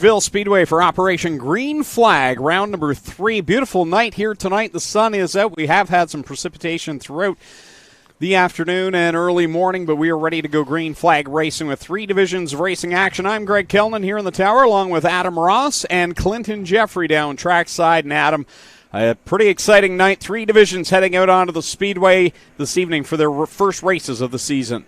Merrittville Speedway for Operation Green Flag, round number 3. Beautiful night here tonight. The sun is out. We have had some precipitation throughout the afternoon and early morning, but we are ready to go green flag racing with 3 divisions of racing action. I'm Greg Kellnan here in the tower, along with Adam Ross and Clinton Jeffrey down trackside. And Adam, a pretty exciting night. 3 divisions heading out onto the Speedway this evening for their first races of the season.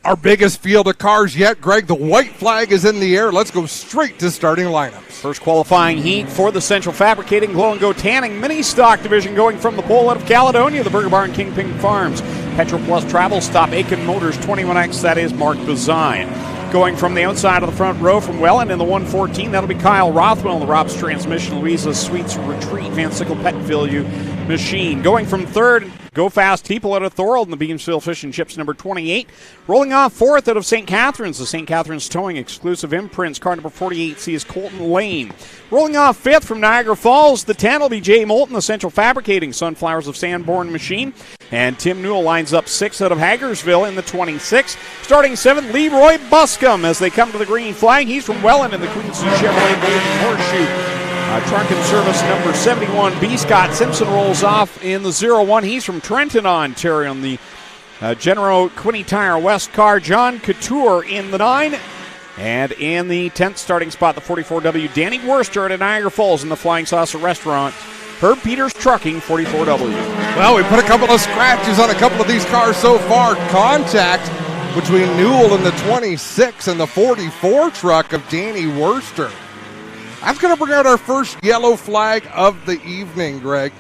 Our biggest field of cars yet, Greg. The white flag is in the air. Let's go straight to starting lineups. First qualifying heat for the Central Fabricating Glow and Go Tanning Mini Stock Division, going from the pole out of Caledonia, the Burger Barn Kingpin Farms. Petro Plus Travel Stop, Aiken Motors 21X, that is Mark Bazine. Going from the outside of the front row from Welland in the 114, that'll be Kyle Rothwell in the Rob's Transmission, Louisa's Sweets Retreat, Van Sickle Pet Value Machine. Going from third, Go Fast People out of Thorold in the Beamsville Fish and Chips number 28. Rolling off fourth out of St. Catharines, the St. Catharines Towing Exclusive Imprints, car number 48C is Colton Lane. Rolling off fifth from Niagara Falls, the 10 will be Jay Moulton, the Central Fabricating Sunflowers of Sanborn Machine. And Tim Newell lines up 6th out of Hagersville in the 26. Starting 7th, Leroy Buscombe as they come to the green flag. He's from Welland in the Queenston Chevrolet Golden Horseshoe. Truck and Service number 71, B. Scott Simpson rolls off in the 01. He's from Trenton, Ontario, on the Genero Quinny Tire West car. John Couture in the 9. And in the 10th starting spot, the 44W, Danny Worcester at Niagara Falls in the Flying Saucer Restaurant. Herb Peters Trucking, 44W. Well, we put a couple of scratches on a couple of these cars so far. Contact between Newell and the 26 and the 44 truck of Danny Worcester. That's going to bring out our first yellow flag of the evening, Greg.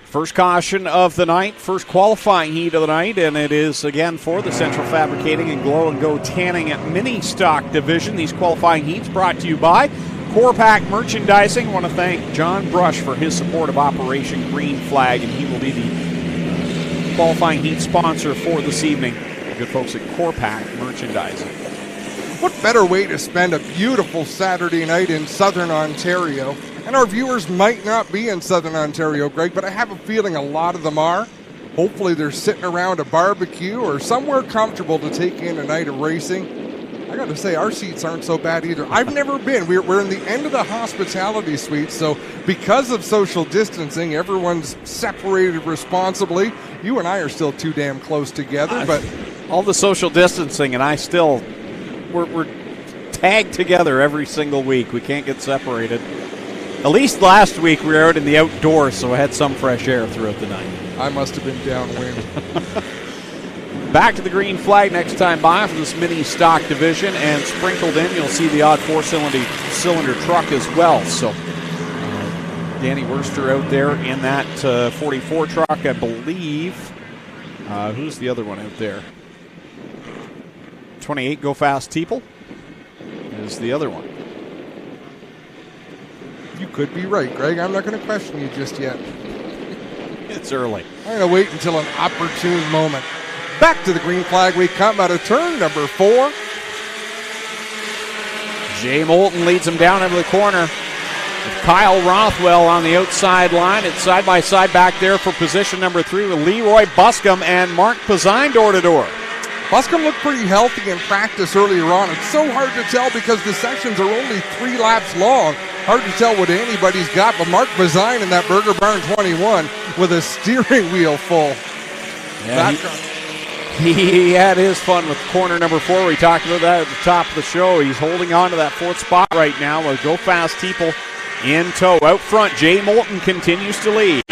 First caution of the night, first qualifying heat of the night, and it is again for the Central Fabricating and Glow and Go Tanning at Mini Stock Division. These qualifying heats brought to you by CorePack Merchandising. I want to thank John Brush for his support of Operation Green Flag, and he will be the qualifying heat sponsor for this evening. The good folks at CorePack Merchandising. What better way to spend a beautiful Saturday night in Southern Ontario? And our viewers might not be in Southern Ontario, Greg, but I have a feeling a lot of them are. Hopefully they're sitting around a barbecue or somewhere comfortable to take in a night of racing. I got to say, our seats aren't so bad either. I've never been. We're in the end of the hospitality suite, so because of social distancing, everyone's separated responsibly. You and I are still too damn close together, but all the social distancing, and I still... We're tagged together every single week. We can't get separated. At least last week we were out in the outdoors, so I had some fresh air throughout the night. I must have been downwind. Back to the green flag next time by for this mini stock division, and sprinkled in you'll see the odd 4-cylinder truck as well. So Danny Worcester out there in that 44 truck, I believe. Who's the other one out there? 28 Go Fast Teeple is the other one. You could be right, Greg. I'm not going to question you just yet. It's early. I'm going to wait until an opportune moment. Back to the green flag we come out of turn number 4. Jay Moulton leads him down into the corner. With Kyle Rothwell on the outside line. It's side by side back there for position number 3 with Leroy Buscombe and Mark Bazine door to door. Buscombe looked pretty healthy in practice earlier on. It's so hard to tell because the sections are only 3 laps long. Hard to tell what anybody's got, but Mark Bazine in that Burger Barn 21 with a steering wheel full. Yeah, he had his fun with corner number 4. We talked about that at the top of the show. He's holding on to that 4th spot right now with Go Fast People in tow. Out front, Jay Moulton continues to lead.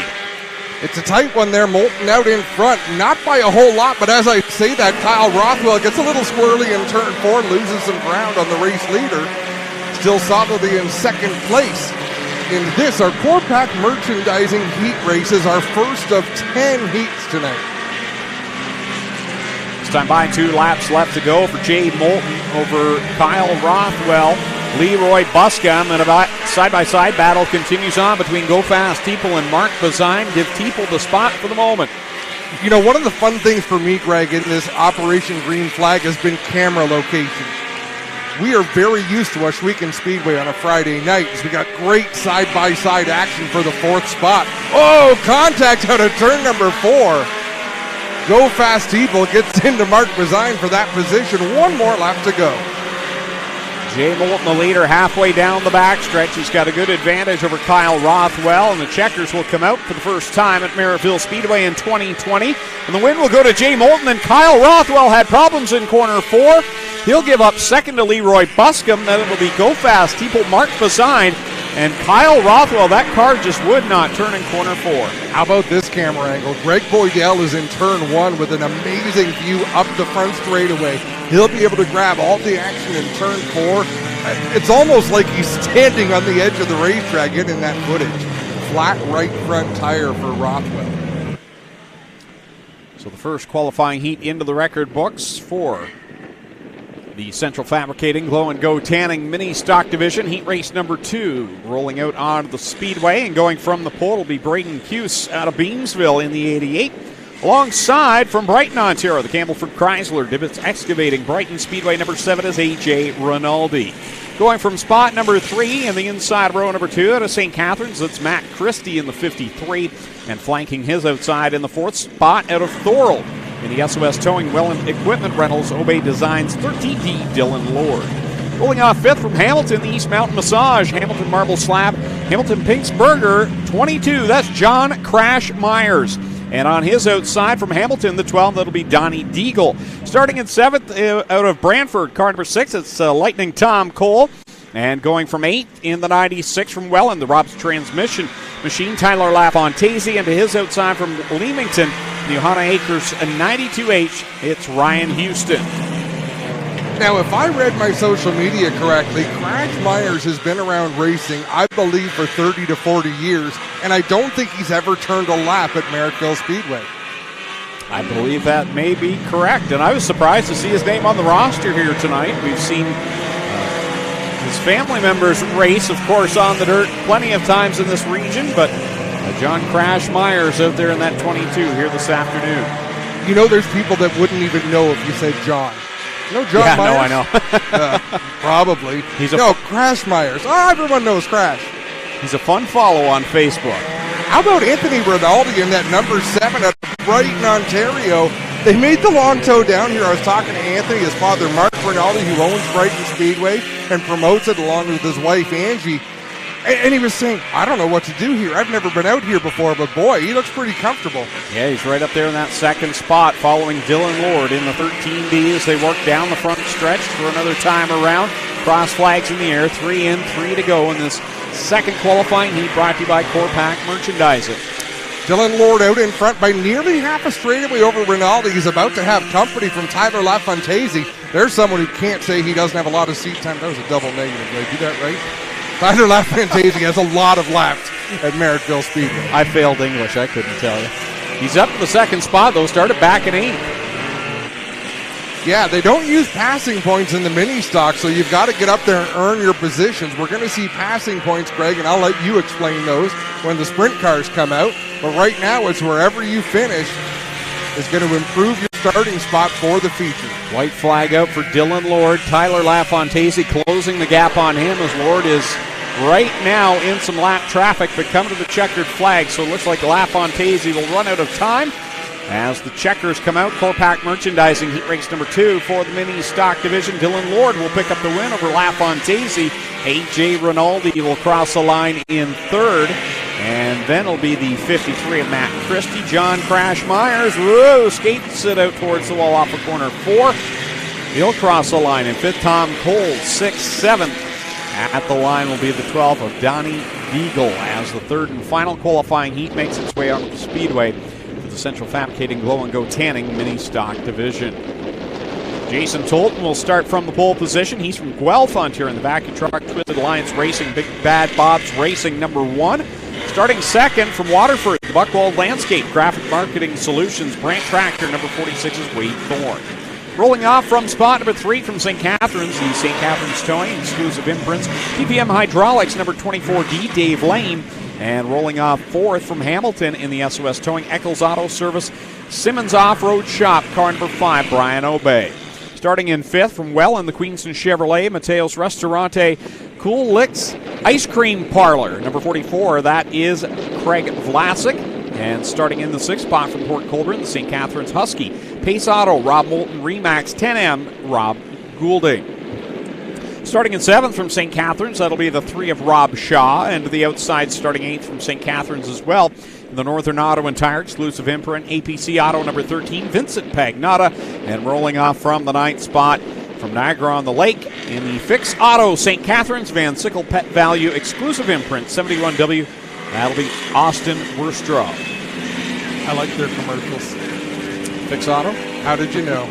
It's a tight one there, Moulton out in front, not by a whole lot, but as I say that, Kyle Rothwell gets a little squirrely in turn 4, loses some ground on the race leader. Still solidly in second place. In this, our CorePack Merchandising heat races, our first of 10 heats tonight. This time by 2 laps left to go for Jay Moulton over Kyle Rothwell. Leroy Buscombe, and a side-by-side battle continues on between Go Fast Teeple and Mark Bazine. Give Teeple the spot for the moment. You know, one of the fun things for me, Greg, in this Operation Green Flag has been camera location. We are very used to Washweekend Speedway on a Friday night. We got great side-by-side action for the 4th spot. Oh, contact out of turn number 4. Go Fast Teeple gets into Mark Bazine for that position. One more lap to go. Jay Moulton, the leader, halfway down the backstretch. He's got a good advantage over Kyle Rothwell, and the checkers will come out for the first time at Merrittville Speedway in 2020. And the win will go to Jay Moulton, and Kyle Rothwell had problems in corner 4. He'll give up second to Leroy Buscom. Then it'll be Go Fast, Teeple, Mark Bazine, and Kyle Rothwell. That car just would not turn in corner 4. How about this camera angle? Greg Boydell is in turn 1 with an amazing view up the front straightaway. He'll be able to grab all the action in turn 4. It's almost like he's standing on the edge of the racetrack getting that footage. Flat right front tire for Rothwell. So the first qualifying heat into the record books for the Central Fabricating Glow and Go Tanning Mini Stock Division. Heat race number 2 rolling out onto the speedway, and going from the pole will be Braden Cuse out of Beamsville in the 88. Alongside from Brighton, Ontario, the Campbellford Chrysler Dibbets Excavating Brighton Speedway number 7 is A.J. Rinaldi. Going from spot number 3 in the inside row number 2 out of St. Catharines, that's Matt Christie in the 53, and flanking his outside in the 4th spot out of Thorold. In the SOS Towing Well Equipment Rentals, Obey Designs 13D Dylan Lord. Rolling off 5th from Hamilton, the East Mountain Massage, Hamilton Marble Slab, Hamilton Pink's Burger 22, that's John Crash Myers. And on his outside from Hamilton, the 12, that'll be Donnie Deagle. Starting in 7th out of Brantford, car number 6, it's Lightning Tom Cole. And going from 8th in the 96 from Welland, the Rob's Transmission Machine, Tyler Lafontaise. And to his outside from Leamington, the Johanna Acres 92H, it's Ryan Houston. Now, if I read my social media correctly, Crash Myers has been around racing, I believe, for 30 to 40 years, and I don't think he's ever turned a lap at Merrittville Speedway. I believe that may be correct, and I was surprised to see his name on the roster here tonight. We've seen his family members race, of course, on the dirt plenty of times in this region, but John Crash Myers out there in that 22 here this afternoon. You know, there's people that wouldn't even know if you said John. No, John yeah, Myers? No, I know. Probably. Crash Myers. Oh, everyone knows Crash. He's a fun follow on Facebook. How about Anthony Rinaldi in that number 7 at Brighton, Ontario? They made the long tow down here. I was talking to Anthony, his father, Mark Rinaldi, who owns Brighton Speedway and promotes it along with his wife, Angie. And he was saying, I don't know what to do here. I've never been out here before, but boy, he looks pretty comfortable. Yeah, he's right up there in that second spot, following Dylan Lord in the 13D as they work down the front stretch for another time around. Cross flags in the air, 3 in, 3 to go in this second qualifying heat, brought to you by Corpac Merchandising. Dylan Lord out in front by nearly half a straightaway over Rinaldi. He's about to have company from Tyler Lafontaise. There's someone who can't say he doesn't have a lot of seat time. That was a double negative, Ray. You that right? Tyler Lafontaise has a lot of laps at Merrittville Speedway. I failed English, I couldn't tell you. He's up to the second spot, though, started back in 8th. Yeah, they don't use passing points in the mini stock, so you've got to get up there and earn your positions. We're going to see passing points, Greg, and I'll let you explain those when the sprint cars come out. But right now, it's wherever you finish is going to improve your starting spot for the feature. White flag out for Dylan Lord. Tyler Lafontaise closing the gap on him as Lord is right now in some lap traffic, but coming to the checkered flag, so it looks like Lafontaise will run out of time as the checkers come out. Corpac Merchandising heat race number 2 for the mini stock division. Dylan Lord will pick up the win over Lafontaise. A.J. Rinaldi will cross the line in 3rd. And then it'll be the 53 of Matt Christie. John Crash Myers, skates it out towards the wall off of corner 4. He'll cross the line in 5th. Tom Cole, 6th, 7th. At the line will be the 12th of Donnie Deagle as the 3rd and final qualifying heat makes its way onto the speedway to the Central Fabricating Glow and Go Tanning Mini Stock Division. Jason Tolton will start from the pole position. He's from Guelph, Ontario, in the vacuum truck. Twisted Alliance Racing, Big Bad Bob's Racing number 1. Starting 2nd from Waterford, the Buckwald Landscape Graphic Marketing Solutions. Brant Tractor number 46 is Wade Thorne. Rolling off from spot number 3 from St. Catharines, the St. Catharines Towing Exclusive Imprints. PPM Hydraulics number 24D, Dave Lane. And rolling off 4th from Hamilton in the SOS Towing, Eccles Auto Service, Simmons Off-Road Shop, car number 5, Brian Obey. Starting in 5th from Welland, the Queenston Chevrolet, Mateo's Restaurante, Cool Licks Ice Cream Parlor. Number 44, that is Craig Vlasic. And starting in the 6th spot from Port Colborne, the St. Catharines Husky, Pace Auto, Rob Moulton, Remax 10M, Rob Goulding. Starting in 7th from St. Catharines, that'll be the 3 of Rob Shaw, and to the outside starting 8th from St. Catharines as well. The Northern Auto and Tire exclusive imprint, APC Auto number 13, Vincent Pagnotta, and rolling off from the 9th spot from Niagara-on-the-Lake in the Fix Auto St. Catharines Van Sickle Pet Value exclusive imprint, 71W, that'll be Austin Worstrow. I like their commercials. Fix Auto? How did you know?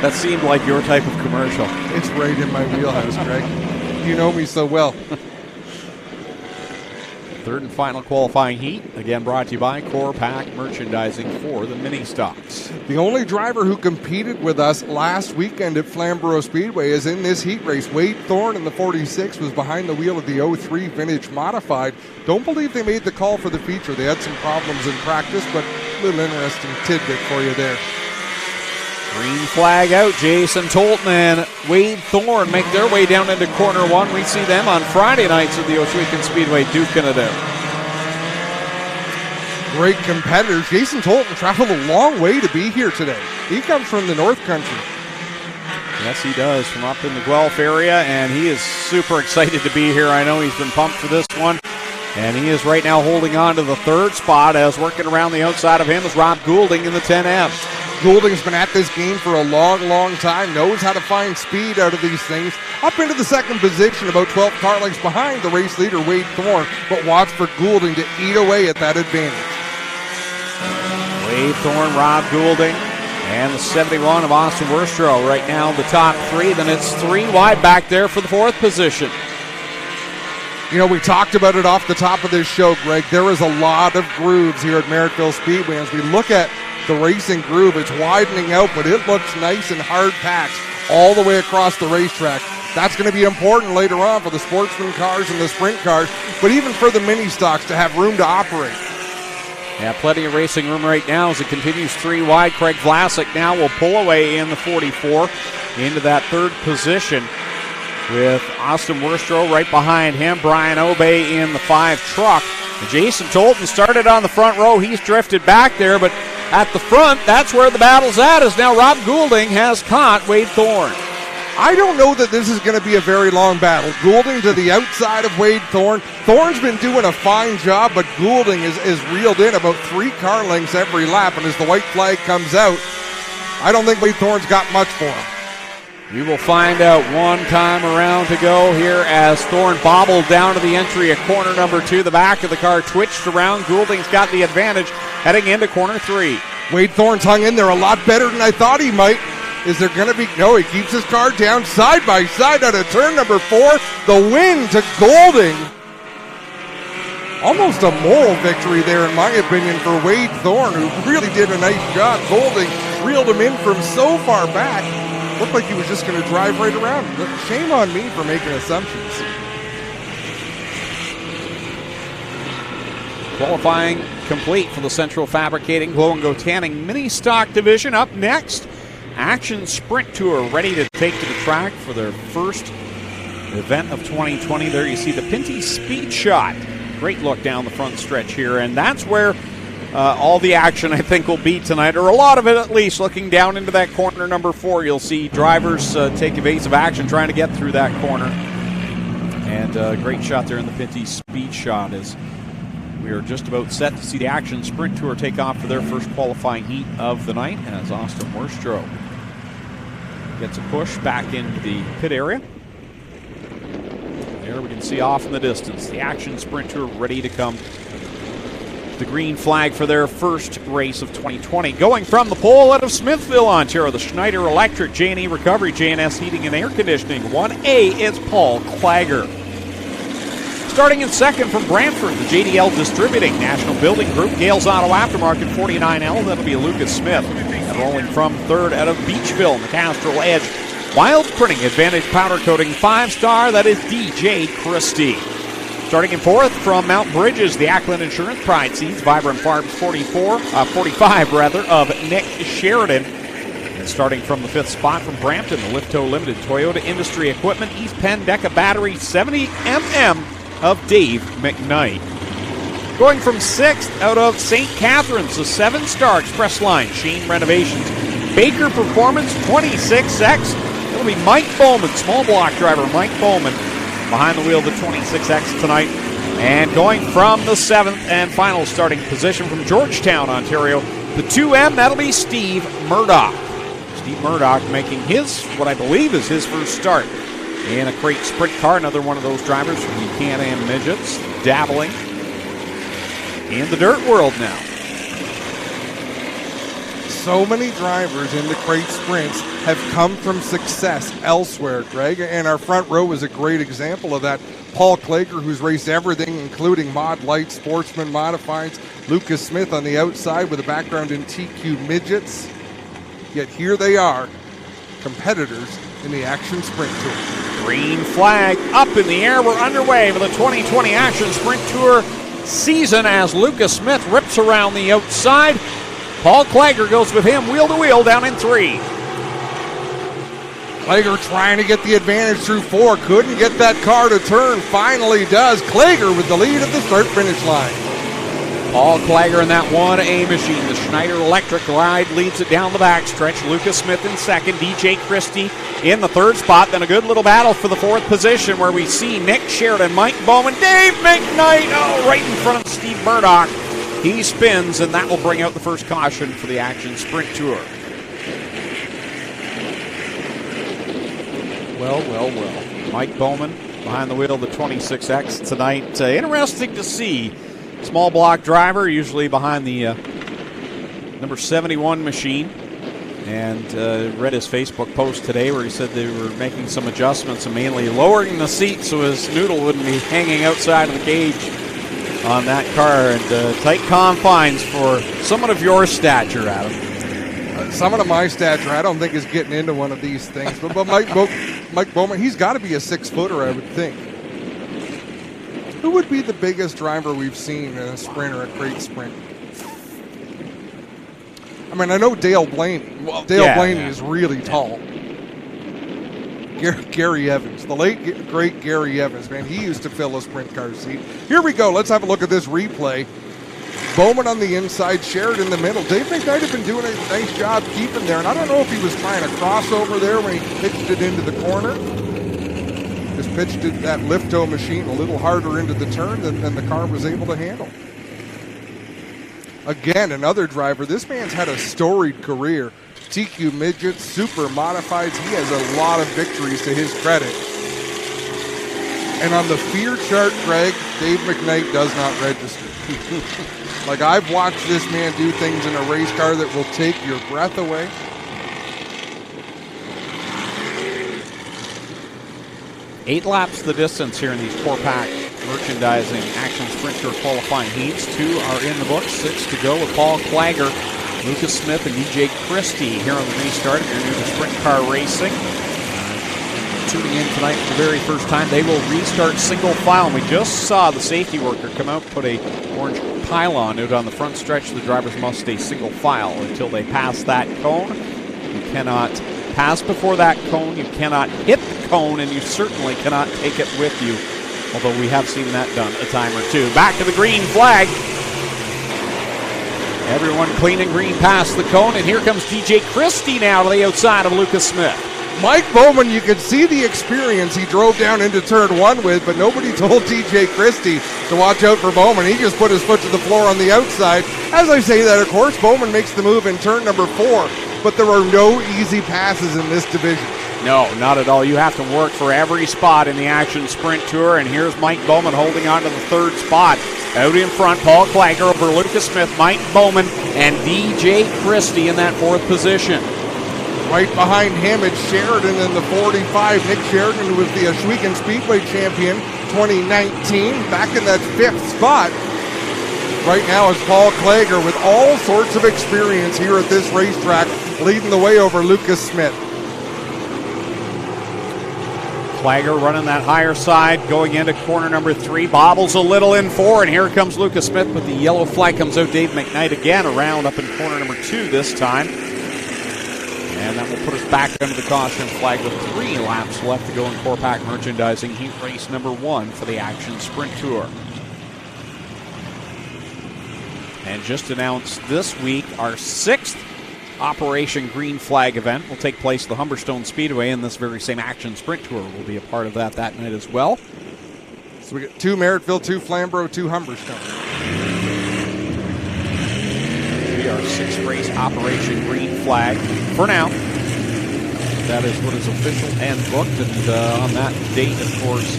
That seemed like your type of commercial. It's right in my wheelhouse, Greg. You know me so well. Third and final qualifying heat, again brought to you by Core Pack Merchandising for the mini stocks. The only driver who competed with us last weekend at Flamborough Speedway is in this heat race. Wade Thorne in the 46 was behind the wheel of the 03 Vintage Modified. Don't believe they made the call for the feature. They had some problems in practice, but a little interesting tidbit for you there. Green flag out. Jason Tolton and Wade Thorne make their way down into corner 1. We see them on Friday nights at the Ohsweken Speedway, duking it out. Great competitors. Jason Tolton traveled a long way to be here today. He comes from the North Country. Yes, he does, from up in the Guelph area, and he is super excited to be here. I know he's been pumped for this one, and he is right now holding on to the 3rd spot as working around the outside of him is Rob Goulding in the 10M. Goulding's been at this game for a long, long time, knows how to find speed out of these things. Up into the 2nd position, about 12 car lengths behind the race leader, Wade Thorne, but watch for Goulding to eat away at that advantage. Wade Thorne, Rob Goulding, and the 71 of Austin Worstrow right now the top 3. Then it's 3 wide back there for the 4th position. You know, we talked about it off the top of this show, Greg. There is a lot of grooves here at Merrittville Speedway. As we look at the racing groove, it's widening out, but it looks nice and hard-packed all the way across the racetrack. That's going to be important later on for the Sportsman cars and the sprint cars, but even for the mini stocks to have room to operate. Yeah, plenty of racing room right now as it continues 3 wide. Craig Vlasic now will pull away in the 44 into that 3rd position with Austin Worstrow right behind him. Brian Obey in the 5 truck. And Jason Tolton started on the front row. He's drifted back there, but at the front, that's where the battle's at, as now Rob Goulding has caught Wade Thorne. I don't know that this is going to be a very long battle. Goulding to the outside of Wade Thorne. Thorne's been doing a fine job, but Goulding is reeled in about 3 car lengths every lap, and as the white flag comes out, I don't think Wade Thorne's got much for him. You will find out 1 time around to go here as Thorne bobbled down to the entry of corner number 2. The back of the car twitched around. Goulding's got the advantage heading into corner 3. Wade Thorne's hung in there a lot better than I thought he might. Is there going to be... No, he keeps his car down side by side out of turn number 4. The win to Goulding. Almost a moral victory there, in my opinion, for Wade Thorne, who really did a nice job. Goulding reeled him in from so far back. Looked like he was just going to drive right around. Shame on me for making assumptions. Qualifying complete for the Central Fabricating Glow and Go Tanning Mini Stock Division. Up next, Action Sprint Tour ready to take to the track for their first event of 2020. There you see the Pinty Speed Shot. Great look down the front stretch here, and that's where all the action, I think, will be tonight, or a lot of it at least. Looking down into that corner number 4, you'll see drivers take evasive action trying to get through that corner. And a great shot there in the Pinty Speed Shot as we are just about set to see the Action Sprint Tour take off for their first qualifying heat of the night as Austin Worstrow gets a push back into the pit area. There we can see off in the distance the Action Sprint Tour ready to come. The green flag for their first race of 2020. Going from the pole out of Smithville, Ontario, the Schneider Electric J&E Recovery J&S Heating and Air Conditioning. 1A is Paul Clagger. Starting in 2nd from Brantford, the JDL Distributing National Building Group, Gales Auto Aftermarket 49L, that'll be Lucas Smith. And rolling from 3rd out of Beachville, the Castrol Edge, Wild Printing Advantage Powder Coating 5-star, that is DJ Christie. Starting in 4th from Mount Bridges, the Ackland Insurance Pride Seeds, Vibrant Farms 45 of Nick Sheridan. And starting from the 5th spot from Brampton, the Lifto Limited Toyota Industry Equipment, East Penn Deca Battery 70mm of Dave McKnight. Going from 6th out of St. Catharines, the 7-star Express Line, Shane Renovations, Baker Performance 26X. It'll be Mike Bowman, small block driver Mike Bowman, behind the wheel of the 26X tonight. And going from the 7th and final starting position from Georgetown, Ontario, the 2M, that'll be Steve Murdoch. Steve Murdoch making his, what I believe is his first start in a crate sprint car. Another one of those drivers from the Can-Am Midgets, dabbling in the dirt world now. So many drivers in the crate sprints have come from success elsewhere, Greg, and our front row is a great example of that. Paul Klager, who's raced everything, including Mod Light, Sportsman Modifieds. Lucas Smith on the outside with a background in TQ Midgets. Yet here they are, competitors in the Action Sprint Tour. Green flag up in the air. We're underway for the 2020 Action Sprint Tour season as Lucas Smith rips around the outside. Paul Klager goes with him wheel to wheel down in 3. Klager trying to get the advantage through 4. Couldn't get that car to turn. Finally does. Klager with the lead at the start-finish line. Paul Klager in that 1A machine. The Schneider Electric ride leads it down the backstretch. Lucas Smith in second. DJ Christie in the 3rd spot. Then a good little battle for the 4th position where we see Nick Sheridan, Mike Bowman, Dave McKnight. Oh, right in front of Steve Murdoch. He spins, and that will bring out the first caution for the Action Sprint Tour. Well. Mike Bowman behind the wheel of the 26X tonight. Interesting to see. Small block driver, usually behind the number 71 machine. And read his Facebook post today where he said they were making some adjustments and mainly lowering the seat so his noodle wouldn't be hanging outside of the cage on that car. And tight confines for someone of your stature, Adam. Someone of my stature, I don't think is getting into one of these things. But Mike Bowman, he's got to be a 6-footer, I would think. Who would be the biggest driver we've seen in a sprint or a crate sprint? I mean, I know Dale Blaney. Well, Dale Blaney is really tall. Gary Evans, the late, great Gary Evans, man. He used to fill a sprint car seat. Here we go. Let's have a look at this replay. Bowman on the inside, Sheridan in the middle. Dave McKnight have been doing a nice job keeping there, and I don't know if he was trying to cross over there when he pitched it into the corner. Just pitched it, that Lifto machine, a little harder into the turn than the car was able to handle. Again, another driver. This man's had a storied career. TQ Midgets, Super Modifieds. He has a lot of victories to his credit. And on the fear chart, Greg, Dave McKnight does not register. Like, I've watched this man do things in a race car that will take your breath away. Eight laps the distance here in these 4-pack merchandising Action Sprint Tour qualifying heats. 2 are in the books, 6 to go with Paul Klager, Lucas Smith, and DJ Christie here on the restart. If you're new to sprint car racing, tuning in tonight for the very first time, they will restart single file. And we just saw the safety worker come out, put a orange pylon out on the front stretch. The drivers must stay single file until they pass that cone. You cannot pass before that cone, you cannot hit the cone, and you certainly cannot take it with you, although we have seen that done a time or two. Back to the green flag. Everyone clean and green past the cone, and here comes DJ Christie now to the outside of Lucas Smith. Mike Bowman, you could see the experience he drove down into turn 1 with, but nobody told DJ Christie to watch out for Bowman. He just put his foot to the floor on the outside. As I say that, of course, Bowman makes the move in turn number 4, but there are no easy passes in this division. No, not at all. You have to work for every spot in the Action Sprint Tour, and here's Mike Bowman holding on to the 3rd spot. Out in front, Paul Klager over Lucas Smith, Mike Bowman, and DJ Christie in that 4th position. Right behind him, it's Sheridan in the 45. Nick Sheridan, who was the Ashwegan Speedway champion 2019, back in that 5th spot. Right now is Paul Klager with all sorts of experience here at this racetrack, leading the way over Lucas Smith. Klager running that higher side, going into corner number 3, bobbles a little in 4, and here comes Lucas Smith, but the yellow flag comes out. Dave McKnight again around up in corner number 2 this time. And that will put us back under the caution flag with 3 laps left to go in 4-pack merchandising heat race number 1 for the Action Sprint Tour. And just announced this week our 6th Operation Green Flag event will take place at the Humberstone Speedway, and this very same Action Sprint Tour will be a part of that night as well. So we get 2 Merrittville, 2 Flamborough, 2 Humberstone. We are 6th race Operation Green Flag for now. That is what is official and booked, and on that date, of course,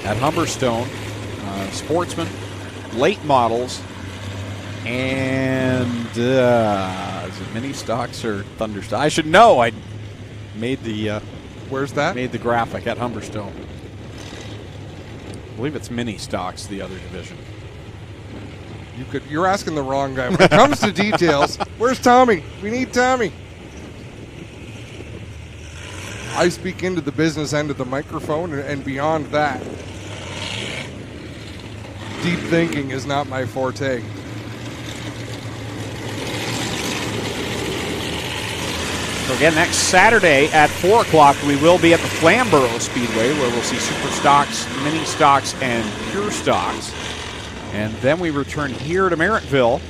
at Humberstone, Sportsman, late models, and is it mini stocks or Thunderstock? I should know. I made the where's that? Made the graphic at Humberstone. I believe it's mini stocks, the other division. You're asking the wrong guy. When it comes to details, where's Tommy? We need Tommy. I speak into the business end of the microphone, and beyond that, deep thinking is not my forte. So again, next Saturday at 4 o'clock, we will be at the Flamborough Speedway, where we'll see super stocks, mini stocks, and pure stocks. And then we return here to Merrittville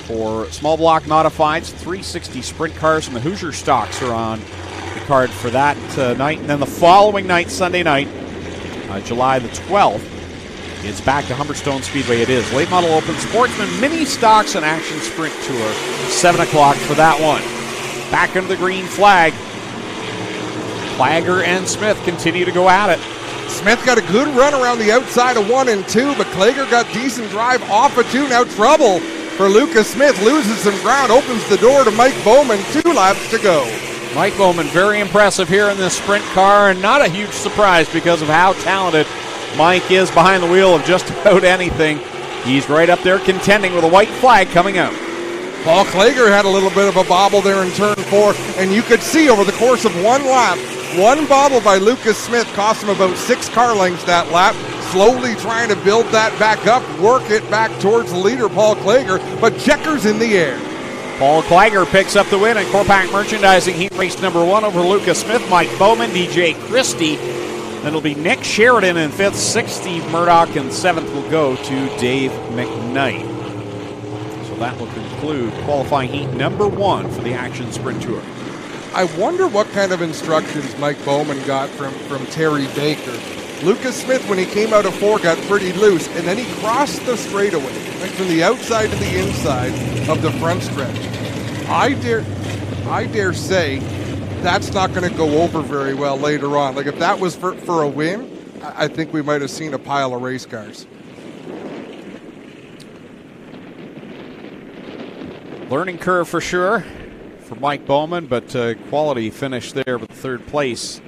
for small block modifieds, 360 sprint cars, and the Hoosier stocks are on the card for that night. And then the following night, Sunday night, July the 12th, it's back to Humberstone Speedway. It is late model open, Sportsman, mini stocks, and Action Sprint Tour, 7 o'clock for that one. Back into the green flag. Klager and Smith continue to go at it. Smith got a good run around the outside of 1 and 2, but Klager got decent drive off of 2. Now trouble for Lucas Smith. Loses some ground, opens the door to Mike Bowman. 2 laps to go. Mike Bowman, very impressive here in this sprint car, and not a huge surprise because of how talented Mike is behind the wheel of just about anything. He's right up there contending with a white flag coming out. Paul Klager had a little bit of a bobble there in turn 4, and you could see over the course of 1 lap, 1 bobble by Lucas Smith cost him about 6 car lengths that lap. Slowly trying to build that back up, work it back towards the leader, Paul Klager, but checkers in the air. Paul Klager picks up the win in Corpac Merchandising Heat Race number 1 over Lucas Smith, Mike Bowman, DJ Christie. Then it'll be Nick Sheridan in 5th, 6th Steve Murdoch, and 7th will go to Dave McKnight. So that will conclude qualifying heat number 1 for the Action Sprint Tour. I wonder what kind of instructions Mike Bowman got from Terry Baker. Lucas Smith, when he came out of 4, got pretty loose, and then he crossed the straightaway, right from the outside to the inside of the front stretch. I dare say that's not going to go over very well later on. Like if that was for a win, I think we might have seen a pile of race cars. Learning curve for sure for Mike Bowman, but quality finish there with 3rd place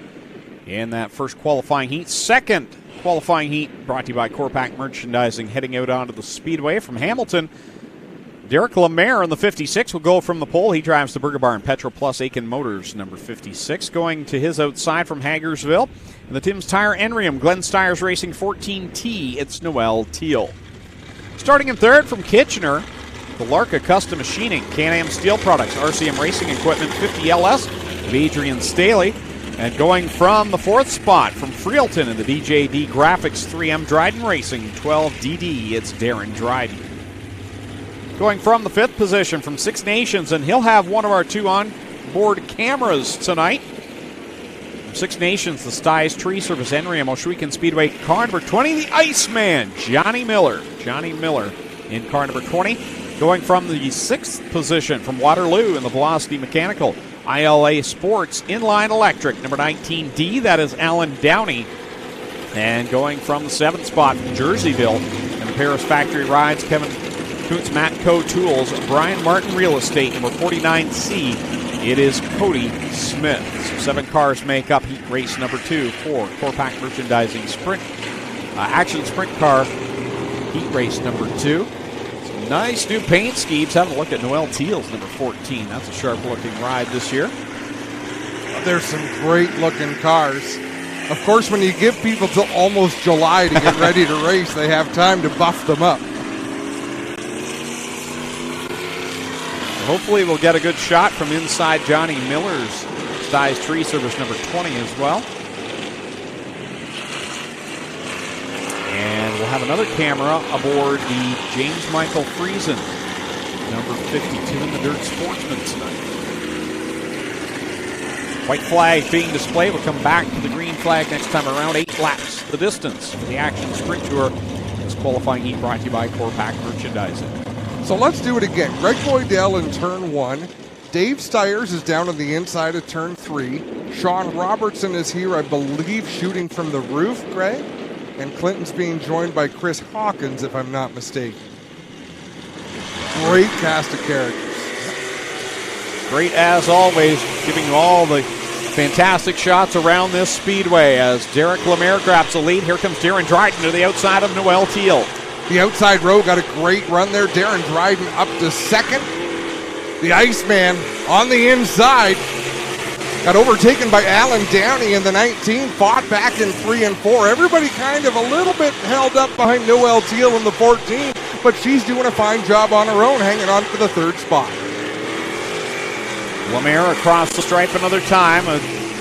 in that first qualifying heat. Second qualifying heat brought to you by Corpac Merchandising, heading out onto the Speedway from Hamilton. Derek Lemaire in the 56 will go from the pole. He drives the Burger Barn Petro Plus Aiken Motors, number 56. Going to his outside from Hagersville. And the Tim's Tire Enrium, Glenn Stiers Racing 14T, it's Noel Teal. Starting in 3rd from Kitchener, the Larka Custom Machining, Can-Am Steel Products, RCM Racing Equipment 50 LS of Adrian Staley. And going from the 4th spot from Freelton in the DJD Graphics 3M Dryden Racing 12DD, it's Darren Dryden. Going from the 5th position from Six Nations, and he'll have one of our 2 on-board cameras tonight. From Six Nations, the Stiles Tree Service, Enriam, Oshwegan Speedway, car number 20, the Iceman, Johnny Miller. Johnny Miller in car number 20. Going from the 6th position from Waterloo in the Velocity Mechanical, ILA Sports Inline Electric, number 19D, that is Alan Downey. And going from the 7th spot from Jerseyville and the Paris Factory Rides, Kevin Koontz, Matco Tools, Brian Martin Real Estate, number 49C, it is Cody Smith. So 7 cars make up heat race number 2 for Corpac Merchandising Sprint. Action Sprint Car heat race number 2. Some nice new paint schemes. Have a look at Noel Teal's number 14. That's a sharp-looking ride this year. There's some great-looking cars. Of course, when you give people till almost July to get ready to race, they have time to buff them up. Hopefully we'll get a good shot from inside Johnny Miller's Stiles Tree Service number 20 as well. And we'll have another camera aboard the James Michael Friesen, number 52 in the Dirt Sportsman tonight. White flag being displayed. We'll come back to the green flag next time around. 8 laps the distance for the Action Sprint Tour. This qualifying heat brought to you by Corpac Merchandising. So let's do it again. Greg Boydell in turn 1. Dave Stiers is down on the inside of turn 3. Sean Robertson is here, I believe, shooting from the roof, Greg. And Clinton's being joined by Chris Hawkins, if I'm not mistaken. Great cast of characters. Great as always, giving you all the fantastic shots around this speedway as Derek Lemaire grabs the lead. Here comes Darren Dryden to the outside of Noel Teal. The outside row got a great run there. Darren Dryden up to second. The Iceman on the inside got overtaken by Alan Downey in the 19, fought back in 3 and 4. Everybody kind of a little bit held up behind Noel Teal in the 14, but she's doing a fine job on her own, hanging on for the 3rd spot. Lemaire across the stripe another time.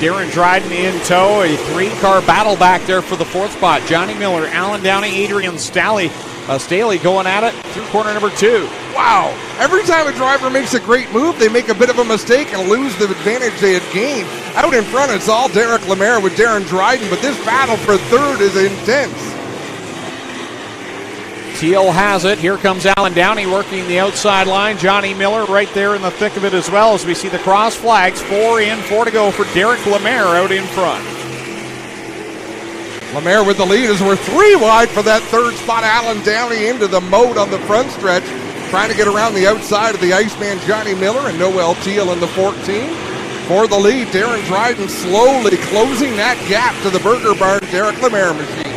Darren Dryden in tow. A 3-car battle back there for the 4th spot. Johnny Miller, Alan Downey, Adrian Staley going at it through corner number 2. Wow. Every time a driver makes a great move, they make a bit of a mistake and lose the advantage they had gained. Out in front, it's all Derek Lemaire with Darren Dryden, but this battle for 3rd is intense. Teal has it. Here comes Alan Downey working the outside line. Johnny Miller right there in the thick of it as well as we see the cross flags. 4 in, 4 to go for Derek Lemaire out in front. Lemaire with the lead as we're 3 wide for that 3rd spot. Alan Downey into the moat on the front stretch, trying to get around the outside of the Iceman Johnny Miller and Noel Teal in the 14. For the lead, Darren Dryden slowly closing that gap to the Burger Barn Derek Lemaire machine.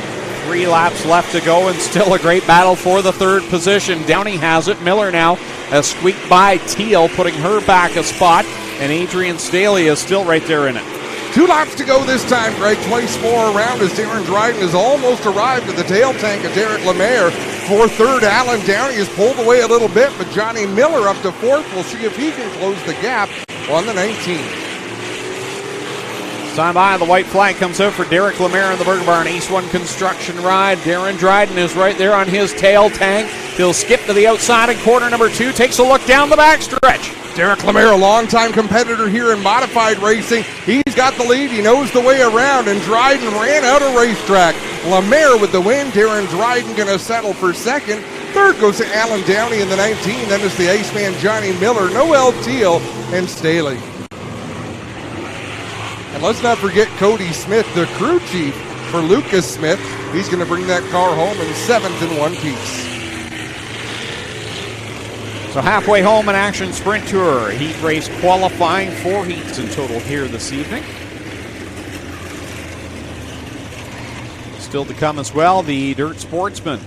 3 laps left to go and still a great battle for the 3rd position. Downey has it. Miller now has squeaked by Teal, putting her back a spot, and Adrian Staley is still right there in it. 2 laps to go this time, Greg. Twice 4 around as Darren Dryden has almost arrived at the tail tank of Derek Lemaire. For 3rd, Alan Downey has pulled away a little bit, but Johnny Miller up to 4th. We'll see if he can close the gap on the 19. Time by, the white flag comes out for Derek Lemaire in the Burger Barn Ace 1 construction ride. Darren Dryden is right there on his tail tank. He'll skip to the outside in corner number 2, takes a look down the backstretch. Derek Lemaire, a longtime competitor here in modified racing. He's got the lead. He knows the way around, and Dryden ran out of racetrack. Lemaire with the win. Darren Dryden going to settle for 2nd. 3rd goes to Alan Downey in the 19. Then it's the Iceman Johnny Miller, Noel Teal, and Staley. And let's not forget Cody Smith, the crew chief for Lucas Smith. He's going to bring that car home in 7th in one piece. So halfway home, an Action Sprint Tour heat race qualifying, 4 heats in total here this evening. Still to come as well, the Dirt Sportsman,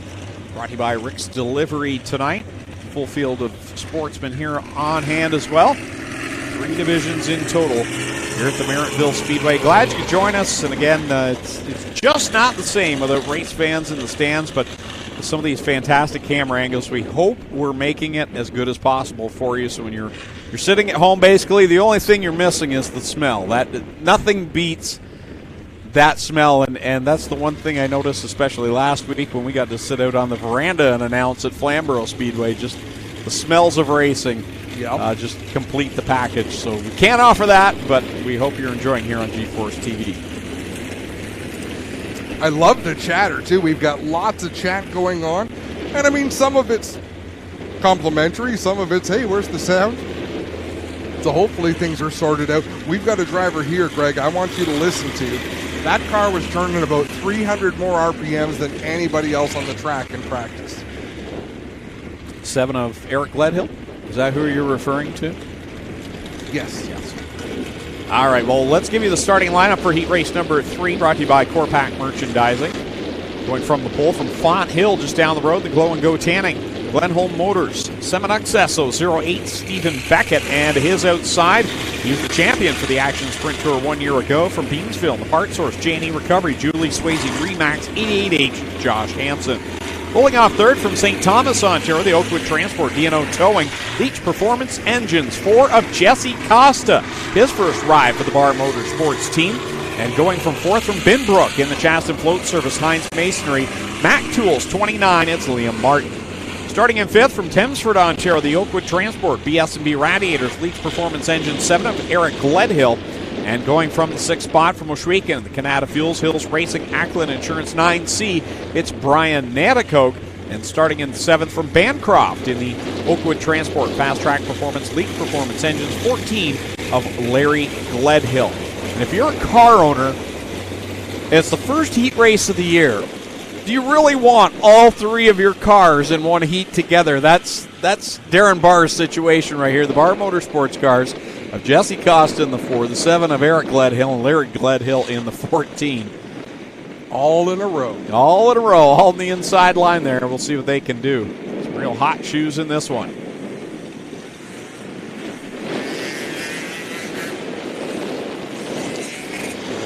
brought to you by Rick's Delivery tonight. Full field of Sportsmen here on hand as well. 3 divisions in total here at the Merrittville Speedway. Glad you could join us. And again, it's just not the same with the race fans in the stands, but with some of these fantastic camera angles, we hope we're making it as good as possible for you. So when you're sitting at home, basically, the only thing you're missing is the smell. That nothing beats that smell, and that's the one thing I noticed, especially last week when we got to sit out on the veranda and announce at Flamborough Speedway. Just the smells of racing. Yep. Just complete the package. So we can't offer that, but we hope you're enjoying here on GForceTV. I love the chatter, too. We've got lots of chat going on. And, I mean, some of it's complimentary. Some of it's, hey, where's the sound? So hopefully things are sorted out. We've got a driver here, Greg, I want you to listen to. That car was turning about 300 more RPMs than anybody else on the track in practice. 7 of Eric Gledhill? Is that who you're referring to? Yes. All right, well, let's give you the starting lineup for heat race number 3, brought to you by Corpac Merchandising. Going from the pole from Font Hill, just down the road, the Glow and Go Tanning, Glenholm Motors, Seminux 08, Stephen Beckett, and his outside. He's the champion for the Action Sprint Tour 1 year ago from Beamsville. The part source, J&E Recovery, Julie Swayze Remax 88H, Josh Hansen. Pulling off 3rd from St. Thomas, Ontario, the Oakwood Transport, D&O Towing, Leach Performance Engines, 4 of Jesse Costa, his first ride for the Bar Motorsports team. And going from 4th from Binbrook in the Chatham Float Service, Heinz Masonry, Mac Tools 29, it's Liam Martin. Starting in 5th from Thamesford, Ontario, the Oakwood Transport, BS&B Radiators, Leach Performance Engine, 7 of Eric Gledhill. And going from the 6th spot from Oshwegan, the Canada Fuels Hills Racing Ackland Insurance 9C, it's Brian Naticoke. And starting in 7th from Bancroft in the Oakwood Transport Fast Track Performance League Performance Engines 14 of Larry Gledhill. And if you're a car owner, it's the first heat race of the year. Do you really want all 3 of your cars in one heat together? That's Darren Barr's situation right here. The Barr Motorsports cars of Jesse Costa in the 4, the 7 of Eric Gledhill, and Larry Gledhill in the 14. All in a row. All in a row, all in the inside line there. We'll see what they can do. Some real hot shoes in this one.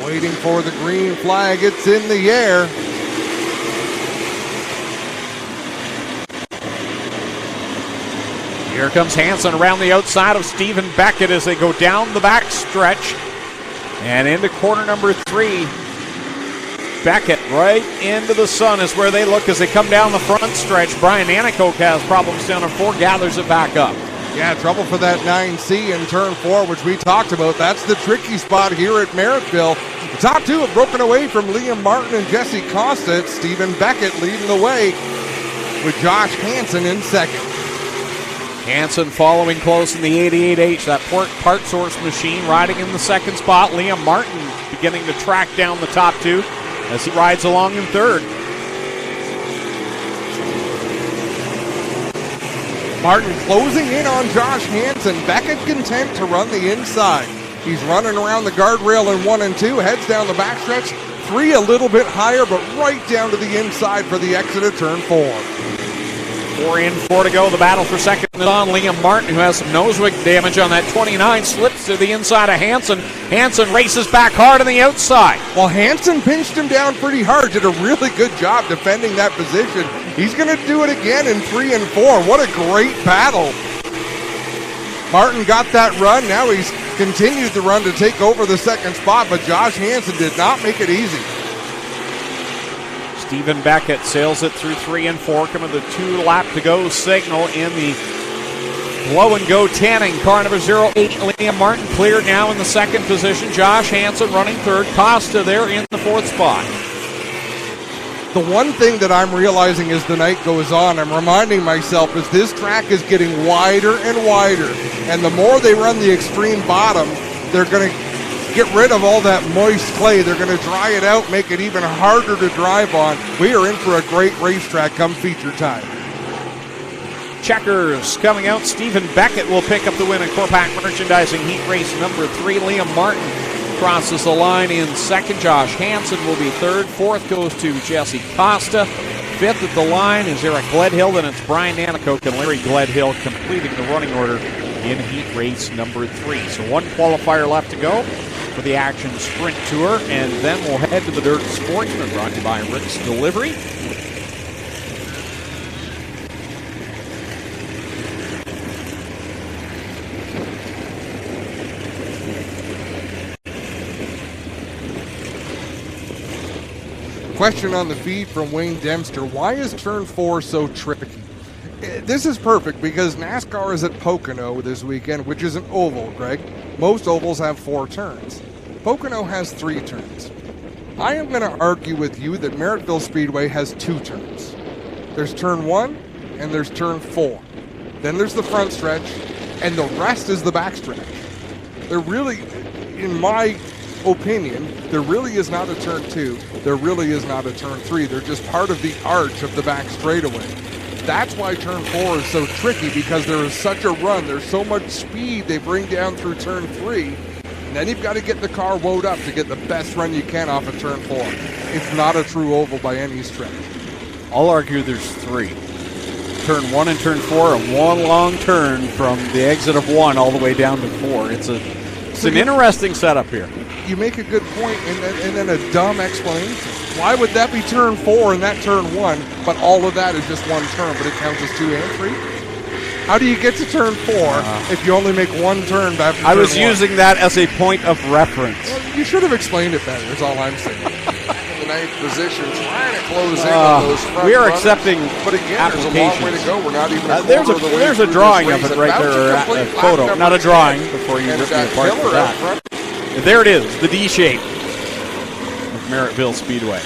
Waiting for the green flag. It's in the air. Here comes Hansen around the outside of Stephen Beckett as they go down the back stretch and into corner number 3. Beckett right into the sun is where they look as they come down the front stretch. Brian Naticoke has problems down in 4, gathers it back up. Yeah, trouble for that 9C in turn 4, which we talked about. That's the tricky spot here at Merrittville. The top 2 have broken away from Liam Martin and Jesse Costa. It's Stephen Beckett leading the way with Josh Hansen in 2nd. Hansen following close in the 88H, that part source machine riding in the 2nd spot. Liam Martin beginning to track down the top 2 as he rides along in 3rd. Martin closing in on Josh Hansen. Beckett content to run the inside. He's running around the guardrail in 1 and 2, heads down the backstretch. 3 a little bit higher, but right down to the inside for the exit of turn 4. 4 in, 4 to go. The battle for second is on. Liam Martin, who has some nosewig damage on that 29, slips to the inside of Hansen. Hansen races back hard on the outside. Well, Hansen pinched him down pretty hard, did a really good job defending that position. He's going to do it again in 3 and 4. What a great battle. Martin got that run. Now he's continued the run to take over the 2nd spot, but Josh Hansen did not make it easy. Stephen Beckett sails it through 3 and 4, coming to the 2-lap-to-go signal in the blow-and-go tanning. Car number 08, Liam Martin cleared now in the 2nd position. Josh Hansen running 3rd. Costa there in the 4th spot. The one thing that I'm realizing as the night goes on, I'm reminding myself, is this track is getting wider and wider. And the more they run the extreme bottom, they're going to get rid of all that moist clay. They're going to dry it out, make it even harder to drive on. We are in for a great racetrack come feature time. Checkers coming out. Stephen Beckett will pick up the win in Corpac Merchandising Heat Race number 3. Liam Martin crosses the line in 2nd. Josh Hansen will be 3rd. 4th goes to Jesse Costa. 5th at the line is Eric Gledhill. Then it's Brian Naticoke and Larry Gledhill completing the running order in Heat Race number 3. So 1 qualifier left to go for the Action Sprint Tour, and then we'll head to the Dirt Sportsman, brought to you by Rick's Delivery. Question on the feed from Wayne Dempster. Why is turn 4 so tricky? This is perfect because NASCAR is at Pocono this weekend, which is an oval, Greg. Most ovals have 4 turns. Pocono has 3 turns. I am going to argue with you that Merrittville Speedway has 2 turns. There's turn 1 and there's turn 4. Then there's the front stretch, and the rest is the back stretch. There really, in my opinion, there really is not a turn 2. There really is not a turn 3. They're just part of the arch of the back straightaway. That's why turn 4 is so tricky, because there is such a run. There's so much speed they bring down through turn 3. And then you've got to get the car wound up to get the best run you can off of turn 4. It's not a true oval by any stretch. I'll argue there's 3. Turn 1 and turn 4 and one long turn from the exit of 1 all the way down to 4. It's an interesting setup here. You make a good point, and then a dumb explanation. Why would that be turn 4 and that turn 1, but all of that is just one turn, but it counts as 2 and 3? How do you get to turn 4 if you only make one turn after turn 1? I was using that as a point of reference. Well, you should have explained it better, is all I'm saying. The 9th position, trying to close in on those front we are runners. accepting But again, there's a long way to go. We're not even there's a drawing of it right there, a photo. Not a drawing, before you rip me apart for that. There it is, the D shape of Merrittville Speedway.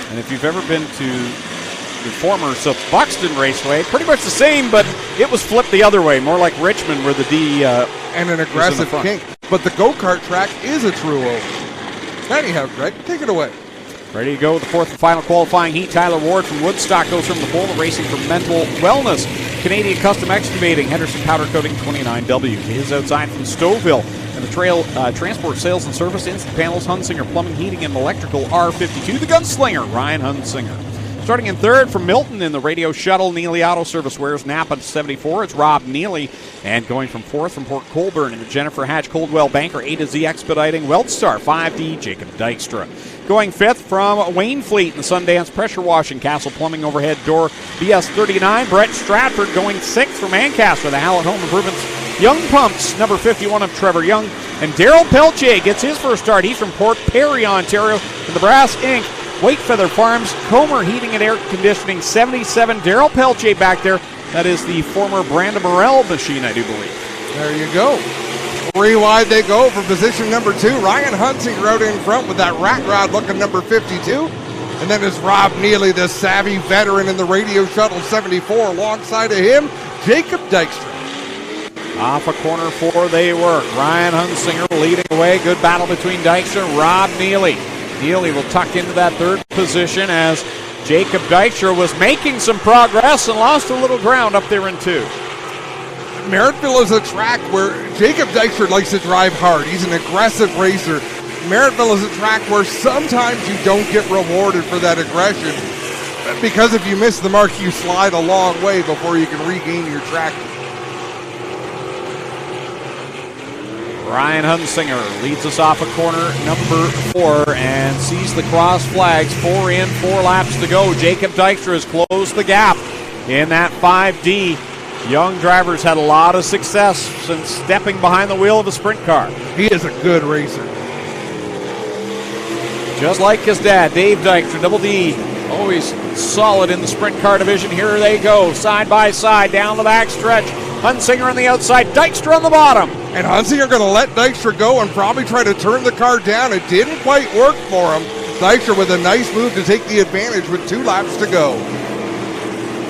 And if you've ever been to the former Buxton Raceway, pretty much the same, but it was flipped the other way, more like Richmond, where the D and an aggressive kink. But the go-kart track is a true oval. Anyhow, Greg, take it away. Ready to go with the fourth and final qualifying heat. Tyler Ward from Woodstock goes from the pole, racing for Mental Wellness. Canadian Custom Excavating, Henderson Powder Coating 29W. His outside from Stouffville. And the Trail Transport Sales and Service, Instant Panels, Hunsinger Plumbing, Heating, and Electrical R52. The Gunslinger, Ryan Hunsinger. Starting in third from Milton in the Radio Shuttle, Neely Auto Service wears Napa 74. It's Rob Neely. And going from fourth from Port Colborne in the Jennifer Hatch Coldwell Banker A to Z Expediting, Weltstar 5D, Jacob Dykstra. Going fifth from Waynefleet in the Sundance Pressure Washing, Castle Plumbing Overhead Door BS 39. Brett Stratford going sixth from Ancaster, the Hallett Home Improvements Young Pumps, number 51 of Trevor Young. And Daryl Pelche gets his first start. He's from Port Perry, Ontario, in the Brass Inc. Whitefeather Farms, Comer Heating and Air Conditioning, 77. Daryl Pelche back there. That is the former Brandon Morell machine, I do believe. There you go. 3 wide they go for position number 2. Ryan Hunsinger out in front with that rat rod looking number 52. And then is Rob Neely, the savvy veteran in the Radio Shuttle 74. Alongside of him, Jacob Dykstra. Off a corner 4 they work. Ryan Hunsinger leading away. Good battle between Dykstra and Rob Neely. Neely will tuck into that third position as Jacob Dykstra was making some progress and lost a little ground up there in 2. Merrittville is a track where Jacob Dykstra likes to drive hard. He's an aggressive racer. Merrittville is a track where sometimes you don't get rewarded for that aggression, because if you miss the mark, you slide a long way before you can regain your track. Ryan Hunsinger leads us off a corner number 4 and sees the cross flags. 4 in, 4 laps to go. Jacob Dykstra has closed the gap in that 5D. Young drivers had a lot of success since stepping behind the wheel of a sprint car. He is a good racer. Just like his dad, Dave Dykstra, Double D, always solid in the sprint car division. Here they go, side by side, down the back stretch. Hunsinger on the outside, Dykstra on the bottom. And Hunsinger going to let Dykstra go and probably try to turn the car down. It didn't quite work for him. Dykstra with a nice move to take the advantage with 2 laps to go.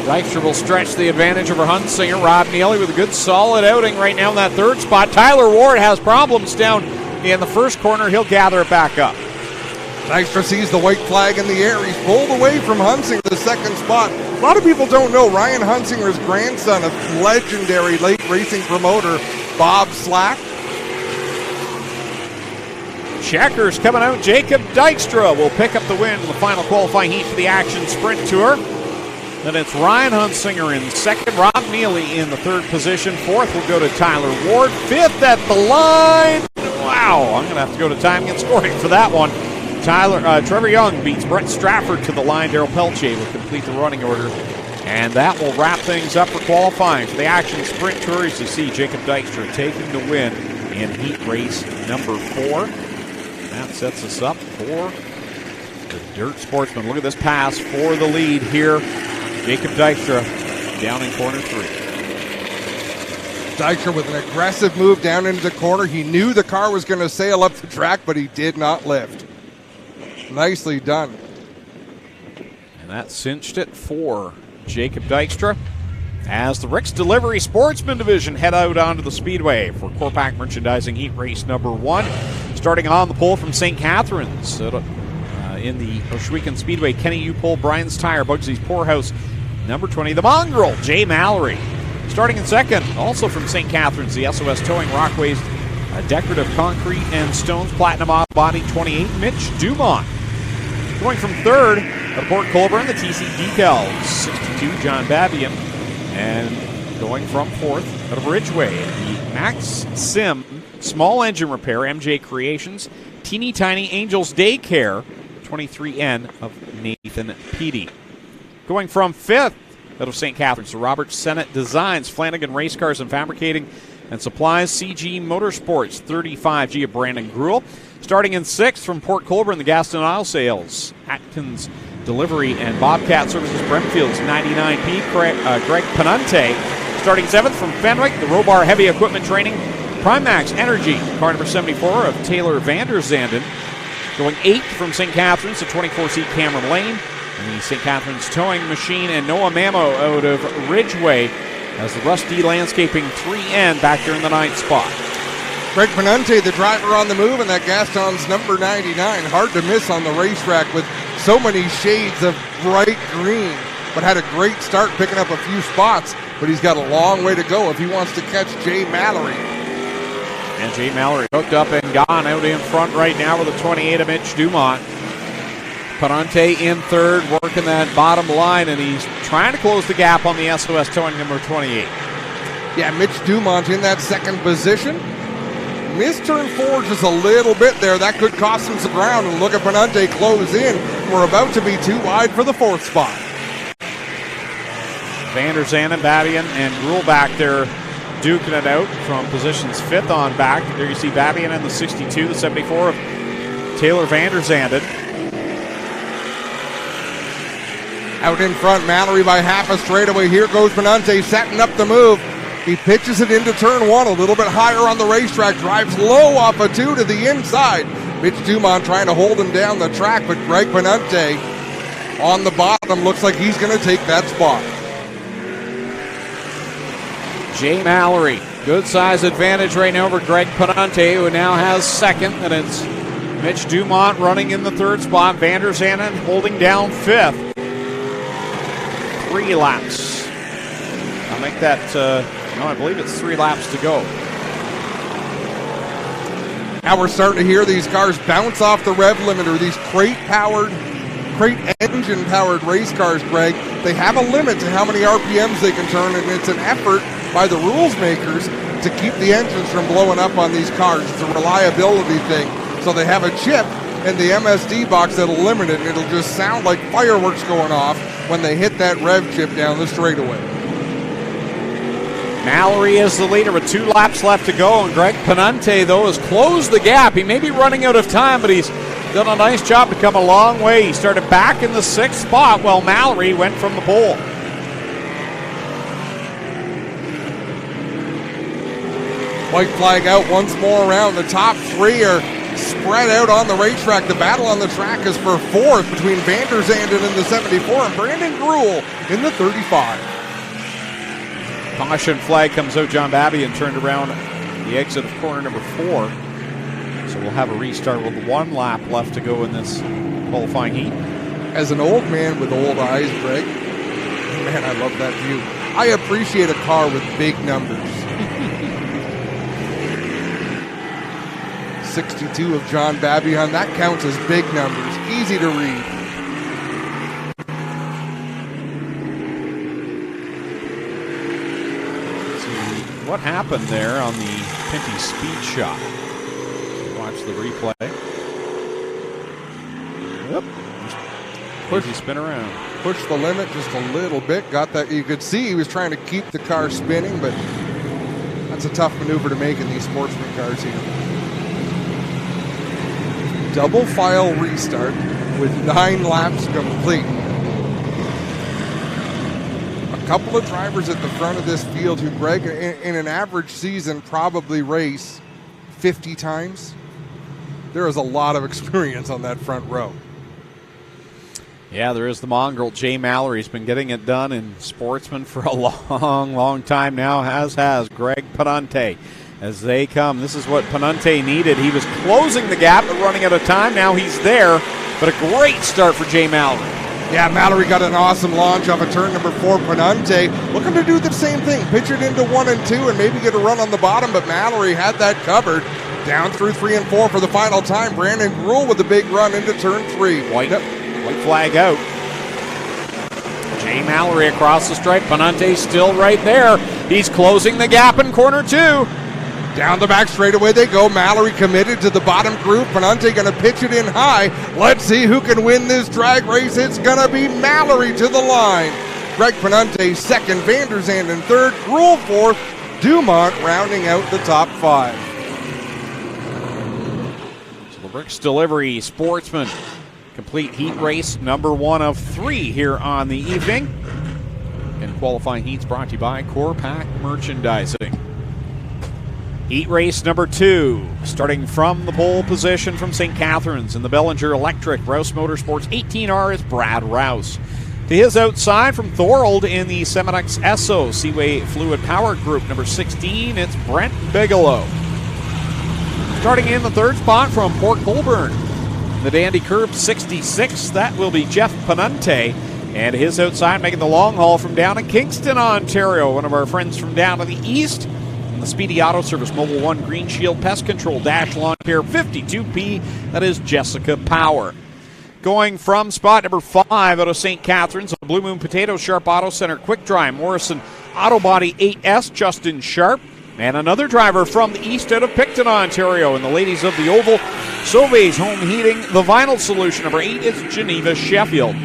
Dykstra will stretch the advantage over Hunsinger. Rob Neely with a good solid outing right now in that third spot. Tyler Ward has problems down in the first corner. He'll gather it back up. Dykstra sees the white flag in the air. He's pulled away from Hunsinger, the second spot. A lot of people don't know Ryan Hunsinger's grandson of legendary late racing promoter Bob Slack. Checkers coming out. Jacob Dykstra will pick up the win in the final qualifying heat for the Action Sprint Tour. Then it's Ryan Hunsinger in second, Rob Neely in the third position. Fourth will go to Tyler Ward. Fifth at the line. Wow, I'm going to have to go to timing and scoring for that one. Trevor Young beats Brett Stratford to the line. Daryl Pelche will complete the running order. And that will wrap things up for qualifying for the Action Sprint Tour. As you see, Jacob Dykstra taking the win in heat race number 4. That sets us up for the Dirt Sportsman. Look at this pass for the lead here. Jacob Dykstra down in corner 3. Dykstra with an aggressive move down into the corner. He knew the car was going to sail up the track, but he did not lift. Nicely done. And that cinched it for Jacob Dykstra as the Rick's Delivery Sportsman Division head out onto the Speedway for Corpac Merchandising Heat Race number 1. Starting on the pole from St. Catharines in the Oshwegan Speedway, Kenny Upole, Brian's Tire, Bugsy's Poorhouse, number 20, the Mongrel, Jay Mallory. Starting in second, also from St. Catharines, the SOS Towing Rockway's Decorative Concrete and Stones Platinum Auto Body 28, Mitch Dumont. Going from third, at Port Colborne, the TC Decals, 62, John Babian. And going from fourth, out of Ridgeway, the Max Sim Small Engine Repair, MJ Creations, Teeny Tiny Angels Daycare, 23N of Nathan Peedy. Going from fifth, out of St. Catharines, the Robert Sennett Designs, Flanagan Race Cars and Fabricating and Supplies, CG Motorsports, 35G of Brandon Gruel. Starting in sixth from Port Colborne, the Gaston Auto Sales, Atkins Delivery and Bobcat Services, Bremfield's 99P, Greg Penante. Starting seventh from Fenwick, the Robar Heavy Equipment Training, Primax Energy, car number 74 of Taylor Vanderzanden, going 8th from St. Catharines to 24C Cameron Lane. And the St. Catharines Towing Machine and Noah Mamo out of Ridgeway as the Rusty Landscaping 3N back there in the 9th spot. Greg Penante, the driver on the move, and that Gaston's number 99. Hard to miss on the racetrack with so many shades of bright green, but had a great start picking up a few spots, but he's got a long way to go if he wants to catch Jay Mallory. And Jay Mallory hooked up and gone out in front right now with a 28 of Mitch Dumont. Penante in third, working that bottom line, and he's trying to close the gap on the SOS Towing number 28. Yeah, Mitch Dumont in that second position. Missed turn 4 just a little bit there. That could cost him some ground. And look at Penante close in. We're about to be too wide for the 4th spot. Vanderzanden, Babian, and Gruhl back there duking it out from positions 5th on back. There you see Babian in the 62, the 74 of Taylor Vanderzanden. Out in front, Mallory by half a straightaway. Here goes Penante setting up the move. He pitches it into turn 1 a little bit higher on the racetrack. Drives low off a 2 to the inside. Mitch Dumont trying to hold him down the track, but Greg Penante on the bottom looks like he's going to take that spot. Jay Mallory, good size advantage right now over Greg Penante, who now has 2nd, and it's Mitch Dumont running in the 3rd spot. Vanderzanden holding down 5th. 3 laps. I'll make that, I believe it's 3 laps to go. Now we're starting to hear these cars bounce off the rev limiter, these crate engine-powered race cars, Greg. They have a limit to how many RPMs they can turn, and it's an effort by the rules makers to keep the engines from blowing up on these cars. It's a reliability thing. So they have a chip in the MSD box that'll limit it, and it'll just sound like fireworks going off when they hit that rev chip down the straightaway. Mallory is the leader with 2 laps left to go, and Greg Penante, though, has closed the gap. He may be running out of time, but he's done a nice job to come a long way. He started back in the 6th spot while Mallory went from the pole. White flag out once more around. The top 3 are spread out on the racetrack. The battle on the track is for 4th between Vanderzanden in the 74 and Brandon Gruhl in the 35. Caution flag comes out. John Babian turned around the exit of corner number 4. So we'll have a restart with 1 lap left to go in this qualifying heat. As an old man with old eyes, Greg, man, I love that view. I appreciate a car with big numbers. 62 of John Babian, that counts as big numbers, easy to read. What happened there on the Pinty speed shot? Watch the replay. Yep. Push the spin around. Push the limit just a little bit. Got that. You could see he was trying to keep the car spinning, but that's a tough maneuver to make in these Sportsman cars here. Double file restart with 9 laps complete. A couple of drivers at the front of this field who, Greg, in an average season probably race 50 times. There is a lot of experience on that front row. Yeah, there is the mongrel. Jay Mallory's been getting it done in Sportsman for a long time now, as has Greg Penante. As they come, this is what Penante needed. He was closing the gap but running out of time. Now he's there, but a great start for Jay Mallory. Yeah, Mallory got an awesome launch off of turn number 4. Penante looking to do the same thing, pitch it into 1 and 2 and maybe get a run on the bottom, but Mallory had that covered. Down through 3 and 4 for the final time. Brandon Gruhl with a big run into turn 3. White flag out. Jay Mallory across the stripe. Penante still right there. He's closing the gap in corner 2. Down the back straightaway they go. Mallory committed to the bottom group. Penante going to pitch it in high. Let's see who can win this drag race. It's going to be Mallory to the line. Greg Penante 2nd, Vanderzanden 3rd, Gruhl 4th, Dumont rounding out the top 5. So the Bricks Delivery Sportsman complete heat race number 1 of 3 here on the evening. And qualifying heats brought to you by Core Pack Merchandising. Heat race number 2, starting from the pole position from St. Catharines in the Bellinger Electric Rouse Motorsports 18R is Brad Rouse. To his outside from Thorold in the Seminex Esso Seaway Fluid Power Group number 16, it's Brent Bigelow. Starting in the 3rd spot from Port Colborne, the Dandy Curb 66, that will be Jeff Panunte. And his outside making the long haul from down in Kingston, Ontario, one of our friends from down to the east. The Speedy Auto Service Mobile One Green Shield Pest Control Dash Lawn Care 52P, that is Jessica Power. Going from spot number 5 out of St. Catharines, Blue Moon Potato Sharp Auto Center Quick Dry Morrison Auto Body 8S, Justin Sharp. And another driver from the east out of Picton, Ontario, and the ladies of the Oval, Sauve's Home Heating, the Vinyl Solution. Number 8 is Geneva Sheffield.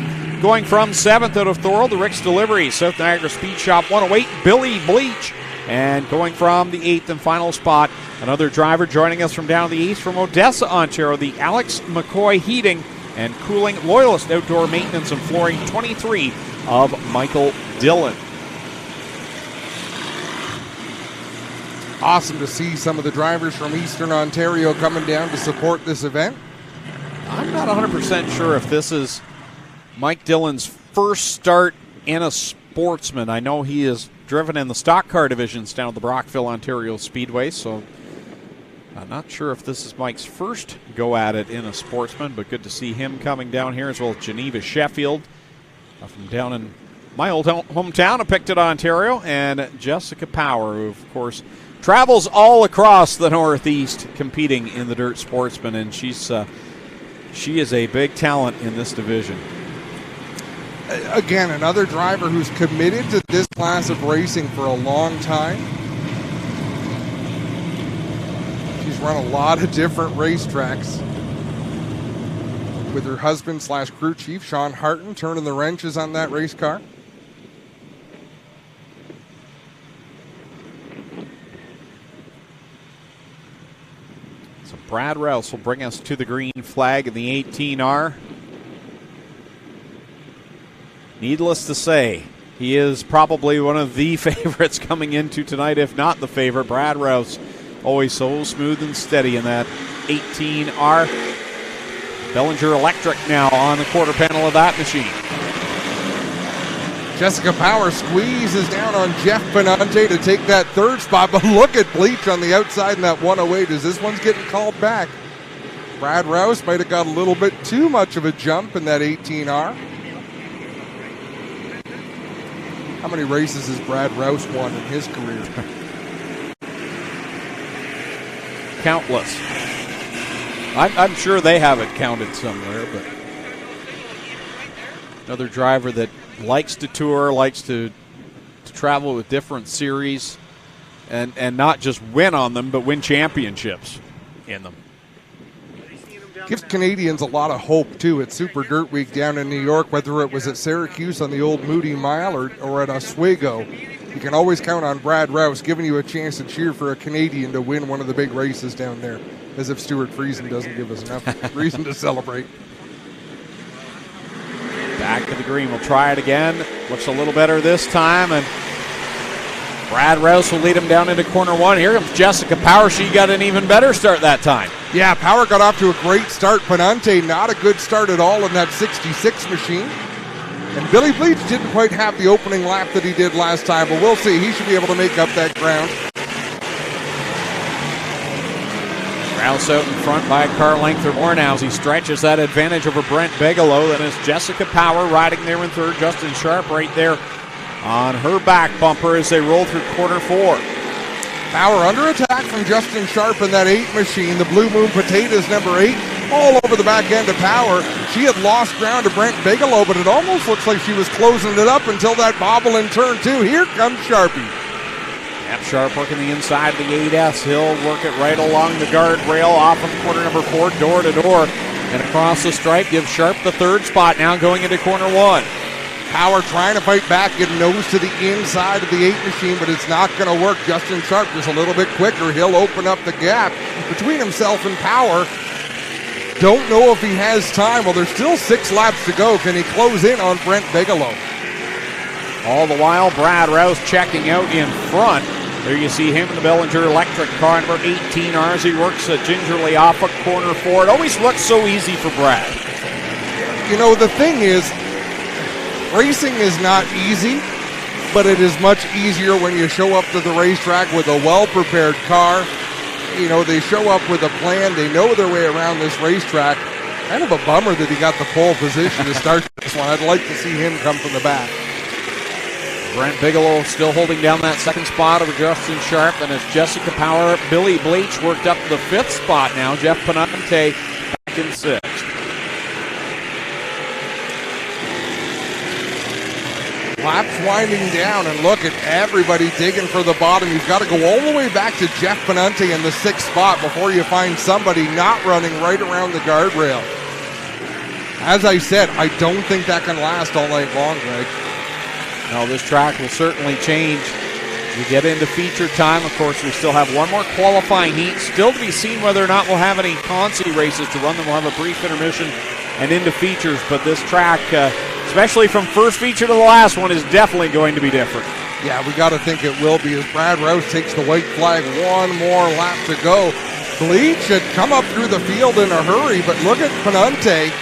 Going from 7th out of Thorold, the Rick's Delivery, South Niagara Speed Shop 108, Billy Bleach. And going from the 8th and final spot, another driver joining us from down the east from Odessa, Ontario, the Alex McCoy Heating and Cooling Loyalist Outdoor Maintenance and Flooring 23 of Michael Dillon. Awesome to see some of the drivers from Eastern Ontario coming down to support this event. I'm not 100% sure if this is Mike Dillon's first start in a Sportsman. I know he has driven in the stock car divisions down at the Brockville, Ontario Speedway, so I'm not sure if this is Mike's first go at it in a Sportsman, but good to see him coming down here, as well as Geneva Sheffield from down in my old hometown of Picton, Ontario, and Jessica Power, who, of course, travels all across the Northeast competing in the Dirt Sportsman, and she is a big talent in this division. Again, another driver who's committed to this class of racing for a long time. She's run a lot of different racetracks with her husband / crew chief, Sean Harton, turning the wrenches on that race car. So Brad Rouse will bring us to the green flag in the 18R. Needless to say, he is probably one of the favorites coming into tonight, if not the favorite. Brad Rouse, always so smooth and steady in that 18R. Bellinger Electric now on the quarter panel of that machine. Jessica Power squeezes down on Jeff Benante to take that 3rd spot, but look at Bleach on the outside in that 108 as this one's getting called back. Brad Rouse might have got a little bit too much of a jump in that 18R. How many races has Brad Rouse won in his career? Countless. I'm sure they have it counted somewhere, but another driver that likes to tour, likes to travel with different series, and not just win on them, but win championships in them. Gives Canadians a lot of hope, too, at Super Dirt Week down in New York, whether it was at Syracuse on the old Moody Mile or at Oswego. You can always count on Brad Rouse giving you a chance to cheer for a Canadian to win one of the big races down there, as if Stuart Friesen doesn't give us enough reason to celebrate. Back to the green. We'll try it again. Looks a little better this time, and Brad Rouse will lead him down into corner 1. Here comes Jessica Power. She got an even better start that time. Yeah, Power got off to a great start. Panante, not a good start at all in that 66 machine. And Billy Bleach didn't quite have the opening lap that he did last time, but we'll see. He should be able to make up that ground. Rouse out in front by a car length or more now as he stretches that advantage over Brent Bigelow. Then it's Jessica Power riding there in 3rd. Justin Sharp right there on her back bumper as they roll through quarter 4. Power under attack from Justin Sharp in that 8 machine. The Blue Moon Potatoes number 8 all over the back end of Power. She had lost ground to Brent Bigelow, but it almost looks like she was closing it up until that bobble in turn 2. Here comes Sharpie. Yep, Sharp working the inside of the 8S. He'll work it right along the guardrail off of corner number 4, door to door. And across the stripe, gives Sharp the 3rd spot now going into corner 1. Power trying to fight back, getting nose to the inside of the 8 machine, but it's not going to work. Justin Sharp just a little bit quicker. He'll open up the gap between himself and Power. Don't know if he has time. Well, there's still 6 laps to go. Can he close in on Brent Bigelow? All the while, Brad Rouse checking out in front. There you see him in the Bellinger Electric car, number 18, RZ works gingerly off a corner four. It always looks so easy for Brad. You know, the thing is, racing is not easy, but it is much easier when you show up to the racetrack with a well-prepared car. You know, they show up with a plan. They know their way around this racetrack. Kind of a bummer that he got the pole position to start this one. I'd like to see him come from the back. Brent Bigelow still holding down that second spot over Justin Sharp, and it's Jessica Power. Billy Bleach worked up to the fifth spot now. Jeff Penante back in sixth. Laps winding down, and look at everybody digging for the bottom. You've got to go all the way back to Jeff Penante in the sixth spot before you find somebody not running right around the guardrail. As I said, I don't think that can last all night long, Greg. No, this track will certainly change. We get into feature time. Of course, we still have one more qualifying heat. Still to be seen whether or not we'll have any Consi races to run them. We'll have a brief intermission and into features. But this track, especially from first feature to the last one, is definitely going to be different. Yeah, we got to think it will be as Brad Rouse takes the white flag. One more lap to go. Bleach had come up through the field in a hurry, but look at Penante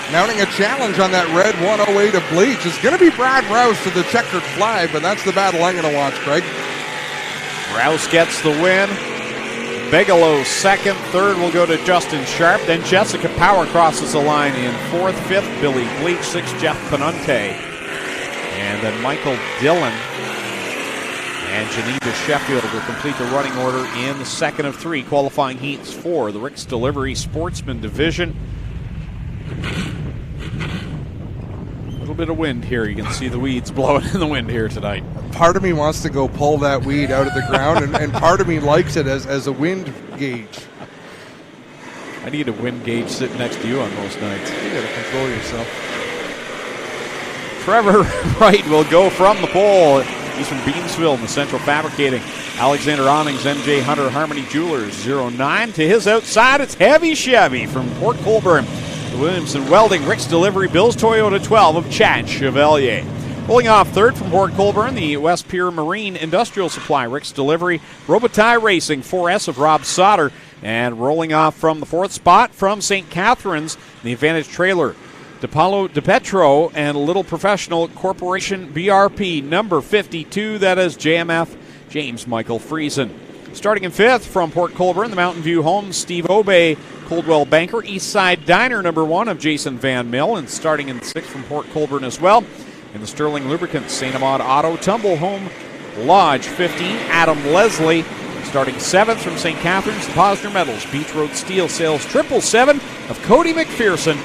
mounting a challenge on that red 108 of Bleach. It's going to be Brad Rouse to the checkered flag, but that's the battle I'm going to watch, Craig. Rouse gets the win. Bigelow second. Third will go to Justin Sharp. Then Jessica Power crosses the line in fourth. Fifth, Billy Bleach. Sixth, Jeff Penante. And then Michael Dillon and Geneva Sheffield will complete the running order in the second of three qualifying heats for the Rick's Delivery Sportsman Division. A little bit of wind here. You can see the weeds blowing in the wind here tonight. Part of me wants to go pull that weed out of the ground, and part of me likes it as a wind gauge. I need a wind gauge sitting next to you on most nights. You got to control yourself. Trevor Wright will go from the pole. He's from Beamsville in the Central Fabricating. Alexander Awnings, MJ Hunter, Harmony Jewelers, 09. To his outside, it's Heavy Chevy from Port Colborne. Williamson Welding, Rick's Delivery, Bill's Toyota 12 of Chad Chevalier. Pulling off third from Port Colborne, the West Pier Marine Industrial Supply, Rick's Delivery, Robitaille Racing, 4S of Rob Sauter. And rolling off from the fourth spot from St. Catharines, the Advantage Trailer, DePaulo DePetro, and Little Professional Corporation BRP, number 52, that is JMF James Michael Friesen. Starting in fifth from Port Colborne, the Mountain View Homes, Steve Obey, Coldwell Banker, Eastside Diner, number 1 of Jason Van Mill, and starting in sixth from Port Colborne as well. In the Sterling Lubricants, St. Amand Auto, Tumble Home Lodge, 15, Adam Leslie. Starting seventh from St. Catharines, the Posner Metals, Beach Road Steel Sales, 777 of Cody McPherson.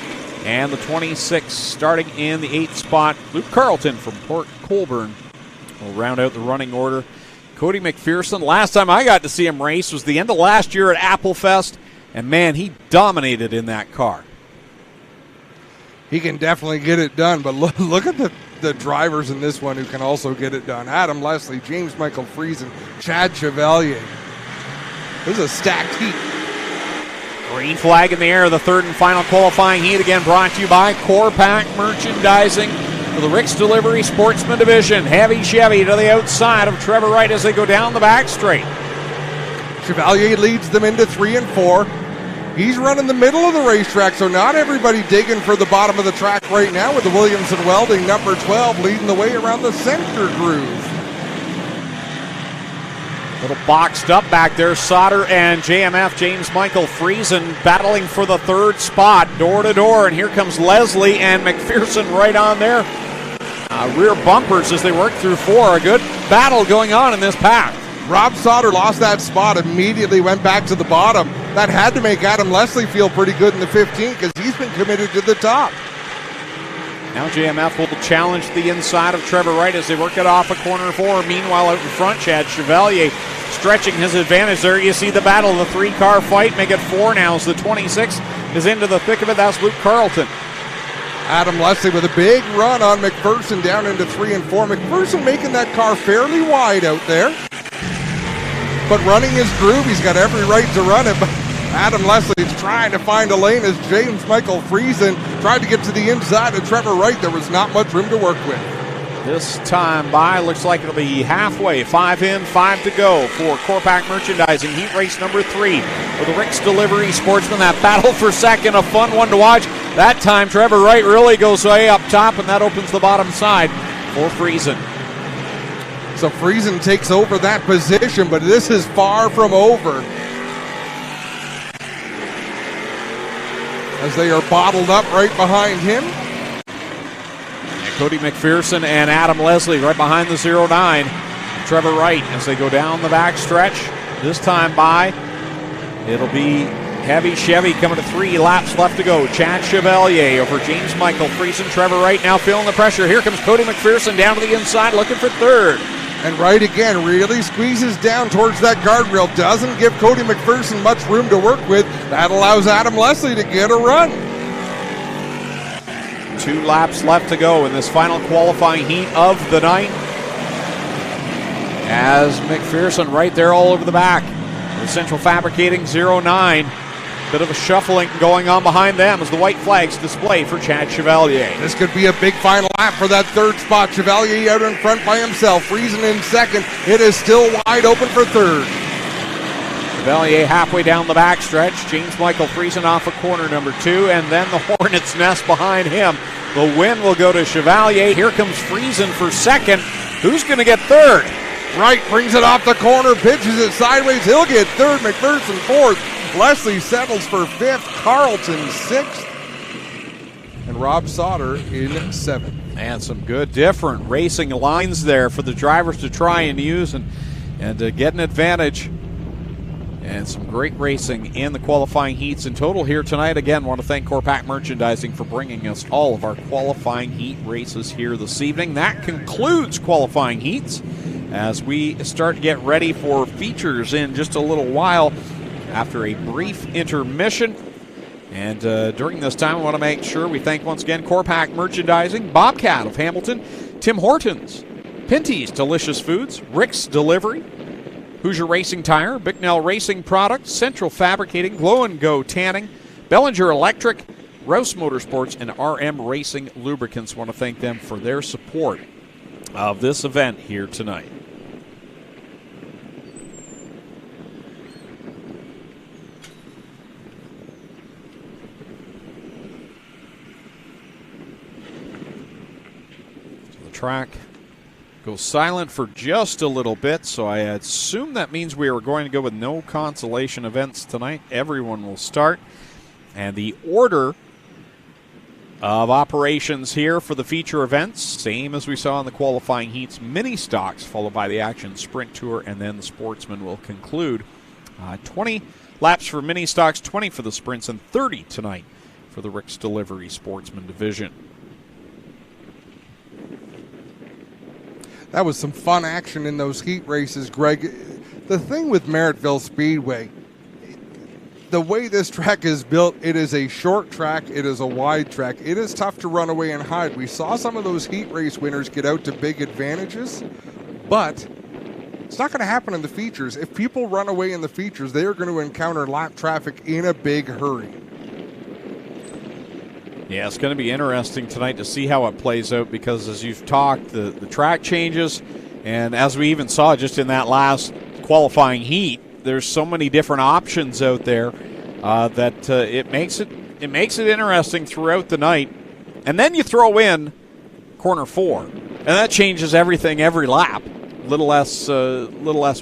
And the 26th, starting in the 8th spot, Luke Carlton from Port Colborne will round out the running order. Cody McPherson, last time I got to see him race was the end of last year at Applefest, and man, he dominated in that car. He can definitely get it done, but look at the drivers in this one who can also get it done. Adam Leslie, James Michael Friesen, Chad Chevalier. This is a stacked heat. Green flag in the air, the third and final qualifying heat, again brought to you by Core Pack Merchandising for the Rick's Delivery Sportsman Division. Heavy Chevy to the outside of Trevor Wright as they go down the back straight. Chevalier leads them into 3 and 4. He's running the middle of the racetrack, so not everybody digging for the bottom of the track right now, with the Williamson Welding number 12 leading the way around the center groove. Little boxed up back there. Sauter and JMF James Michael Friesen battling for the third spot, door to door. And here comes Leslie and McPherson right on there. Rear bumpers as they work through 4. A good battle going on in this pack. Rob Sauter lost that spot, immediately went back to the bottom. That had to make Adam Leslie feel pretty good in the 15 because he's been committed to the top. Now JMF will challenge the inside of Trevor Wright as they work it off a corner 4. Meanwhile, out in front, Chad Chevalier stretching his advantage there. You see the battle, the 3-car fight. Make it 4 now as the 26 is into the thick of it. That's Luke Carlton. Adam Leslie with a big run on McPherson down into 3 and 4. McPherson making that car fairly wide out there, but running his groove. He's got every right to run it, but Adam Leslie is trying to find a lane as James Michael Friesen tried to get to the inside of Trevor Wright. There was not much room to work with. This time by looks like it'll be halfway. 5 in, 5 to go for Corpac Merchandising. Heat race number 3 for the Rick's Delivery Sportsman. That battle for second, a fun one to watch. That time Trevor Wright really goes way up top, and that opens the bottom side for Friesen. So Friesen takes over that position, but this is far from over, as they are bottled up right behind him. Cody McPherson and Adam Leslie right behind the 09. Trevor Wright as they go down the back stretch. This time by, it'll be Heavy Chevy coming to 3 laps left to go. Chad Chevalier over James Michael Friesen. Trevor Wright now feeling the pressure. Here comes Cody McPherson down to the inside looking for third. And Wright again really squeezes down towards that guardrail. Doesn't give Cody McPherson much room to work with. That allows Adam Leslie to get a run. 2 laps left to go in this final qualifying heat of the night. As McPherson right there all over the back. The Central Fabricating 09. Bit of a shuffling going on behind them as the white flags display for Chad Chevalier. This could be a big final lap for that third spot. Chevalier out in front by himself. Friesen in second. It is still wide open for third. Chevalier halfway down the backstretch. James Michael Friesen off of corner number 2, and then the Hornets' nest behind him. The win will go to Chevalier. Here comes Friesen for second. Who's going to get third? Wright brings it off the corner, pitches it sideways. He'll get third. McPherson fourth. Leslie settles for fifth. Carlton sixth. And Rob Sauter in seventh. And some good different racing lines there for the drivers to try and use and get an advantage. And some great racing in the qualifying heats in total here tonight. Again, want to thank Corpac Merchandising for bringing us all of our qualifying heat races here this evening. That concludes qualifying heats as we start to get ready for features in just a little while after a brief intermission. And during this time, I want to make sure we thank once again Corpac Merchandising, Bobcat of Hamilton, Tim Hortons, Pinty's Delicious Foods, Rick's Delivery, Hoosier Racing Tire, Bicknell Racing Products, Central Fabricating, Glow and Go Tanning, Bellinger Electric, Rouse Motorsports, and RM Racing Lubricants. I want to thank them for their support of this event here tonight. So the track goes silent for just a little bit, so I assume that means we are going to go with no consolation events tonight. Everyone will start. And the order of operations here for the feature events, same as we saw in the qualifying heats, mini stocks, followed by the Action Sprint Tour, and then the Sportsman will conclude. 20 laps for mini stocks, 20 for the sprints, and 30 tonight for the Rick's Delivery Sportsman division. That was some fun action in those heat races, Greg. The thing with Merrittville Speedway, the way this track is built, it is a short track, it is a wide track. It is tough to run away and hide. We saw some of those heat race winners get out to big advantages, but it's not going to happen in the features. If people run away in the features, they are going to encounter lap traffic in a big hurry. Yeah, it's going to be interesting tonight to see how it plays out because as you've talked, the track changes, and as we even saw just in that last qualifying heat, there's so many different options out there that it makes it interesting throughout the night. And then you throw in corner 4, and that changes everything every lap. Little less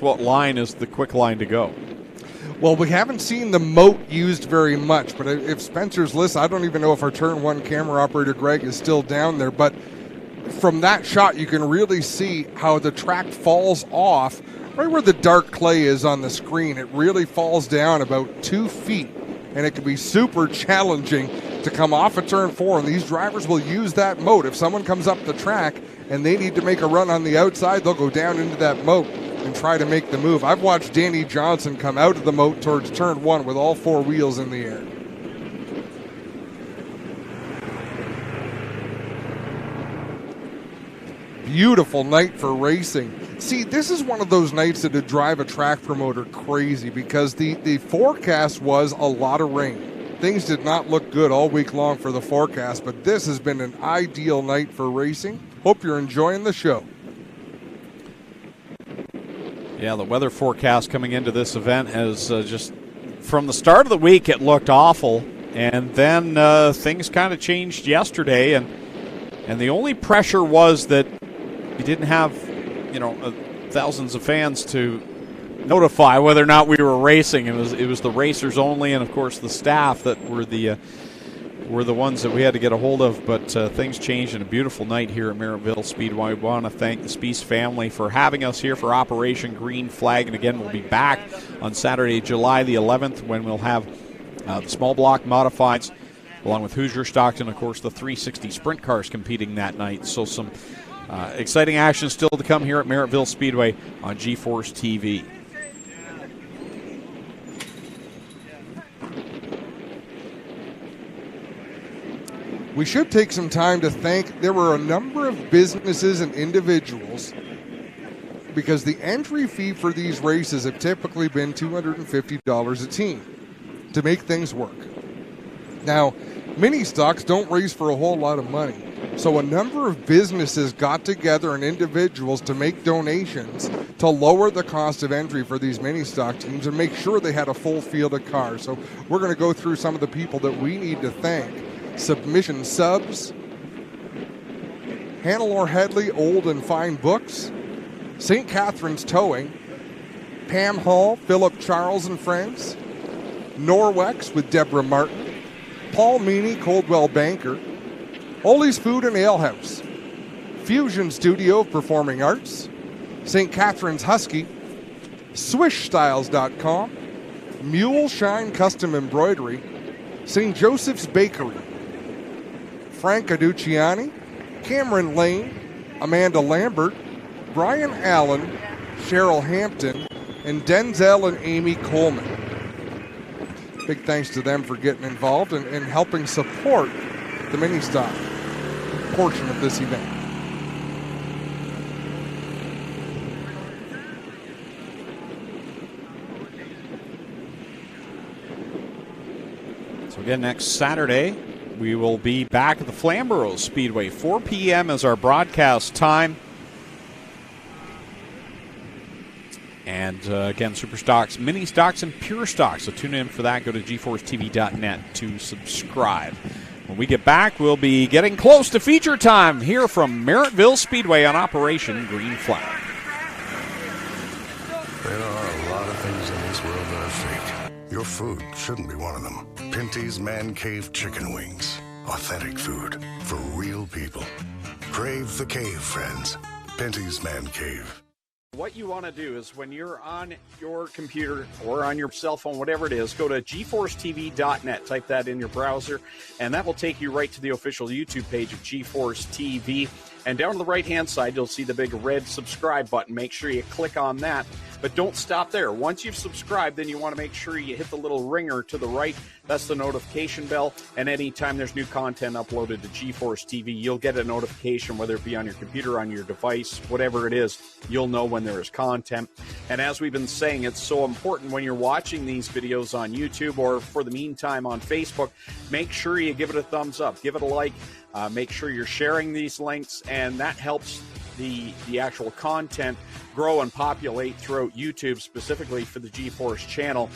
what line is the quick line to go. Well, we haven't seen the moat used very much, but if Spencer's listening, I don't even know if our turn 1 camera operator, Greg, is still down there, but from that shot, you can really see how the track falls off right where the dark clay is on the screen. It really falls down about 2 feet, and it can be super challenging to come off of turn 4, and these drivers will use that moat. If someone comes up the track and they need to make a run on the outside, they'll go down into that moat and try to make the move. I've watched Danny Johnson come out of the moat towards turn 1 with all 4 wheels in the air. Beautiful night for racing. See, this is one of those nights that would drive a track promoter crazy because the forecast was a lot of rain. Things did not look good all week long for the forecast, but this has been an ideal night for racing. Hope you're enjoying the show. Yeah, the weather forecast coming into this event has just, from the start of the week, it looked awful, and then things kind of changed yesterday, and the only pressure was that you didn't have, thousands of fans to notify whether or not we were racing. It was the racers only, and of course the staff that were the ones that we had to get a hold of. But things changed in a beautiful night here at Merrittville Speedway. We want to thank the Spees family for having us here for Operation Green Flag. And again, we'll be back on Saturday, July the 11th, when we'll have the small block modifieds along with Hoosier Stocks and of course the 360 sprint cars competing that night. So some exciting action still to come here at Merrittville Speedway on GForceTV. We should take some time to thank, there were a number of businesses and individuals, because the entry fee for these races have typically been $250 a team to make things work. Now, mini stocks don't race for a whole lot of money, so a number of businesses got together and individuals to make donations to lower the cost of entry for these mini stock teams and make sure they had a full field of cars. So we're going to go through some of the people that we need to thank. Submission Subs, Hannelore Headley Old and Fine Books, St. Catherine's Towing, Pam Hall, Philip Charles and Friends, Norwex with Deborah Martin, Paul Meany, Coldwell Banker, Ole's Food and Ale House, Fusion Studio of Performing Arts, St. Catherine's Husky, SwishStyles.com, Mule Shine Custom Embroidery, St. Joseph's Bakery, Frank Aduciani, Cameron Lane, Amanda Lambert, Brian Allen, Cheryl Hampton, and Denzel and Amy Coleman. Big thanks to them for getting involved and helping support the mini stock portion of this event. So again, next Saturday, we will be back at the Flamborough Speedway. 4 p.m. is our broadcast time. And again, Super Stocks, Mini Stocks, and Pure Stocks. So tune in for that. Go to GForceTV.net to subscribe. When we get back, we'll be getting close to feature time here from Merrittville Speedway on Operation Green Flag. There are a lot of things in this world that are fake. Your food shouldn't be one of them. Pinty's Man Cave Chicken Wings. Authentic food for real people. Crave the cave, friends. Pinty's Man Cave. What you want to do is when you're on your computer or on your cell phone, whatever it is, go to GForceTV.net. Type that in your browser, and that will take you right to the official YouTube page of GeForce TV. And down on the right-hand side, you'll see the big red subscribe button. Make sure you click on that. But don't stop there. Once you've subscribed, then you want to make sure you hit the little ringer to the right. That's the notification bell. And anytime there's new content uploaded to GeForce TV, you'll get a notification, whether it be on your computer, on your device, whatever it is, you'll know when there is content. And as we've been saying, it's so important when you're watching these videos on YouTube or for the meantime on Facebook, make sure you give it a thumbs up, give it a like, make sure you're sharing these links, and that helps the actual content grow and populate throughout YouTube, specifically for the GeForce channel.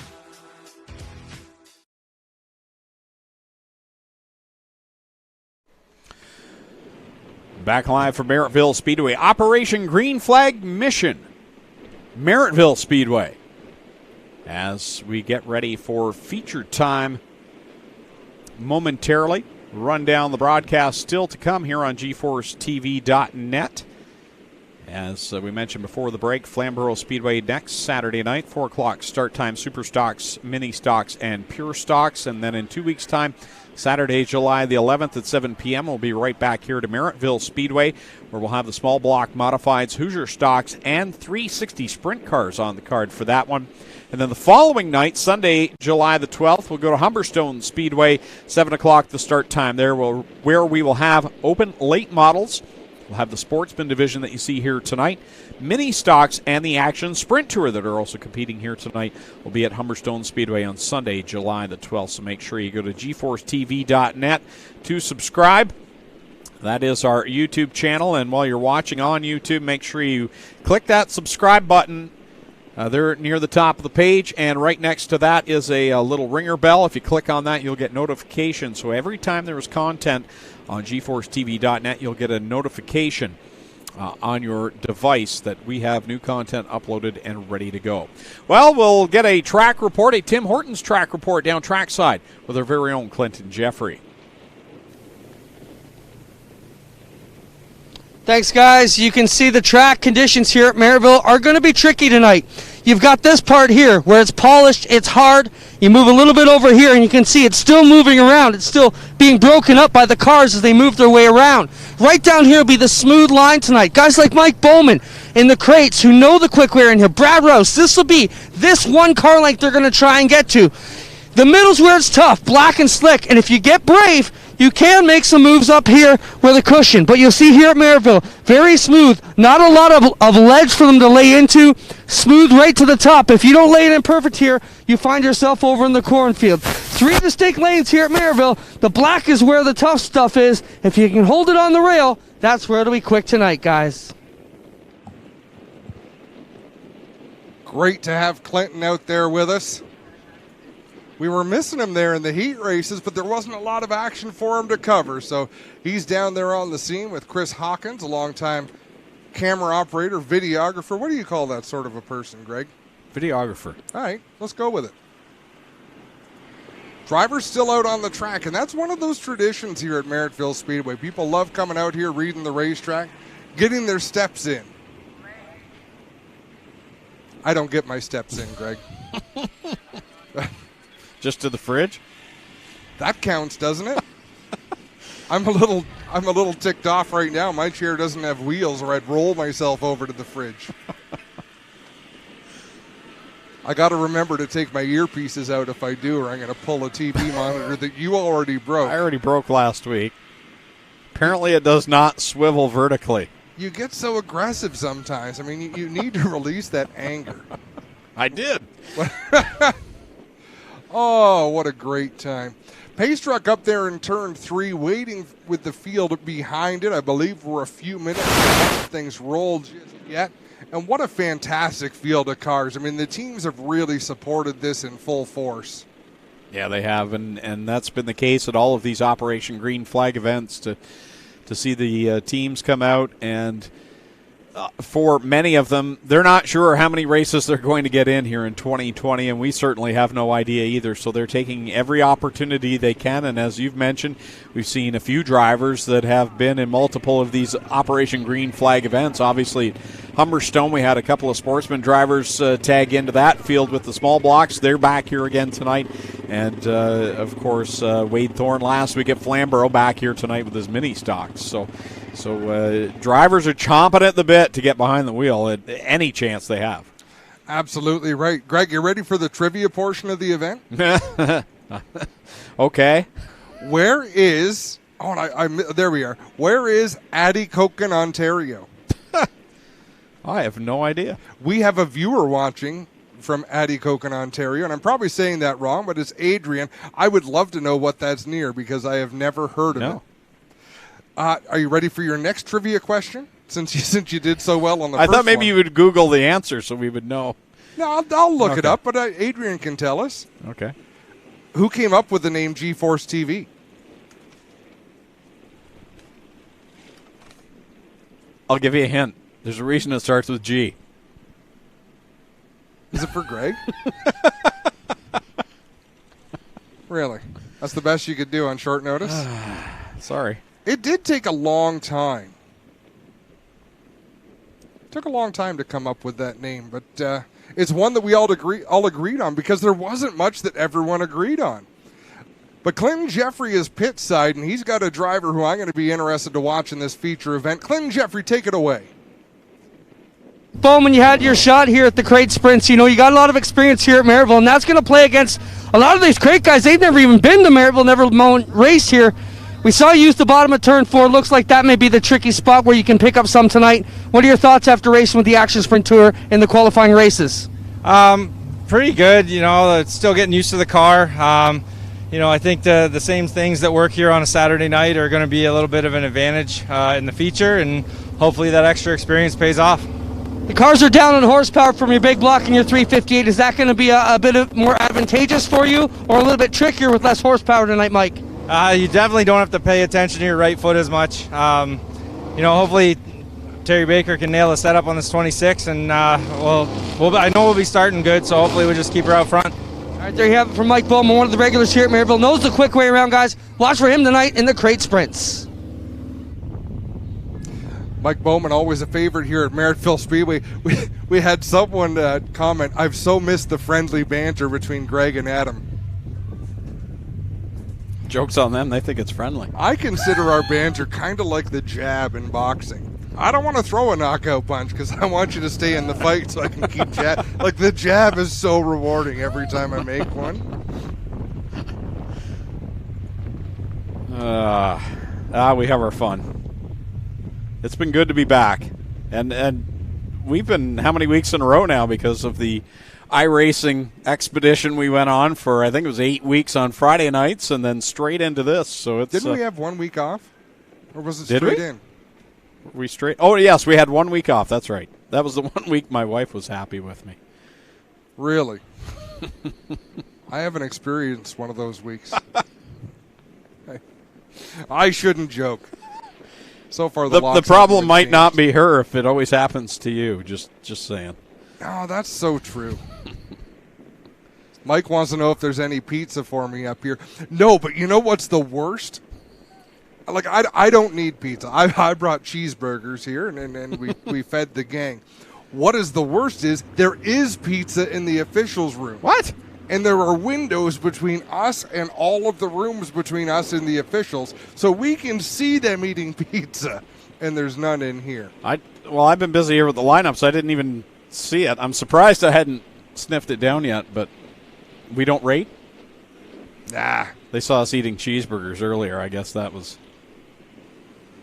Back live from Merrittville Speedway. Operation Green Flag Mission. Merrittville Speedway. As we get ready for feature time momentarily. Run down the broadcast still to come here on GForceTV.net. As we mentioned before the break, Flamborough Speedway next Saturday night, 4 o'clock start time, Super Stocks, Mini Stocks, and Pure Stocks. And then in 2 weeks' time, Saturday, July the 11th at 7 p.m., we'll be right back here to Merrittville Speedway, where we'll have the small block modifieds, Hoosier Stocks, and 360 sprint cars on the card for that one. And then the following night, Sunday, July the 12th, we'll go to Humberstone Speedway, 7 o'clock the start time there, where we will have open late models, We'll have the Sportsman division that you see here tonight. Mini stocks and the Action Sprint Tour that are also competing here tonight will be at Humberstone Speedway on Sunday, July the 12th. So make sure you go to GForceTV.net to subscribe. That is our YouTube channel. And while you're watching on YouTube, make sure you click that subscribe button. They're near the top of the page, and right next to that is a little ringer bell. If you click on that, you'll get notifications. So every time there is content on GForceTV.net, you'll get a notification on your device that we have new content uploaded and ready to go. Well, we'll get a track report, a Tim Hortons track report down trackside with our very own Clinton Jeffrey. Thanks, guys. You can see the track conditions here at Merrittville are going to be tricky tonight. You've got this part here where it's polished, it's hard. You move a little bit over here and you can see it's still moving around. It's still being broken up by the cars as they move their way around. Right down here will be the smooth line tonight. Guys like Mike Bowman in the crates who know the quick wear in here. Brad Rouse, this will be this one car length they're going to try and get to. The middle's where it's tough, black and slick, and if you get brave, you can make some moves up here with a cushion. But you'll see here at Merrittville, very smooth, not a lot of ledge for them to lay into, smooth right to the top. If you don't lay it in perfect here, you find yourself over in the cornfield. 3 distinct lanes here at Merrittville. The black is where the tough stuff is. If you can hold it on the rail, that's where it'll be quick tonight, guys. Great to have Clinton out there with us. We were missing him there in the heat races, but there wasn't a lot of action for him to cover. So he's down there on the scene with Chris Hawkins, a longtime camera operator, videographer. What do you call that sort of a person, Greg? Videographer. All right, let's go with it. Drivers still out on the track, and that's one of those traditions here at Merrittville Speedway. People love coming out here, reading the racetrack, getting their steps in. I don't get my steps in, Greg. Just to the fridge? That counts, doesn't it? I'm a little ticked off right now. My chair doesn't have wheels, or I'd roll myself over to the fridge. I got to remember to take my earpieces out if I do, or I'm going to pull a TV monitor that you already broke. I already broke last week. Apparently it does not swivel vertically. You get so aggressive sometimes. I mean, you need to release that anger. I did. Oh, what a great time. Pace truck up there in turn 3, waiting with the field behind it. I believe we're a few minutes before things rolled just yet. And what a fantastic field of cars. I mean, the teams have really supported this in full force. Yeah, they have, and that's been the case at all of these Operation Green Flag events to see the teams come out, and for many of them, they're not sure how many races they're going to get in here in 2020, and we certainly have no idea either. So they're taking every opportunity they can, and as you've mentioned, we've seen a few drivers that have been in multiple of these Operation Green Flag events. Obviously, Humberstone, we had a couple of Sportsman drivers tag into that field with the small blocks. They're back here again tonight. And, of course, Wade Thorne last week at Flamborough, back here tonight with his mini stocks. So drivers are chomping at the bit to get behind the wheel at any chance they have. Absolutely right. Greg, you ready for the trivia portion of the event? Okay. Where is, there we are. Where is Adikokan, Ontario? I have no idea. We have a viewer watching from Adikokan, Ontario, and I'm probably saying that wrong, but it's Adrian. I would love to know what that's near because I have never heard of it. Are you ready for your next trivia question? Since you did so well on the first one. I thought maybe you would Google the answer so we would know. No, I'll look it up, but Adrian can tell us. Okay. Who came up with the name GForceTV? I'll give you a hint. There's a reason it starts with G. Is it for Greg? Really? That's the best you could do on short notice? Sorry. It did take a long time. It took a long time to come up with that name, but it's one that we all agreed on because there wasn't much that everyone agreed on. But Clinton Jeffrey is pit side, and he's got a driver who I'm going to be interested to watch in this feature event. Clinton Jeffrey, take it away. Bowman, you had your shot here at the crate sprints. You know, you got a lot of experience here at Merrittville, and that's going to play against a lot of these crate guys. They've never even been to Merrittville, never raced here. We saw you use the bottom of turn 4. Looks like that may be the tricky spot where you can pick up some tonight. What are your thoughts after racing with the Action Sprint Tour in the qualifying races? Pretty good. It's still getting used to the car. I think the same things that work here on a Saturday night are going to be a little bit of an advantage in the feature, and hopefully that extra experience pays off. The cars are down in horsepower from your big block and your 358. Is that going to be a bit more advantageous for you, or a little bit trickier with less horsepower tonight, Mike? You definitely don't have to pay attention to your right foot as much. Hopefully Terry Baker can nail the setup on this 26, and I know we'll be starting good, so hopefully we'll just keep her out front. All right, there you have it from Mike Bowman, one of the regulars here at Merrittville. Knows the quick way around, guys. Watch for him tonight in the crate sprints. Mike Bowman, always a favorite here at Merrittville Speedway. We had someone comment, "I've so missed the friendly banter between Greg and Adam." Joke's on them. They think it's friendly. I consider our banter kind of like the jab in boxing. I don't want to throw a knockout punch because I want you to stay in the fight so I can keep jab. Like, the jab is so rewarding every time I make one. We have our fun. It's been good to be back. And we've been how many weeks in a row now because of the iRacing expedition we went on for, I think it was 8 weeks on Friday nights and then straight into this. So it's Didn't we have 1 week off? Or was it Did straight we? in? We straight? Oh, yes, we had 1 week off. That's right. That was the 1 week my wife was happy with me. Really? I haven't experienced one of those weeks. I shouldn't joke. So far, the problem might not be her if it always happens to you. Just saying. Oh, that's so true. Mike wants to know if there's any pizza for me up here. No, but you know what's the worst? Like, I don't need pizza. I brought cheeseburgers here, and we fed the gang. What is the worst is there is pizza in the officials' room. What? And there are windows between us and all of the rooms between us and the officials, so we can see them eating pizza, and there's none in here. I've been busy here with the lineups. I didn't even see it. I'm surprised I hadn't sniffed it down yet, but we don't rate? Nah. They saw us eating cheeseburgers earlier. I guess that was...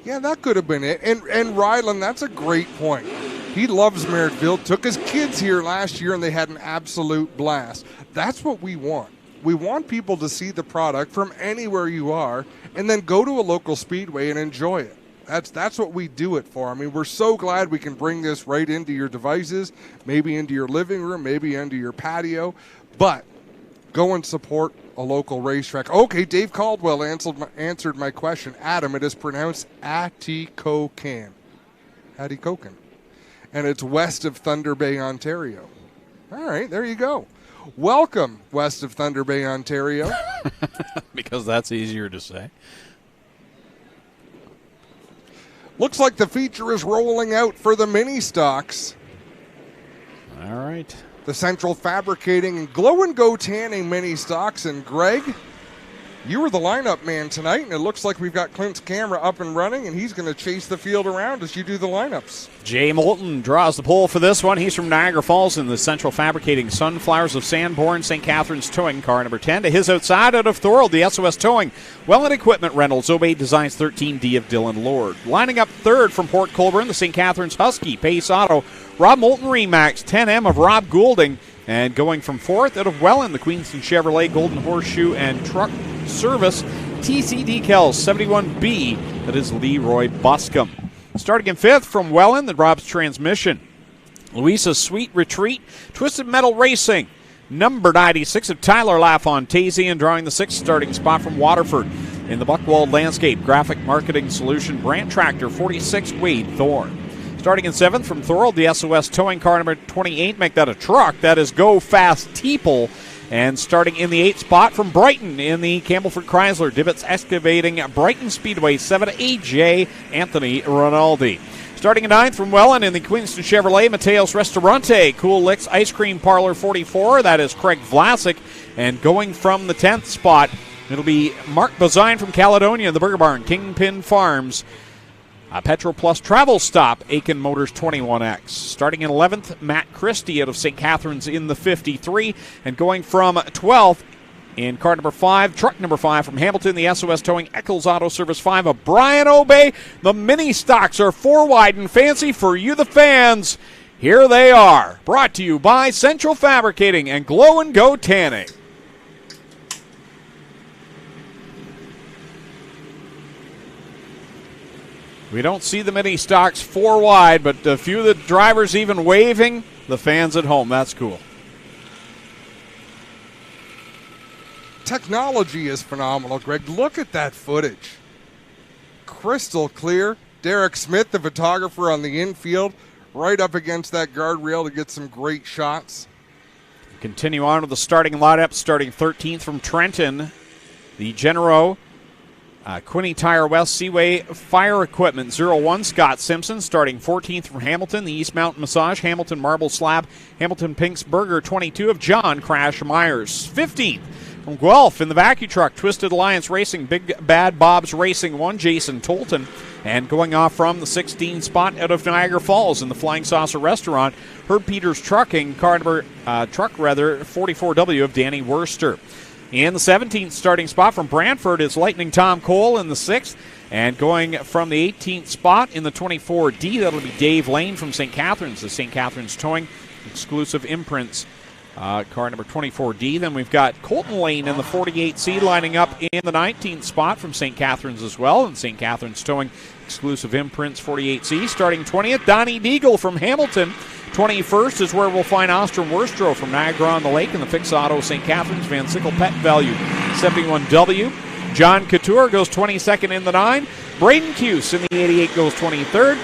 Yeah, that could have been it. And Rylan, that's a great point. He loves Merrittville, took his kids here last year, and they had an absolute blast. That's what we want. We want people to see the product from anywhere you are and then go to a local speedway and enjoy it. That's what we do it for. I mean, we're so glad we can bring this right into your devices, maybe into your living room, maybe into your patio, but go and support a local racetrack. Okay, Dave Caldwell answered my question. Adam, it is pronounced Atikokan. Atikokan. And it's west of Thunder Bay, Ontario. All right, there you go. Welcome, west of Thunder Bay, Ontario. Because that's easier to say. Looks like the feature is rolling out for the mini stocks. All right. The Central Fabricating and Glow and Go Tanning mini stocks. And Greg, you were the lineup man tonight, and it looks like we've got Clint's camera up and running, and he's going to chase the field around as you do the lineups. Jay Moulton draws the pole for this one. He's from Niagara Falls in the Central Fabricating Sunflowers of Sanborn, St. Catharines Towing, car number 10. To his outside, out of Thorold, the SOS Towing, Welland Equipment Rentals, Obey Designs 13D of Dylan Lord. Lining up third from Port Colborne, the St. Catharines Husky, Pace Auto, Rob Moulton Remax, 10M of Rob Goulding. And going from fourth out of Welland, the Queenston Chevrolet Golden Horseshoe and Truck Service TC Decals 71B. That is Leroy Buscombe. Starting in fifth from Welland, the Rob's Transmission. Louisa's Sweet Retreat, Twisted Metal Racing. Number 96 of Tyler LaFontaise, and drawing the sixth starting spot from Waterford. In the Buckwald Landscape Graphic Marketing Solution Brand Tractor 46 Wade Thorne. Starting in seventh from Thorold, the SOS Towing, car number 28. Make that a truck. That is Go Fast Teeple. And starting in the eighth spot from Brighton in the Campbellford Chrysler Divots Excavating Brighton Speedway 7AJ Anthony Rinaldi. Starting in ninth from Welland in the Queenston Chevrolet Mateos Restaurante Cool Licks Ice Cream Parlor 44. That is Craig Vlasic. And going from the 10th spot, it'll be Mark Bazine from Caledonia, the Burger Barn, Kingpin Farms. Petro Plus Travel Stop, Aiken Motors 21X. Starting in 11th, Matt Christie out of St. Catharines in the 53. And going from 12th, In car number 5, truck number 5 from Hamilton, the SOS Towing Eccles Auto Service 5 of Brian Obey. The mini stocks are 4 wide and fancy for you, the fans. Here they are, brought to you by Central Fabricating and Glow and Go Tanning. We don't see the mini stocks 4 wide, but a few of the drivers even waving. The fans at home, that's cool. Technology is phenomenal, Greg. Look at that footage. Crystal clear. Derek Smith, the photographer on the infield, right up against that guardrail to get some great shots. Continue on with the starting lineup, starting 13th from Trenton. The Genero, Quinny Tire West, Seaway Fire Equipment, 01 Scott Simpson. Starting 14th from Hamilton, the East Mountain Massage, Hamilton Marble Slab, Hamilton Pink's Burger, 22 of John Crash Myers. 15th from Guelph in the vacuum truck, Twisted Alliance Racing, Big Bad Bob's Racing 1, Jason Tolton. And going off from the 16th spot out of Niagara Falls in the Flying Saucer Restaurant, Herb Peters Trucking, truck 44W of Danny Worster. In the 17th starting spot from Brantford is Lightning Tom Cole in the 6th. And going from the 18th spot in the 24D, that'll be Dave Lane from St. Catharines, the St. Catharines Towing Exclusive Imprints. Car number 24D. Then we've got Colton Lane in the 48C lining up in the 19th spot from St. Catharines as well. And St. Catharines Towing Exclusive Imprints 48C. Starting 20th, Donnie Deagle from Hamilton. 21st is where we'll find Ostrom Worstro from Niagara-on-the-Lake in the Fix Auto St. Catharines Van Sickle Pet Value 71W. John Couture goes 22nd in the 9. Braden Cuse in the 88 goes 23rd.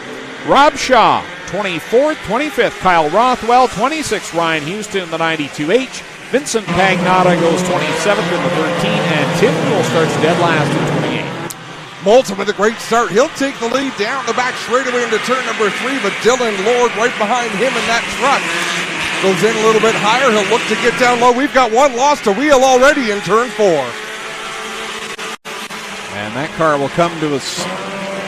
Rob Shaw 24th, 25th, Kyle Rothwell, 26th, Ryan Houston in the 92H. Vincent Pagnotta goes 27th in the 13, and Tim Newell starts dead last in 28. Moulton with a great start. He'll take the lead down the back straightaway into turn number 3, but Dylan Lord right behind him in that truck. Goes in a little bit higher. He'll look to get down low. We've got one lost to wheel already in turn 4. And that car will come to us.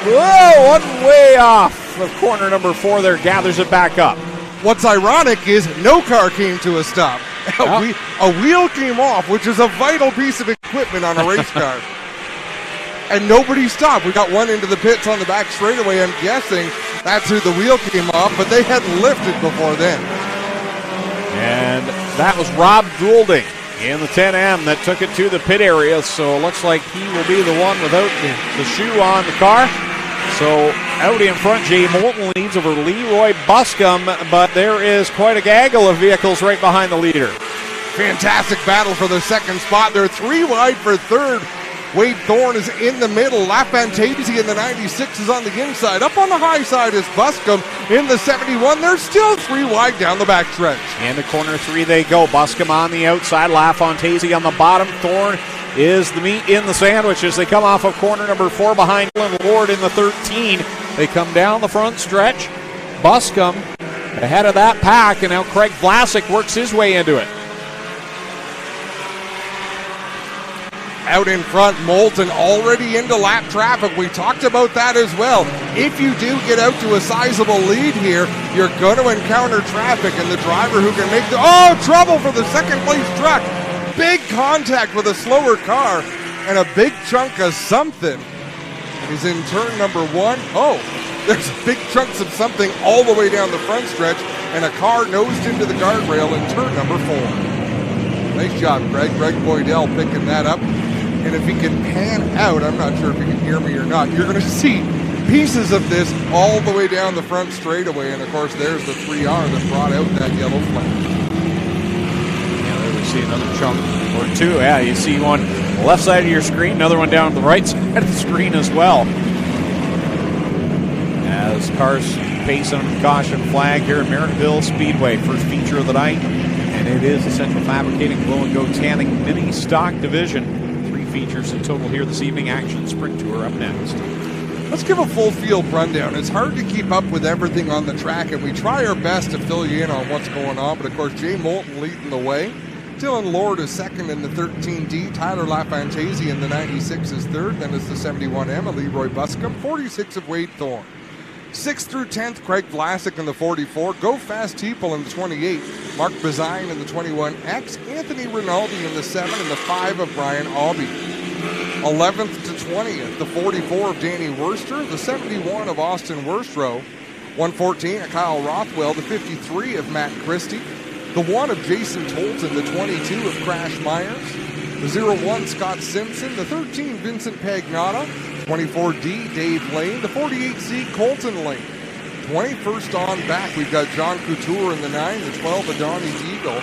Whoa, one way off of corner number 4 there, gathers it back up. What's ironic is no car came to a stop. Oh. A wheel came off, which is a vital piece of equipment on a race car. And nobody stopped. We got one into the pits on the back straightaway. I'm guessing that's who the wheel came off, but they hadn't lifted before then. And that was Rob Goulding in the 10M that took it to the pit area, so it looks like he will be the one without the shoe on the car. So out in front, Jay Moulton leads over Leroy Buscombe, but there is quite a gaggle of vehicles right behind the leader. Fantastic battle for the second spot. They're 3 wide for third. Wade Thorne is in the middle. Lafantasi in the 96 is on the inside. Up on the high side is Buscombe in the 71. They're still 3 wide down the backstretch. Into corner 3 they go. Buscombe on the outside. Lafantasi on the bottom. Thorne is the meat in the sandwich as they come off of corner number 4 behind Dylan Lord in the 13. They come down the front stretch. Buscombe ahead of that pack, and now Craig Vlasic works his way into it. Out in front, Moulton already into lap traffic. We talked about that as well. If you do get out to a sizable lead here, you're going to encounter traffic, and the driver who can make the... Oh, trouble for the second place truck. Big contact with a slower car, and a big chunk of something is in turn number 1. Oh, there's big chunks of something all the way down the front stretch, and a car nosed into the guardrail in turn number 4. Nice job, Greg. Greg Boydell picking that up. And if he can pan out, I'm not sure if you can hear me or not, you're going to see pieces of this all the way down the front straightaway. And, of course, there's the 3R that brought out that yellow flag. Yeah, there we see another chunk or 2. Yeah, you see one on the left side of your screen, another one down the right side of the screen as well. As cars face under the caution flag here at Merrittville Speedway, first feature of the night. And it is the Central Fabricating Glow and Go Tanning Mini Stock Division. 3 features in total here this evening. Action Sprint Tour up next. Let's give a full field rundown. It's hard to keep up with everything on the track, and we try our best to fill you in on what's going on. But, of course, Jay Moulton leading the way. Dylan Lord is second in the 13D. Tyler Lafantasi in the 96 is third. Then it's the 71M of Leroy Buscombe. 46 of Wade Thorne. 6th through 10th, Craig Vlasic in the 44. Go Fast Teeple in the 28. Mark Bazine in the 21X. Anthony Rinaldi in the 7 and the 5 of Brian Aubie. 11th to 20th, the 44 of Danny Worster. The 71 of Austin Worstrow. 114 of Kyle Rothwell. The 53 of Matt Christie. The 1 of Jason Tolton. The 22 of Crash Myers. The 01 Scott Simpson. The 13 Vincent Pagnotta. 24D, Dave Lane. The 48C, Colton Lane. 21st on back, we've got John Couture in the 9, the 12, Adani Eagle.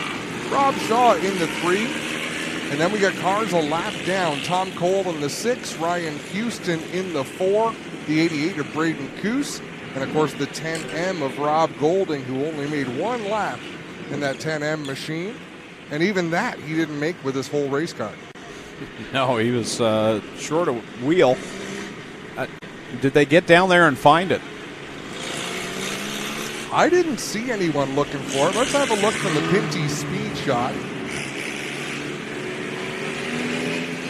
Rob Shaw in the 3. And then we got cars a lap down. Tom Cole in the 6, Ryan Houston in the 4, the 88 of Braden Coos, and of course the 10M of Rob Golding, who only made 1 lap in that 10M machine. And even that he didn't make with his whole race car. No, he was short of wheel. Did they get down there and find it? I didn't see anyone looking for it. Let's have a look from the Pinty speed shot.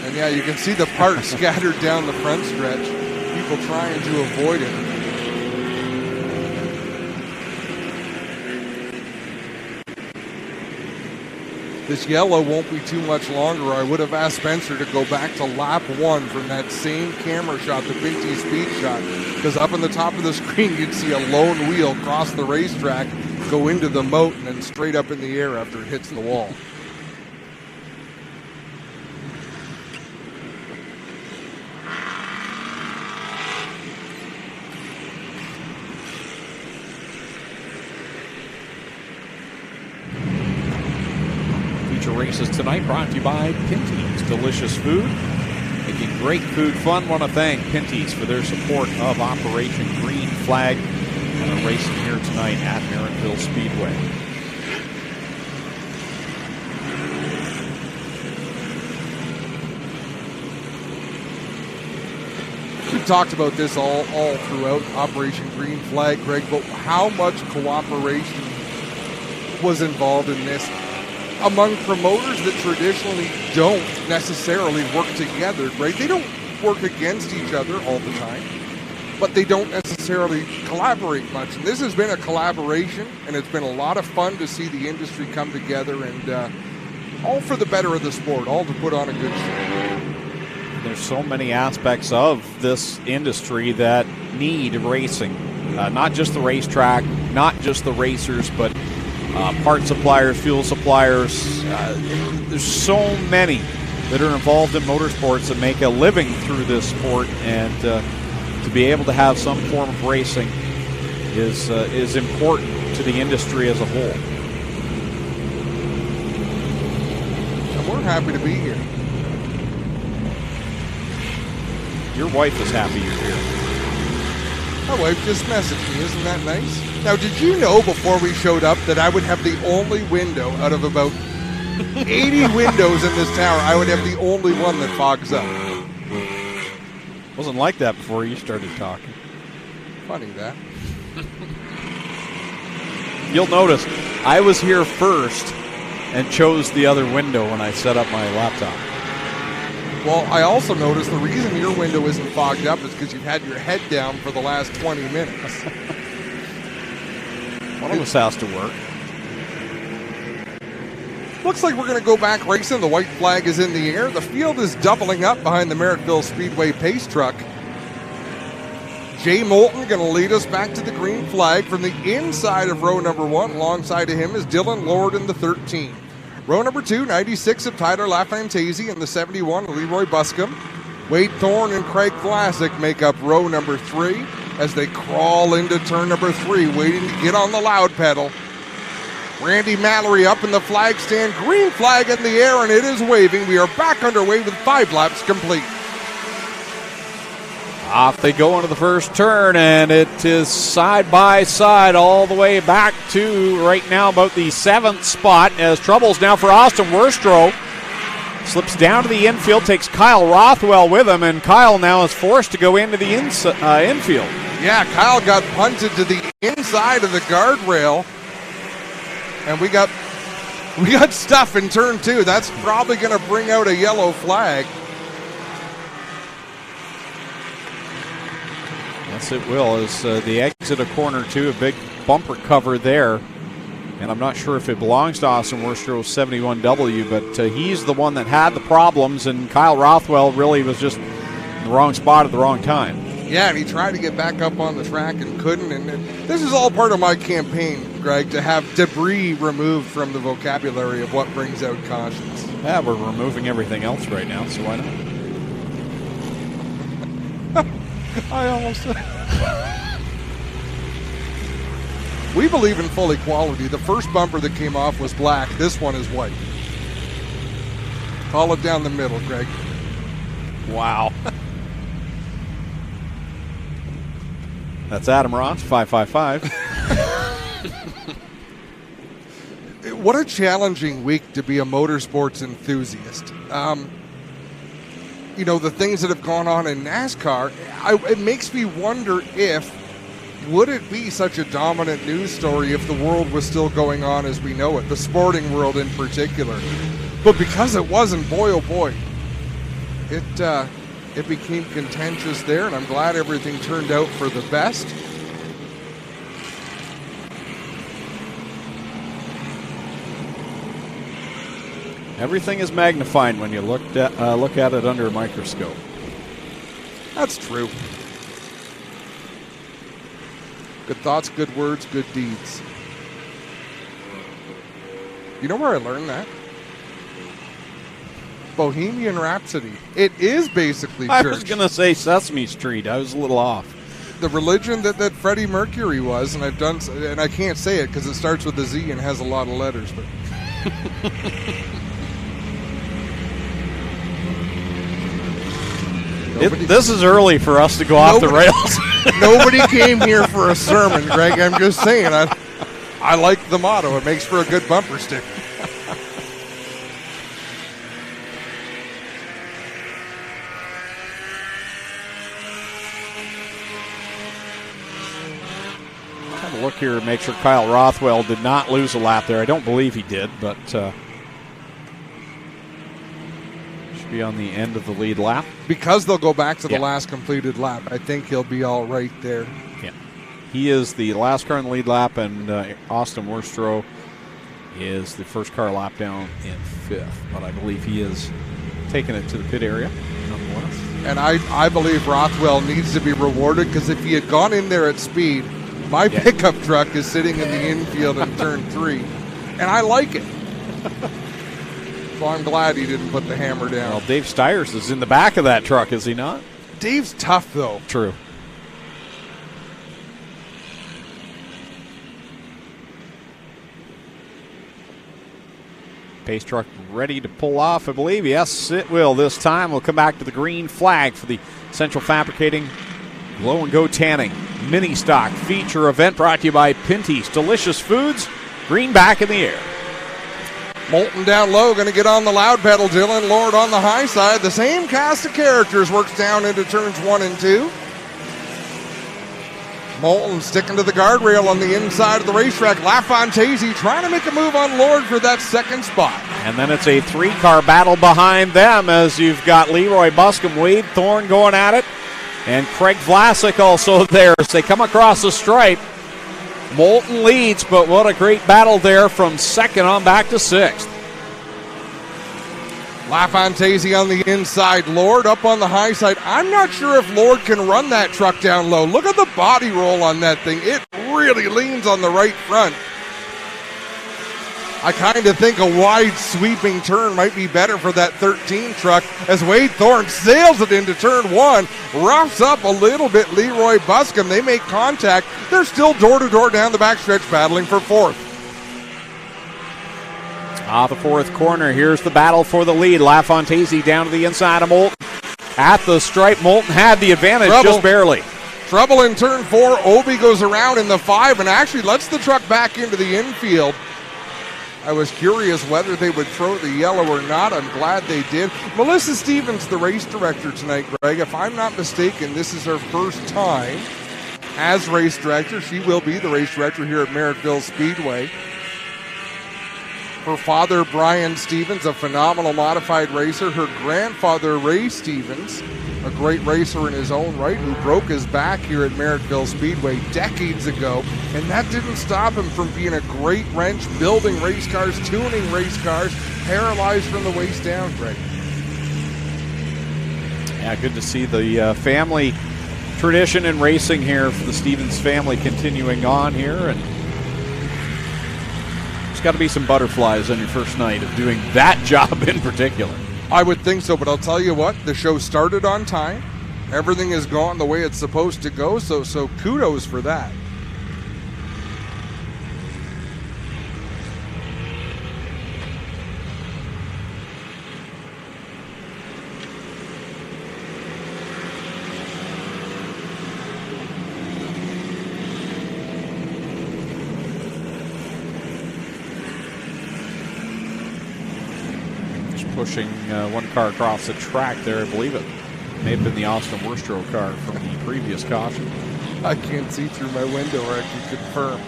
And yeah, you can see the parts scattered down the front stretch. People trying to avoid it. This yellow won't be too much longer. I would have asked Spencer to go back to lap 1 from that same camera shot, the Pinty speed shot, because up on the top of the screen you'd see a lone wheel cross the racetrack, go into the moat, and then straight up in the air after it hits the wall. Races tonight brought to you by Pinty's Delicious Food. Making great food fun. Want to thank Pinty's for their support of Operation Green Flag and a racing here tonight at Merrittville Speedway. We've talked about this all throughout Operation Green Flag, Greg, but how much cooperation was involved in this among promoters that traditionally don't necessarily work together, right? They don't work against each other all the time, but they don't necessarily collaborate much. And this has been a collaboration, and it's been a lot of fun to see the industry come together, and all for the better of the sport, all to put on a good show. There's so many aspects of this industry that need racing. Not just the racetrack, not just the racers, but part suppliers, fuel suppliers. There's so many that are involved in motorsports that make a living through this sport, and to be able to have some form of racing is important to the industry as a whole. And we're happy to be here. Your wife is happy you're here. My wife just messaged me. Isn't that nice? Now, did you know before we showed up that I would have the only window out of about 80 windows in this tower, I would have the only one that fogs up? Wasn't like that before you started talking. Funny that. You'll notice I was here first and chose the other window when I set up my laptop. Well, I also noticed the reason your window isn't fogged up is because you've had your head down for the last 20 minutes. One of us has to work. Looks like we're going to go back racing. The white flag is in the air. The field is doubling up behind the Merrittville Speedway pace truck. Jay Moulton going to lead us back to the green flag from the inside of row number 1. Alongside of him is Dylan Lord in the 13. Row number 2, 96 of Tyler LaFantasi and the 71 Leroy Buscombe. Wade Thorne and Craig Vlasic make up row number 3 as they crawl into turn number 3, waiting to get on the loud pedal. Randy Mallory up in the flag stand, green flag in the air, and it is waving. We are back underway with 5 laps complete. Off they go into the first turn, and it is side by side all the way back to right now about the 7th spot as troubles now for Austin Worstrow. Slips down to the infield, takes Kyle Rothwell with him, and Kyle now is forced to go into the infield. Yeah, Kyle got punted to the inside of the guardrail, and we got stuff in turn 2. That's probably going to bring out a yellow flag. Yes, it will. As the exit of corner 2, a big bumper cover there. And I'm not sure if it belongs to Austin Worstro's 71W, but he's the one that had the problems, and Kyle Rothwell really was just in the wrong spot at the wrong time. Yeah, and he tried to get back up on the track and couldn't. And this is all part of my campaign, Greg, to have debris removed from the vocabulary of what brings out cautions. Yeah, we're removing everything else right now, so why not? I almost... We believe in full equality. The first bumper that came off was black. This one is white. Call it down the middle, Greg. Wow. That's Adam Ross, 555. What a challenging week to be a motorsports enthusiast. You know, the things that have gone on in NASCAR, it makes me wonder would it be such a dominant news story if the world was still going on as we know it, the sporting world in particular. But because it wasn't, boy, oh boy, it became contentious there, and I'm glad everything turned out for the best. Everything is magnified when you look at it under a microscope. That's true. Good thoughts, good words, good deeds. You know where I learned that? Bohemian Rhapsody. It is basically church. I was going to say Sesame Street. I was a little off. The religion that Freddie Mercury was, and I can't say it because it starts with a Z and has a lot of letters, but... This is early for us to go off the rails. Nobody came here for a sermon, Greg. I'm just saying. I like the motto. It makes for a good bumper sticker. Have a look here and make sure Kyle Rothwell did not lose a lap there. I don't believe he did, but should be on the end of the lead lap. Because they'll go back to the last completed lap, I think he'll be all right there. Yeah. He is the last car in the lead lap, and Austin Worstro is the first car lap down in 5th. But I believe he is taking it to the pit area nonetheless. And I believe Rothwell needs to be rewarded, because if he had gone in there at speed, my pickup truck is sitting in the infield in turn 3, and I like it. So I'm glad he didn't put the hammer down. Well, Dave Stiers is in the back of that truck, is he not? Dave's tough, though. True. Pace truck ready to pull off, I believe. Yes, it will this time. We'll come back to the green flag for the Central Fabricating Glow and Go Tanning Mini Stock Feature Event, brought to you by Pinty's Delicious Foods. Green back in the air. Moulton down low, going to get on the loud pedal. Dylan Lord on the high side. The same cast of characters works down into turns 1 and 2. Moulton sticking to the guardrail on the inside of the racetrack. LaFontese trying to make a move on Lord for that second spot. And then it's a 3-car battle behind them, as you've got Leroy Buscombe, Wade Thorne going at it, and Craig Vlasic also there as they come across the stripe. Moulton leads, but what a great battle there from 2nd on back to 6th. LaFontese on the inside, Lord up on the high side. I'm not sure if Lord can run that truck down low. Look at the body roll on that thing. It really leans on the right front. I kind of think a wide sweeping turn might be better for that 13 truck, as Wade Thorne sails it into turn 1, roughs up a little bit Leroy Buscombe. They make contact. They're still door-to-door down the backstretch battling for 4th. Off the 4th corner, here's the battle for the lead. LaFontese down to the inside of Moulton. At the stripe, Moulton had the advantage, just barely. Trouble in turn 4. Obi goes around in the 5 and actually lets the truck back into the infield. I was curious whether they would throw the yellow or not. I'm glad they did. Melissa Stevens, the race director tonight, Greg. If I'm not mistaken, this is her first time as race director. She will be the race director here at Merrittville Speedway. Her father, Brian Stevens, a phenomenal modified racer. Her grandfather, Ray Stevens, a great racer in his own right, who broke his back here at Merrittville Speedway decades ago. And that didn't stop him from being a great wrench, building race cars, tuning race cars, paralyzed from the waist down, Greg. Yeah, good to see the family tradition in racing here for the Stevens family continuing on here. And there's got to be some butterflies on your first night of doing that job in particular. I would think so, but I'll tell you what, the show started on time. Everything has gone the way it's supposed to go, so kudos for that. Pushing one car across the track there. I believe it may have been the Austin Worstrow car from the previous caution. I can't see through my window, or I can confirm.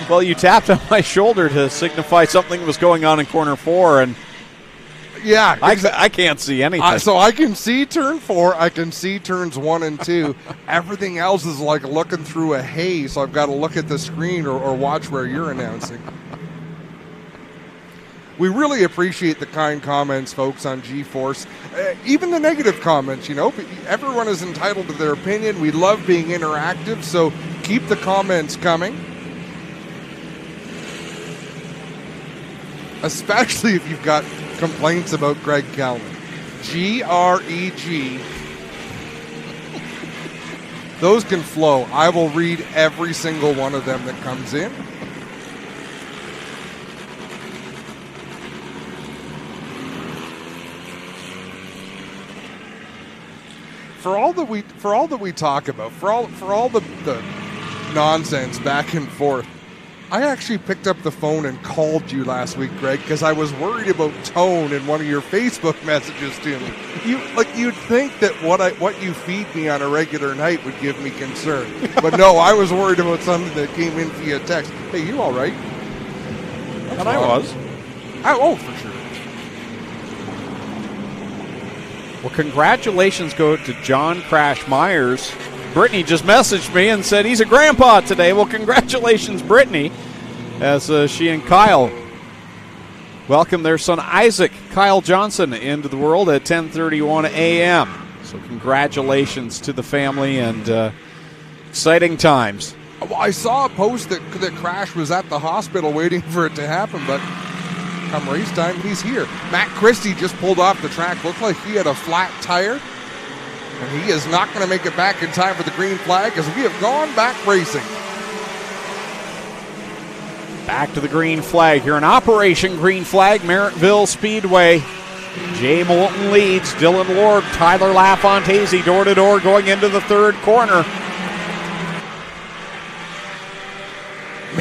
Well, you tapped on my shoulder to signify something was going on in corner 4, and yeah, I can't see anything. So I can see turn 4, I can see turns 1 and 2. Everything else is like looking through a haze, so I've got to look at the screen or watch where you're announcing. We really appreciate the kind comments, folks, on GForce. Even the negative comments, you know. Everyone is entitled to their opinion. We love being interactive, so keep the comments coming. Especially if you've got complaints about Greg Kelman. G-R-E-G. Those can flow. I will read every single one of them that comes in. For all that we talk about, for all the nonsense back and forth, I actually picked up the phone and called you last week, Greg, because I was worried about tone in one of your Facebook messages to me. You'd think that what you feed me on a regular night would give me concern, but no, I was worried about something that came in via text. Hey, you all right? And I was. Oh, for sure. Well, congratulations go to John Crash Myers. Brittany just messaged me and said he's a grandpa today. Well, congratulations, Brittany, as she and Kyle welcome their son Isaac Kyle Johnson into the world at 10:31 a.m. So congratulations to the family and exciting times. Well, I saw a post that Crash was at the hospital waiting for it to happen, but come race time, he's here. Matt Christie just pulled off the track. Looked like he had a flat tire. And he is not going to make it back in time for the green flag as we have gone back racing. Back to the green flag here in Operation Green Flag, Merrittville Speedway. Jay Moulton leads. Dylan Lord, Tyler LaFontese door to door going into the third corner.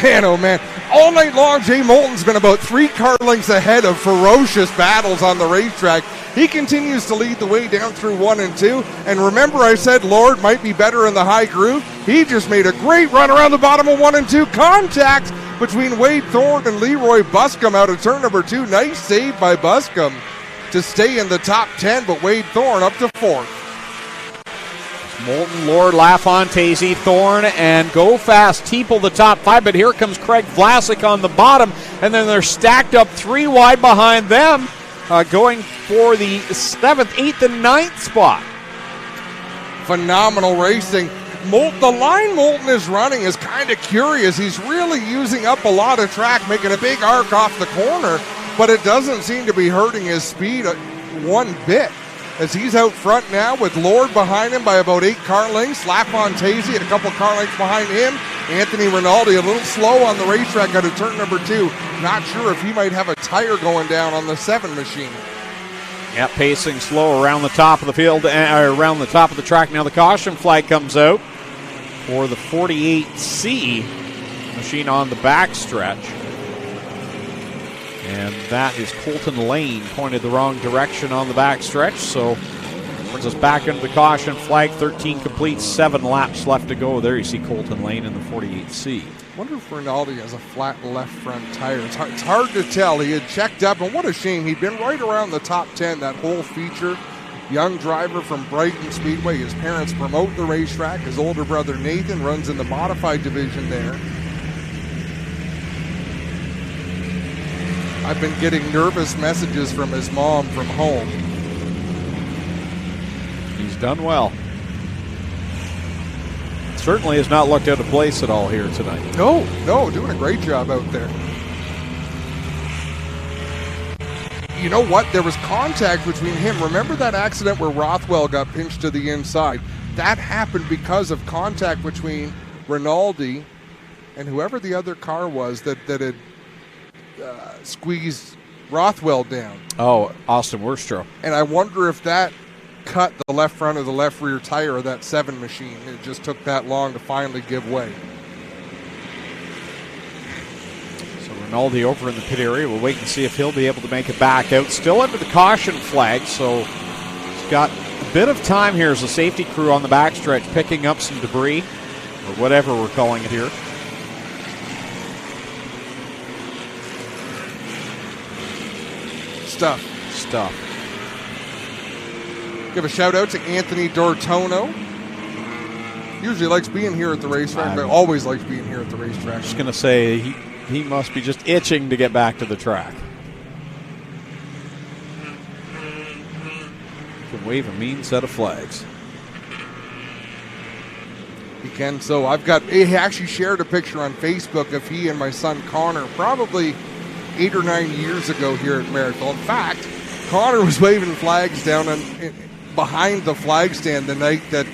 Man, oh man. All night long, Jay Moulton's been about 3 car lengths ahead of ferocious battles on the racetrack. He continues to lead the way down through 1 and 2. And remember I said Lord might be better in the high groove? He just made a great run around the bottom of 1 and 2. Contact between Wade Thorne and Leroy Buscombe out of turn number 2. Nice save by Buscombe to stay in the top 10, but Wade Thorne up to 4th. Moulton, Lord, LaFontese, Thorne, and Go Fast Teeple the top 5, but here comes Craig Vlasic on the bottom, and then they're stacked up 3 wide behind them, going for the 7th, 8th, and 9th spot. Phenomenal racing. The line Moulton is running is kind of curious. He's really using up a lot of track, making a big arc off the corner, but it doesn't seem to be hurting his speed one bit, as he's out front now with Lord behind him by about 8 car lengths. LaFontese and a couple car lengths behind him. Anthony Rinaldi a little slow on the racetrack out of turn number 2. Not sure if he might have a tire going down on the 7 machine. Yeah, pacing slow around the top of the field, around the top of the track. Now the caution flag comes out for the 48C machine on the backstretch. And that is Colton Lane, pointed the wrong direction on the backstretch. So Brings us back into the caution flag. 13 complete, 7 laps left to go. There you see Colton Lane in the 48C. I wonder if Rinaldi has a flat left front tire. It's hard to tell. He had checked up, and what a shame. He'd been right around the top 10 that whole feature. Young driver from Merrittville Speedway. His parents promote the racetrack. His older brother Nathan runs in the modified division there. I've been getting nervous messages from his mom from home. He's done well. Certainly has not looked out of place at all here tonight. No, doing a great job out there. You know what? There was contact between him. Remember that accident where Rothwell got pinched to the inside? That happened because of contact between Rinaldi and whoever the other car was that had squeezed Rothwell down. Oh, Austin Worstro. And I wonder if that cut the left front or the left rear tire of that 7 machine. It just took that long to finally give way. So Rinaldi over in the pit area. We'll wait and see if he'll be able to make it back out. Still under the caution flag, so he's got a bit of time here as the safety crew on the backstretch picking up some debris, or whatever we're calling it here. Stuff. Give a shout out to Anthony Dortono. Usually likes being here at the racetrack, but always likes being here at the racetrack. I'm just going to say he must be just itching to get back to the track. He can wave a mean set of flags. He can. So he actually shared a picture on Facebook of he and my son Connor probably 8 or 9 years ago here at Merrittville. In fact, Connor was waving flags down behind the flag stand the night that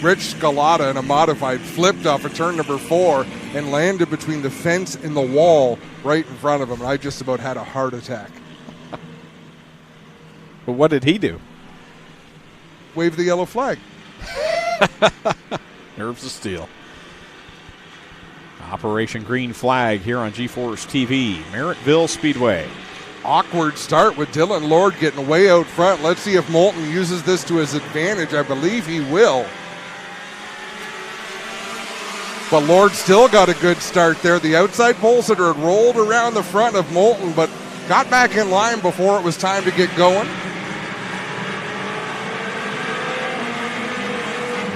Rich Scalata in a modified flipped off of turn number 4 and landed between the fence and the wall right in front of him. And I just about had a heart attack. But what did he do? Wave the yellow flag. Nerves of steel. Operation Green Flag here on GForceTV, Merrittville Speedway. Awkward start with Dylan Lord getting way out front. Let's see if Moulton uses this to his advantage. I believe he will. But Lord still got a good start there. The outside pole sitter had rolled around the front of Moulton, but got back in line before it was time to get going.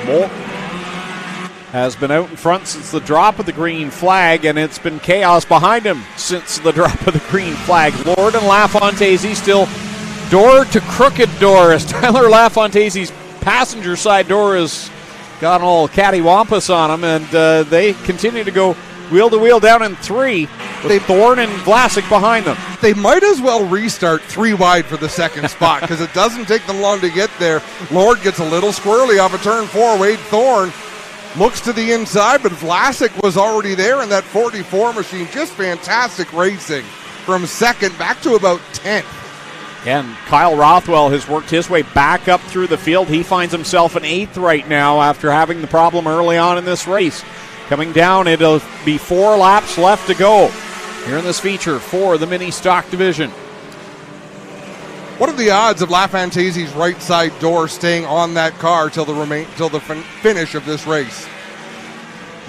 Moulton has been out in front since the drop of the green flag, and it's been chaos behind him since the drop of the green flag. Lord and LaFontese still door to crooked door as Tyler LaFontase's passenger side door has got all cattywampus on him, and they continue to go wheel to wheel down in 3 with Thorne and Vlasic behind them. They might as well restart 3 wide for the second spot because it doesn't take them long to get there. Lord gets a little squirrely off of turn 4. Wade Thorne looks to the inside, but Vlasic was already there in that 44 machine. Just fantastic racing from second back to about 10th. And Kyle Rothwell has worked his way back up through the field. He finds himself in 8th right now after having the problem early on in this race. Coming down, it'll be 4 laps left to go here in this feature for the mini stock division. What are the odds of LaFontase's right side door staying on that car till the finish of this race?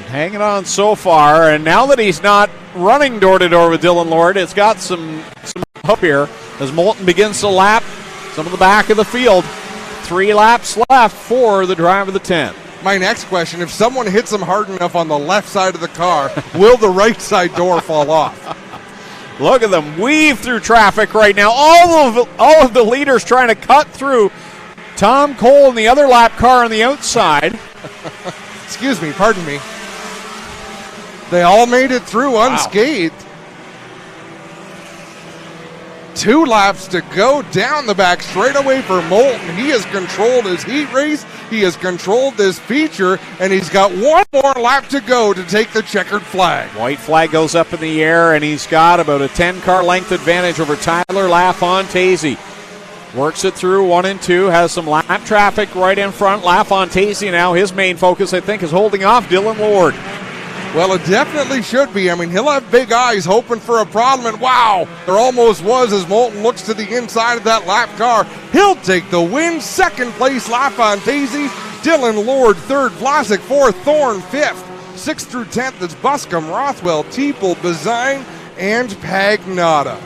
Hanging on so far, and now that he's not running door to door with Dylan Lord, it's got some hope here as Moulton begins to lap some of the back of the field. 3 laps left for the driver of the 10. My next question, if someone hits him hard enough on the left side of the car, will the right side door fall off? Look at them weave through traffic right now. All of the leaders trying to cut through Tom Cole and the other lap car on the outside. Excuse me, pardon me. They all made it through unscathed. 2 laps to go down the back straightaway for Moulton. He has controlled his heat race. He has controlled this feature, and he's got 1 more lap to go to take the checkered flag. White flag goes up in the air, and he's got about a 10-car length advantage over Tyler LaFontase. Works it through 1 and 2, has some lap traffic right in front. LaFontase now, his main focus, I think, is holding off Dylan Lord. Well, it definitely should be. I mean, he'll have big eyes hoping for a problem, and wow, there almost was as Moulton looks to the inside of that lap car. He'll take the win. Second place, LaFontaise. Dylan Lord, third. Vlasic, fourth. Thorne, fifth. 6th through 10th is Buscom, Rothwell, Teeple, Bazine, and Pagnotta.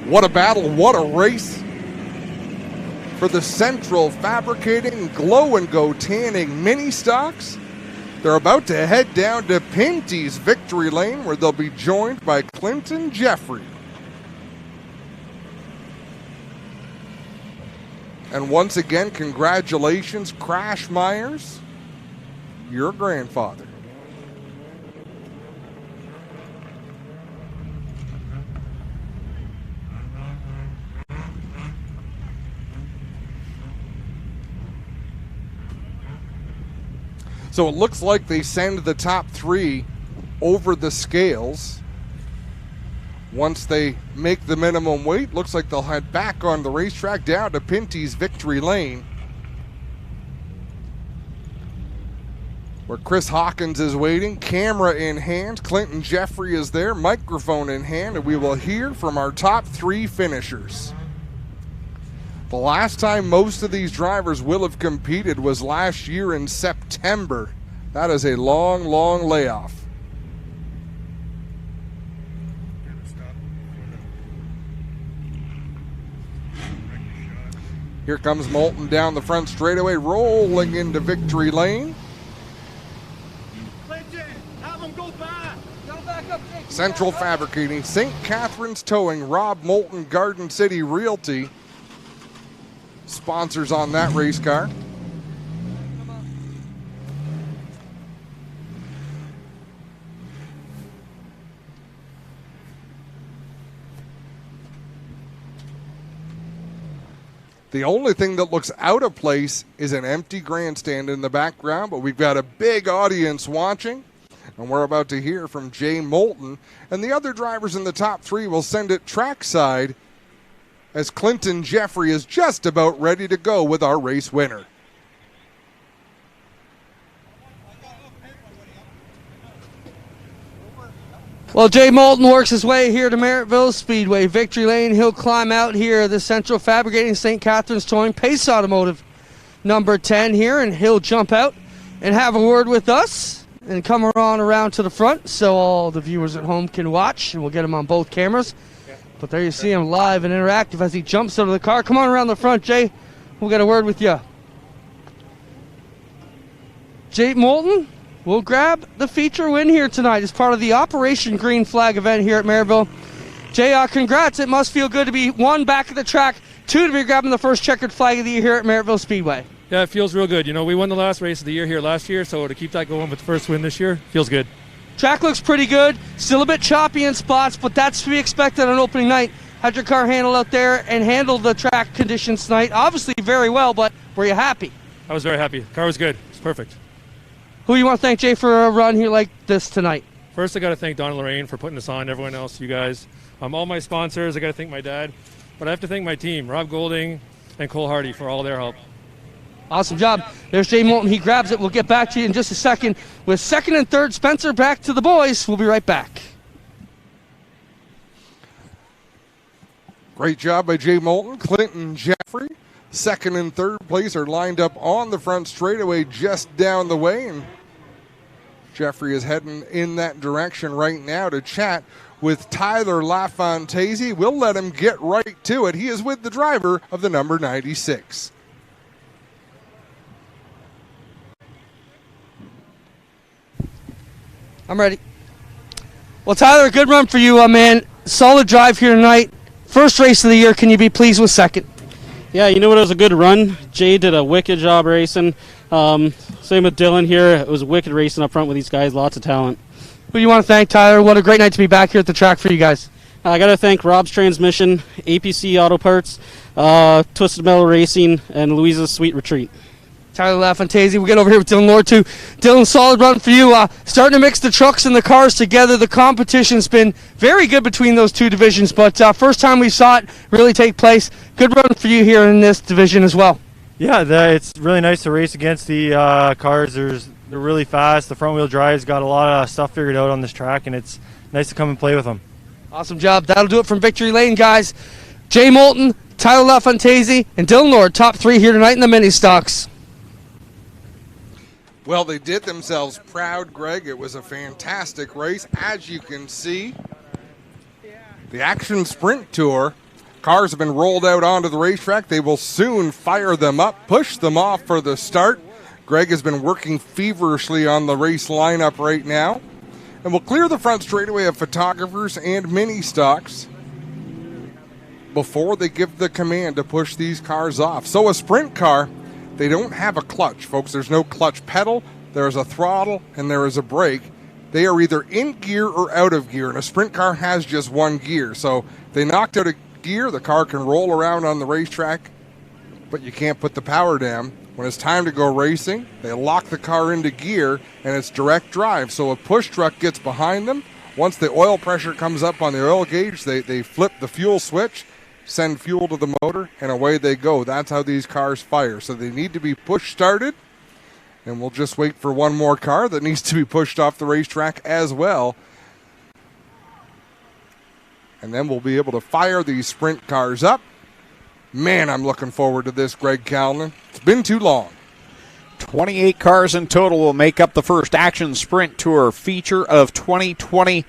What a battle, what a race for the Central Fabricating Glow and Go Tanning Mini Stocks. They're about to head down to Pinty's Victory Lane, where they'll be joined by Clinton Jeffrey. And once again, congratulations, Crash Myers, your grandfather. So it looks like they send the top three over the scales. Once they make the minimum weight, looks like they'll head back on the racetrack down to Pinty's Victory Lane, where Chris Hawkins is waiting, camera in hand. Clinton Jeffrey is there, microphone in hand, and we will hear from our top three finishers. The last time most of these drivers will have competed was last year in September. That is a long, long layoff. Here comes Moulton down the front straightaway, rolling into Victory Lane. Central Fabricating, St. Catharines Towing, Rob Moulton, Garden City Realty. Sponsors on that race car. The only thing that looks out of place is an empty grandstand in the background, but we've got a big audience watching, and we're about to hear from Jay Moulton, and the other drivers in the top three will send it trackside as Clinton Jeffrey is just about ready to go with our race winner. Well, Jay Moulton works his way here to Merrittville Speedway Victory Lane. He'll climb out here, the Central Fabricating St. Catharines Towing Pace Automotive number 10 here, and he'll jump out and have a word with us and come around to the front so all the viewers at home can watch, and we'll get him on both cameras. But there you see him live and interactive as he jumps out of the car. Come on around the front, Jay. We'll get a word with you. Jay Moulton will grab the feature win here tonight as part of the Operation Green Flag event here at Merrittville. Jay, congrats. It must feel good to be, one, back at the track, two, to be grabbing the first checkered flag of the year here at Merrittville Speedway. Yeah, it feels real good. You know, we won the last race of the year here last year, so to keep that going with the first win this year feels good. Track looks pretty good. Still a bit choppy in spots, but that's to be expected on opening night. How'd your car handle out there and handle the track conditions tonight? Obviously very well, but were you happy? I was very happy. The car was good. It's perfect. Who you want to thank, Jay, for a run here like this tonight? First, I got to thank Don and Lorraine for putting this on. Everyone else, you guys. All my sponsors. I got to thank my dad. But I have to thank my team, Rob Golding and Cole Hardy, for all their help. Awesome job. There's Jay Moulton. He grabs it. We'll get back to you in just a second. With second and third, Spencer back to the boys. We'll be right back. Great job by Jay Moulton. Clinton Jeffrey, second and third place, are lined up on the front straightaway just down the way. And Jeffrey is heading in that direction right now to chat with Tyler LaFontaise. We'll let him get right to it. He is with the driver of the number 96. I'm ready. Well, Tyler, a good run for you, man. Solid drive here tonight. First race of the year. Can you be pleased with second? Yeah, you know what? It was a good run. Jay did a wicked job racing. Same with Dylan here. It was wicked racing up front with these guys. Lots of talent. Who do you want to thank, Tyler? What a great night to be back here at the track for you guys. I got to thank Rob's Transmission, APC Auto Parts, Twisted Metal Racing, and Louisa's Sweet Retreat. Tyler LaFantasi. We get over here with Dylan Lord, too. Dylan, solid run for you. Starting to mix the trucks and the cars together. The competition's been very good between those two divisions, but first time we saw it really take place. Good run for you here in this division as well. Yeah, it's really nice to race against the cars. They're really fast. The front-wheel drive's got a lot of stuff figured out on this track, and it's nice to come and play with them. Awesome job. That'll do it from Victory Lane, guys. Jay Moulton, Tyler LaFantasi, and Dylan Lord, top 3 here tonight in the mini stocks. Well, they did themselves proud, Greg. It was a fantastic race. As you can see, the Action Sprint Tour cars have been rolled out onto the racetrack. They will soon fire them up, push them off for the start. Greg has been working feverishly on the race lineup right now. And we'll clear the front straightaway of photographers and mini stocks before they give the command to push these cars off. So a sprint car, they don't have a clutch, folks. There's no clutch pedal, there's a throttle, and there is a brake. They are either in gear or out of gear, and a sprint car has just one gear. So they knocked out a gear, the car can roll around on the racetrack, but you can't put the power down. When it's time to go racing, they lock the car into gear, and it's direct drive. So a push truck gets behind them. Once the oil pressure comes up on the oil gauge, they flip the fuel switch, send fuel to the motor, and away they go. That's how these cars fire. So they need to be push-started, and we'll just wait for one more car that needs to be pushed off the racetrack as well. And then we'll be able to fire these sprint cars up. Man, I'm looking forward to this, Greg Callan. It's been too long. 28 cars in total will make up the first Action Sprint Tour feature of 2020.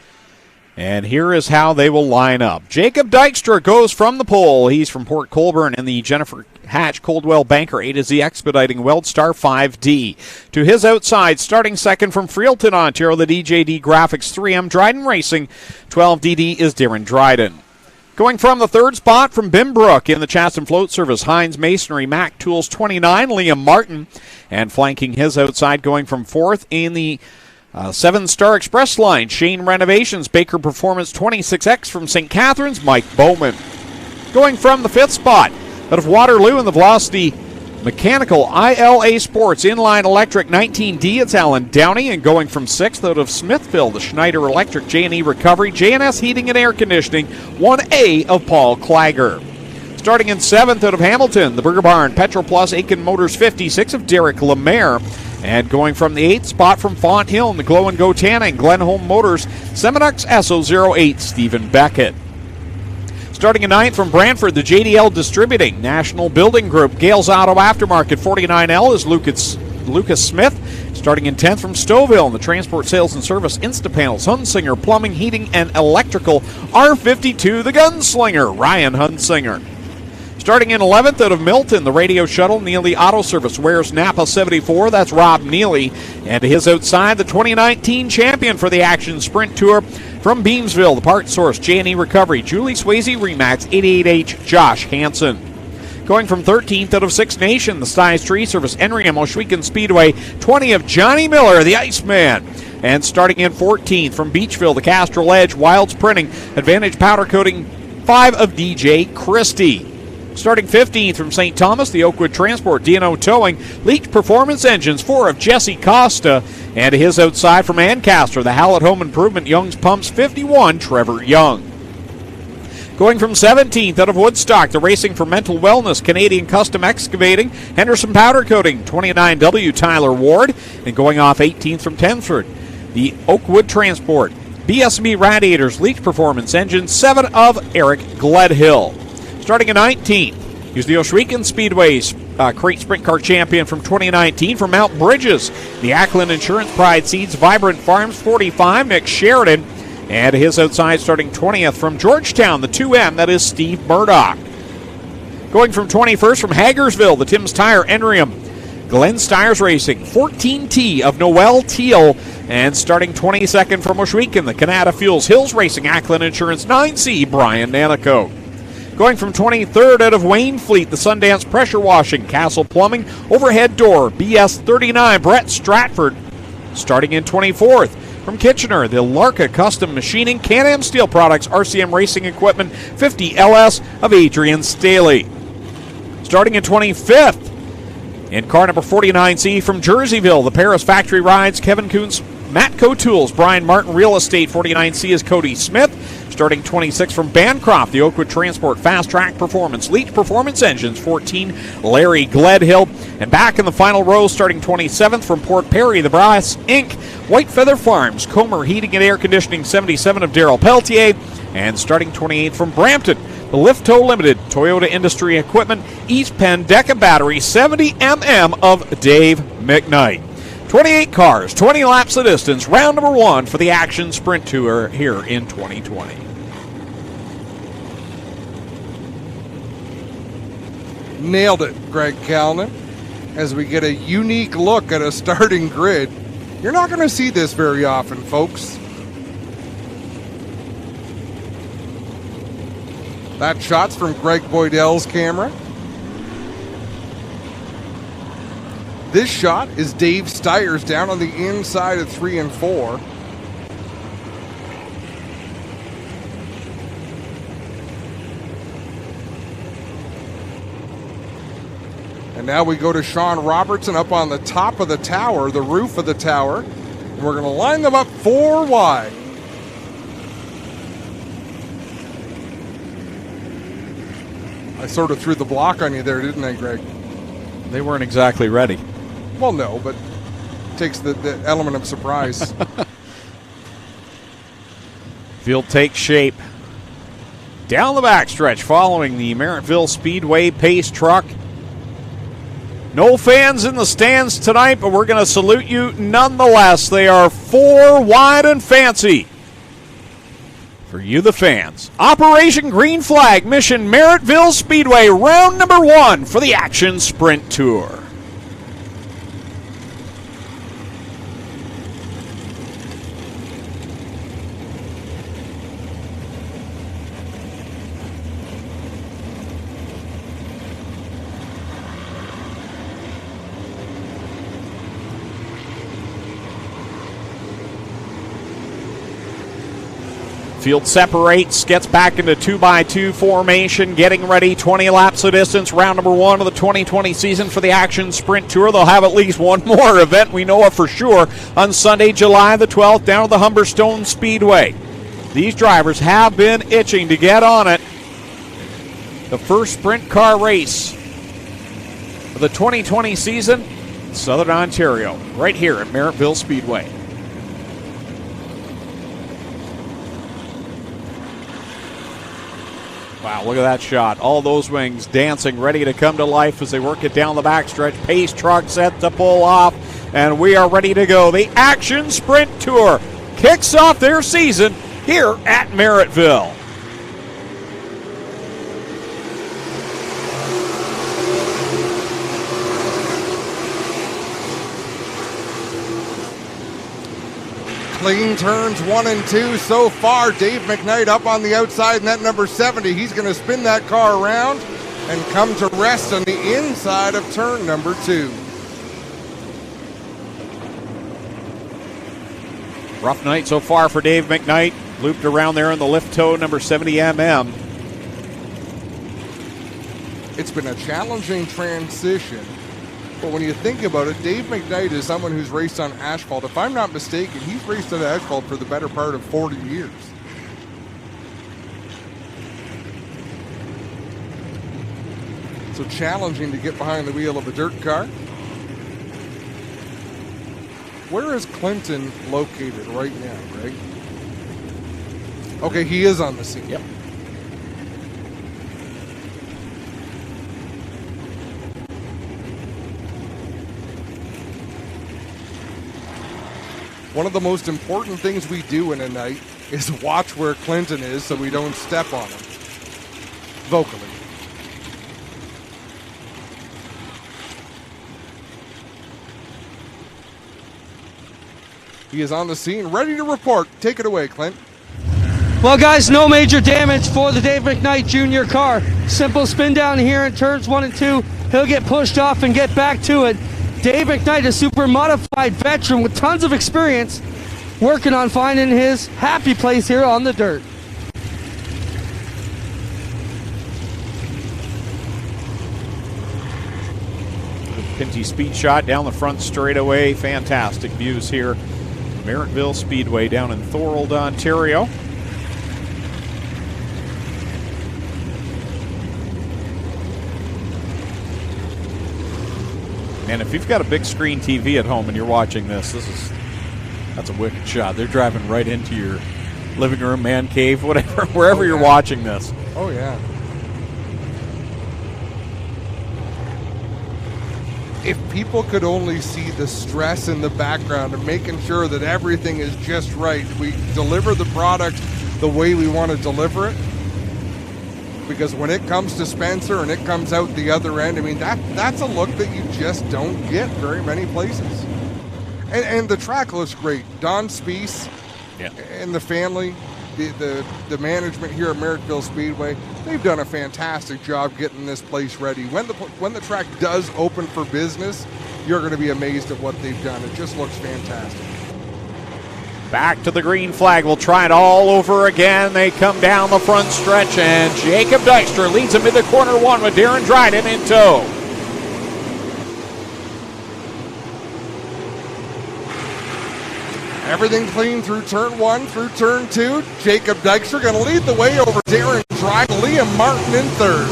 And here is how they will line up. Jacob Dykstra goes from the pole. He's from Port Colborne in the Jennifer Hatch Coldwell Banker A to Z Expediting Weldstar 5D. To his outside, starting second from Freelton, Ontario, the DJD Graphics 3M Dryden Racing. 12DD is Darren Dryden. Going from the third spot from Bimbrook in the Chatham Float Service, Heinz Masonry, Mac Tools 29, Liam Martin. And flanking his outside, going from fourth in the 7-Star Express line, Shane Renovations, Baker Performance 26X from St. Catharines, Mike Bowman. Going from the fifth spot out of Waterloo in the Velocity Mechanical ILA Sports Inline Electric 19D, it's Alan Downey. And going from sixth out of Smithville, the Schneider Electric J&E Recovery, J&S Heating and Air Conditioning, 1A of Paul Klager. Starting in seventh out of Hamilton, the Burger Barn Petro Plus Aiken Motors 56 of Derek Lemaire. And going from the 8th spot from Font Hill in the Glow and Go Tanning, Glenholm Motors, Seminux SO08, Stephen Beckett. Starting in 9th from Brantford, the JDL Distributing, National Building Group, Gales Auto Aftermarket 49L is Lucas Smith. Starting in 10th from Stouffville in the Transport Sales and Service, Instapanels, Hunsinger, Plumbing, Heating, and Electrical, R52, the Gunslinger, Ryan Hunsinger. Starting in 11th out of Milton, the Radio Shuttle, Neely Auto Service, wears Napa 74, that's Rob Neely. And to his outside, the 2019 champion for the Action Sprint Tour from Beamsville, the Part Source, J&E Recovery, Julie Swayze Remax 88H, Josh Hansen. Going from 13th out of Six Nation, the Styes Tree Service, Enriam Oshwegan Speedway, 20 of Johnny Miller, the Iceman. And starting in 14th from Beachville, the Castrol Edge, Wilds Printing, Advantage Powder Coating, 5 of DJ Christie. Starting 15th from St. Thomas, the Oakwood Transport, D&O Towing, Leach Performance Engines, 4 of Jesse Costa. And to his outside from Ancaster, the Hallett Home Improvement, Young's Pumps, 51, Trevor Young. Going from 17th out of Woodstock, the Racing for Mental Wellness, Canadian Custom Excavating, Henderson Powder Coating, 29W, Tyler Ward. And going off 18th from Tenford, the Oakwood Transport, BSB Radiators, Leach Performance Engines, 7 of Eric Gledhill. Starting in 19th, he's the Oshwegan Speedway's Crate Sprint Car Champion from 2019 from Mount Bridges. The Ackland Insurance Pride Seeds, Vibrant Farms 45, Nick Sheridan. And his outside starting 20th from Georgetown, the 2M, that is Steve Murdoch. Going from 21st from Hagersville, the Tim's Tire Enriam, Glenn Stiers Racing, 14T of Noel Teal. And starting 22nd from Oshwegan, the Canada Fuels Hills Racing, Ackland Insurance 9C, Brian Nanico. Going from 23rd out of Waynefleet, the Sundance Pressure Washing, Castle Plumbing, Overhead Door, BS 39, Brett Stratford. Starting in 24th from Kitchener, the Larka Custom Machining, Can-Am Steel Products, RCM Racing Equipment, 50 LS of Adrian Staley. Starting in 25th In car number 49C from Jerseyville, the Paris Factory Rides, Kevin Kuntz, Matco Tools, Brian Martin Real Estate. 49C is Cody Smith. Starting 26 from Bancroft, the Oakwood Transport Fast Track Performance, Leach Performance Engines. 14, Larry Gledhill. And back in the final row, starting 27th from Port Perry, the Brass Inc., White Feather Farms, Comer Heating and Air Conditioning. 77 of Darrell Pelletier. And starting 28th from Brampton, the Lift Tow Limited, Toyota Industry Equipment, East Penn Deca Battery. 70 of Dave McKnight. 28 cars, 20 laps of distance, round number 1 for the Action Sprint Tour here in 2020. Nailed it, Greg Calnan, as we get a unique look at a starting grid. You're not going to see this very often, folks. That shot's from Greg Boydell's camera. This shot is Dave Steyer's down on the inside of 3 and 4. And now we go to Sean Robertson up on the top of the tower, the roof of the tower. And we're going to line them up 4 wide. I sort of threw the block on you there, didn't I, Greg? They weren't exactly ready. Well, no, but it takes the element of surprise. Field takes shape. Down the backstretch following the Merrittville Speedway pace truck. No fans in the stands tonight, but we're going to salute you nonetheless. They are 4 wide and fancy. For you, the fans. Operation Green Flag, Mission Merrittville Speedway, round number 1 for the Action Sprint Tour. Field separates, gets back into 2x2 formation, getting ready, 20 laps of distance, round number 1 of the 2020 season for the Action Sprint Tour. They'll have at least one more event, we know it for sure, on Sunday, July the 12th, down at the Humberstone Speedway. These drivers have been itching to get on it. The first sprint car race of the 2020 season, Southern Ontario, right here at Merrittville Speedway. Wow, look at that shot. All those wings dancing, ready to come to life as they work it down the backstretch. Pace truck set to pull off, and we are ready to go. The Action Sprint Tour kicks off their season here at Merrittville. Clean turns 1 and 2 so far. Dave McKnight up on the outside in that number 70. He's going to spin that car around and come to rest on the inside of turn number 2. Rough night so far for Dave McKnight. Looped around there in the lift toe, number 70 It's been a challenging transition. But when you think about it, Dave McKnight is someone who's raced on asphalt. If I'm not mistaken, he's raced on asphalt for the better part of 40 years. So challenging to get behind the wheel of a dirt car. Where is Clinton located right now, Greg? Okay, he is on the scene. Yep. One of the most important things we do in a night is watch where Clinton is so we don't step on him. Vocally. He is on the scene, ready to report. Take it away, Clint. Well, guys, no major damage for the Dave McKnight Jr. car. Simple spin down here in turns 1 and 2. He'll get pushed off and get back to it. Dave McKnight, a super modified veteran with tons of experience, working on finding his happy place here on the dirt. Pinty speed shot down the front straightaway. Fantastic views here. Merrittville Speedway down in Thorold, Ontario. And if you've got a big screen TV at home and you're watching this, that's a wicked shot. They're driving right into your living room, man cave, whatever, wherever you're watching this. Oh, yeah. If people could only see the stress in the background and making sure that everything is just right, we deliver the product the way we want to deliver it. Because when it comes to Spencer and it comes out the other end, I mean, that's a look that you just don't get very many places. And the track looks great. Don Spies and the family, the management here at Merrittville Speedway, they've done a fantastic job getting this place ready. When the track does open for business, you're going to be amazed at what they've done. It just looks fantastic. Back to the green flag. We'll try it all over again. They come down the front stretch, and Jacob Dykstra leads them into corner one with Darren Dryden in tow. Everything clean through turn one, through turn two. Jacob Dykstra going to lead the way over Darren Dryden. Liam Martin in third.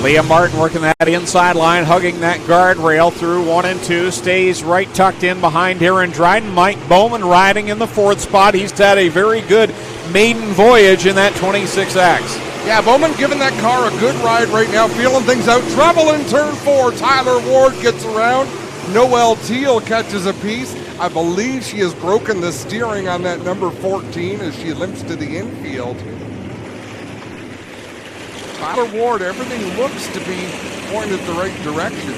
Liam Martin working that inside line, hugging that guardrail through 1 and 2, stays right tucked in behind Darren Dryden. Mike Bowman riding in the fourth spot. He's had a very good maiden voyage in that 26X. Yeah, Bowman giving that car a good ride right now, feeling things out. Trouble in turn 4. Tyler Ward gets around. Noelle Teal catches a piece. I believe she has broken the steering on that number 14 as she limps to the infield. Tyler Ward, everything looks to be pointed the right direction.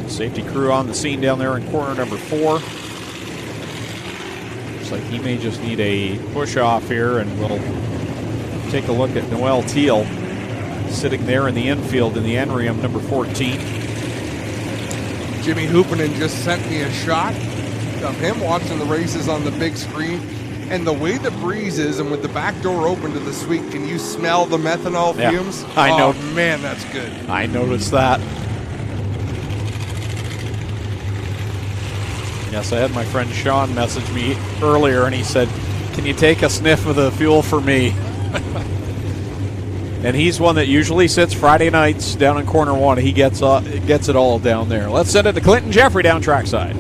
Safety crew on the scene down there in corner number 4. Looks like he may just need a push off here, and we'll take a look at Noelle Teal sitting there in the infield in the Enrium number 14. Jimmy Hoopinen just sent me a shot of him watching the races on the big screen, and the way the breeze is, and with the back door open to the suite, can you smell the methanol fumes? I know. Oh man, that's good. I noticed that. Yes, I had my friend Sean message me earlier, and he said, "Can you take a sniff of the fuel for me?" And he's one that usually sits Friday nights down in corner 1. He gets it all down there. Let's send it to Clinton Jeffrey down trackside.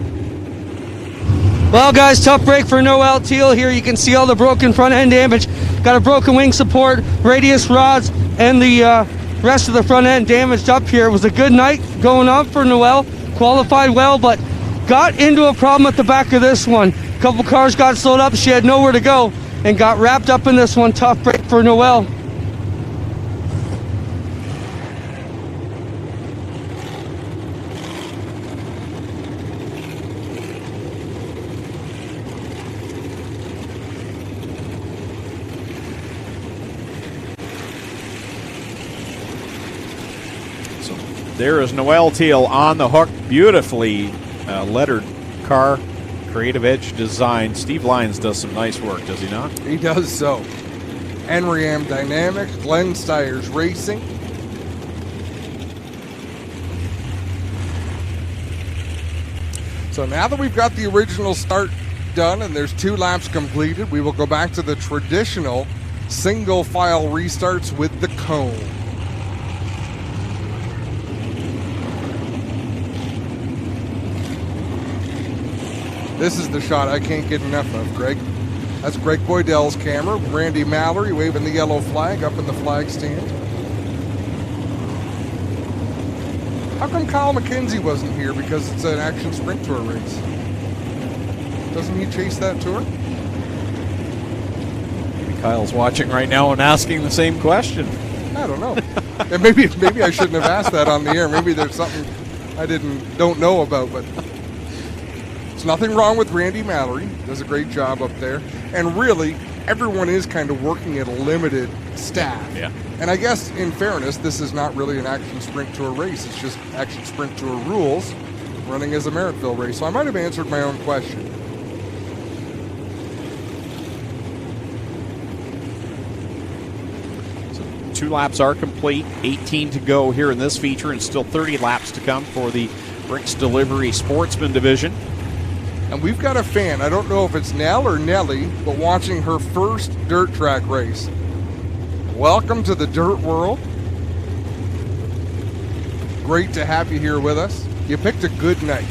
Well, guys, tough break for Noelle Teal here. You can see all the broken front end damage. Got a broken wing support, radius rods, and the rest of the front end damaged up here. It was a good night going on for Noelle. Qualified well, but got into a problem at the back of this one. A couple cars got slowed up. She had nowhere to go and got wrapped up in this one. Tough break for Noelle. There is Noelle Teal on the hook. Beautifully lettered car, Creative Edge design. Steve Lyons does some nice work, does he not? He does so. Enriam Dynamics, Glenn Stiers Racing. So now that we've got the original start done and there's 2 laps completed, we will go back to the traditional single file restarts with the cone. This is the shot I can't get enough of, Greg. That's Greg Boydell's camera. Randy Mallory waving the yellow flag up in the flag stand. How come Kyle McKenzie wasn't here? Because it's an Action Sprint Tour race. Doesn't he chase that tour? Maybe Kyle's watching right now and asking the same question. I don't know. And maybe I shouldn't have asked that on the air. Maybe there's something I don't know about, but there's nothing wrong with Randy Mallory. Does a great job up there. And really, everyone is kind of working at a limited staff. Yeah. And I guess, in fairness, this is not really an Action Sprint Tour race. It's just Action Sprint Tour rules running as a Merrittville race. So I might have answered my own question. 2 laps are complete, 18 to go here in this feature, and still 30 laps to come for the Bricks Delivery Sportsman division. And we've got a fan, I don't know if it's Nell or Nellie, but watching her first dirt track race. Welcome to the dirt world. Great to have you here with us. You picked a good night.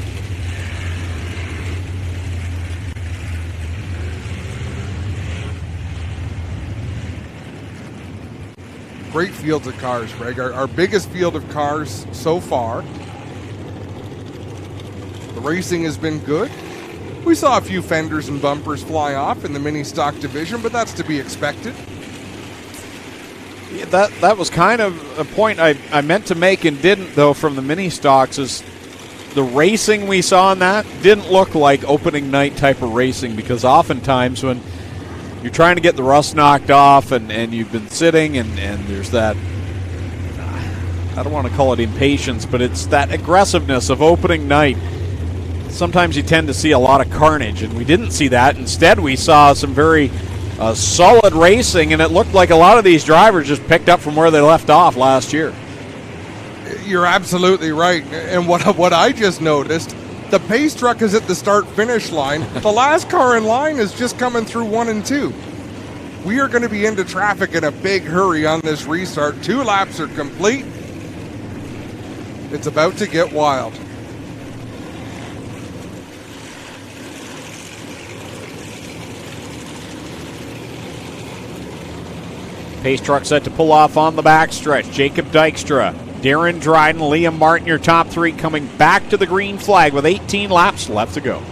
Great fields of cars, Greg. Our biggest field of cars so far. The racing has been good. We saw a few fenders and bumpers fly off in the mini stock division, but that's to be expected. Yeah, that was kind of a point I meant to make and didn't, though, from the mini stocks, is the racing we saw in that didn't look like opening night type of racing, because oftentimes when you're trying to get the rust knocked off and you've been sitting and there's that, I don't want to call it impatience, but it's that aggressiveness of opening night. Sometimes you tend to see a lot of carnage, and we didn't see that. Instead, we saw some very solid racing, and it looked like a lot of these drivers just picked up from where they left off last year. You're absolutely right. And what I just noticed, the pace truck is at the start-finish line. The last car in line is just coming through 1 and 2. We are going to be into traffic in a big hurry on this restart. 2 laps are complete. It's about to get wild. Pace truck set to pull off on the backstretch. Jacob Dykstra, Darren Dryden, Liam Martin, your top 3 coming back to the green flag with 18 laps left to go.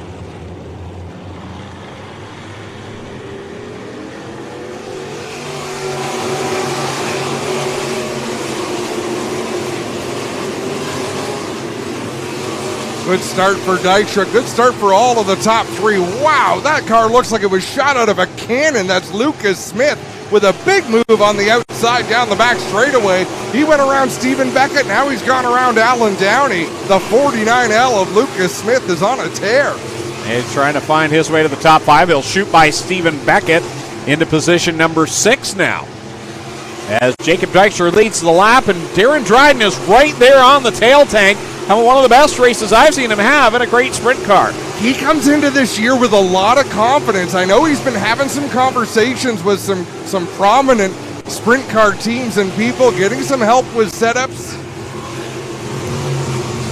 Good start for Dykstra. Good start for all of the top 3. Wow, that car looks like it was shot out of a cannon. That's Lucas Smith with a big move on the outside down the back straightaway. He went around Stephen Beckett. Now he's gone around Alan Downey. The 49L of Lucas Smith is on a tear. He's trying to find his way to the top 5. He'll shoot by Stephen Beckett into position number 6 now, as Jacob Dykstra leads the lap, and Darren Dryden is right there on the tail tank, having one of the best races I've seen him have in a great sprint car. He comes into this year with a lot of confidence. I know he's been having some conversations with some prominent sprint car teams and people, getting some help with setups.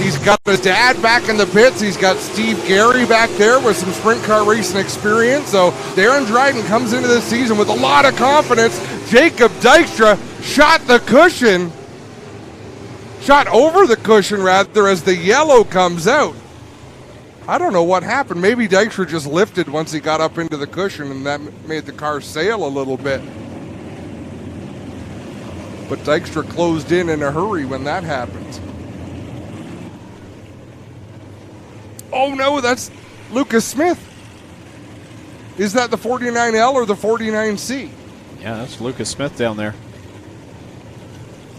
He's got his dad back in the pits. He's got Steve Gary back there with some sprint car racing experience. So Darren Dryden comes into this season with a lot of confidence. Jacob Dykstra shot over the cushion rather, as the yellow comes out. I don't know what happened. Maybe Dykstra just lifted once he got up into the cushion, and that made the car sail a little bit. But Dykstra closed in a hurry when that happened. Oh no, that's Lucas Smith. Is that the 49L or the 49C? Yeah, that's Lucas Smith down there.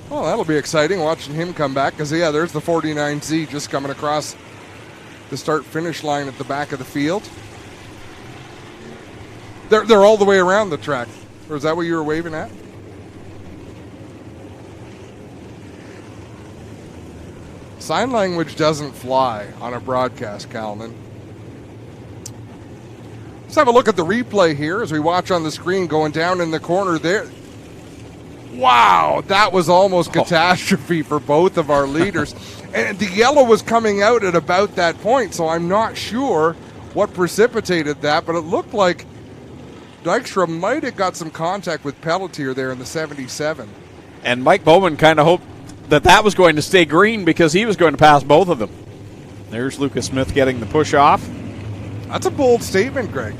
Well, that'll be exciting watching him come back, because, yeah, there's the 49Z just coming across the start-finish line at the back of the field. They're all the way around the track. Or is that what you were waving at? Sign language doesn't fly on a broadcast, Calvin. Let's have a look at the replay here as we watch on the screen going down in the corner there. Wow, that was almost catastrophe for both of our leaders. And the yellow was coming out at about that point, so I'm not sure what precipitated that, but it looked like Dykstra might have got some contact with Pelletier there in the 77. And Mike Bowman kind of hoped that was going to stay green, because he was going to pass both of them. There's Lucas Smith getting the push off. That's a bold statement, Greg.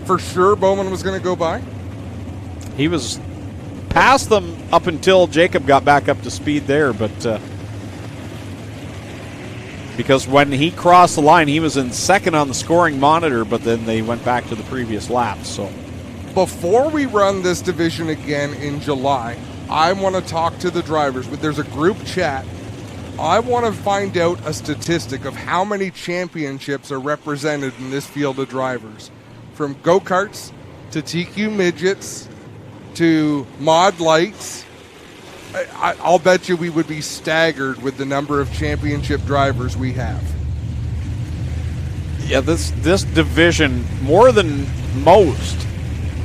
For sure Bowman was going to go by? He was past them up until Jacob got back up to speed there, but because when he crossed the line, he was in second on the scoring monitor, but then they went back to the previous lap. So before we run this division again in July, I want to talk to the drivers. There's a group chat. I want to find out a statistic of how many championships are represented in this field of drivers, from go-karts to TQ midgets to mod lights, I'll bet you we would be staggered with the number of championship drivers we have. Yeah, this division, more than most,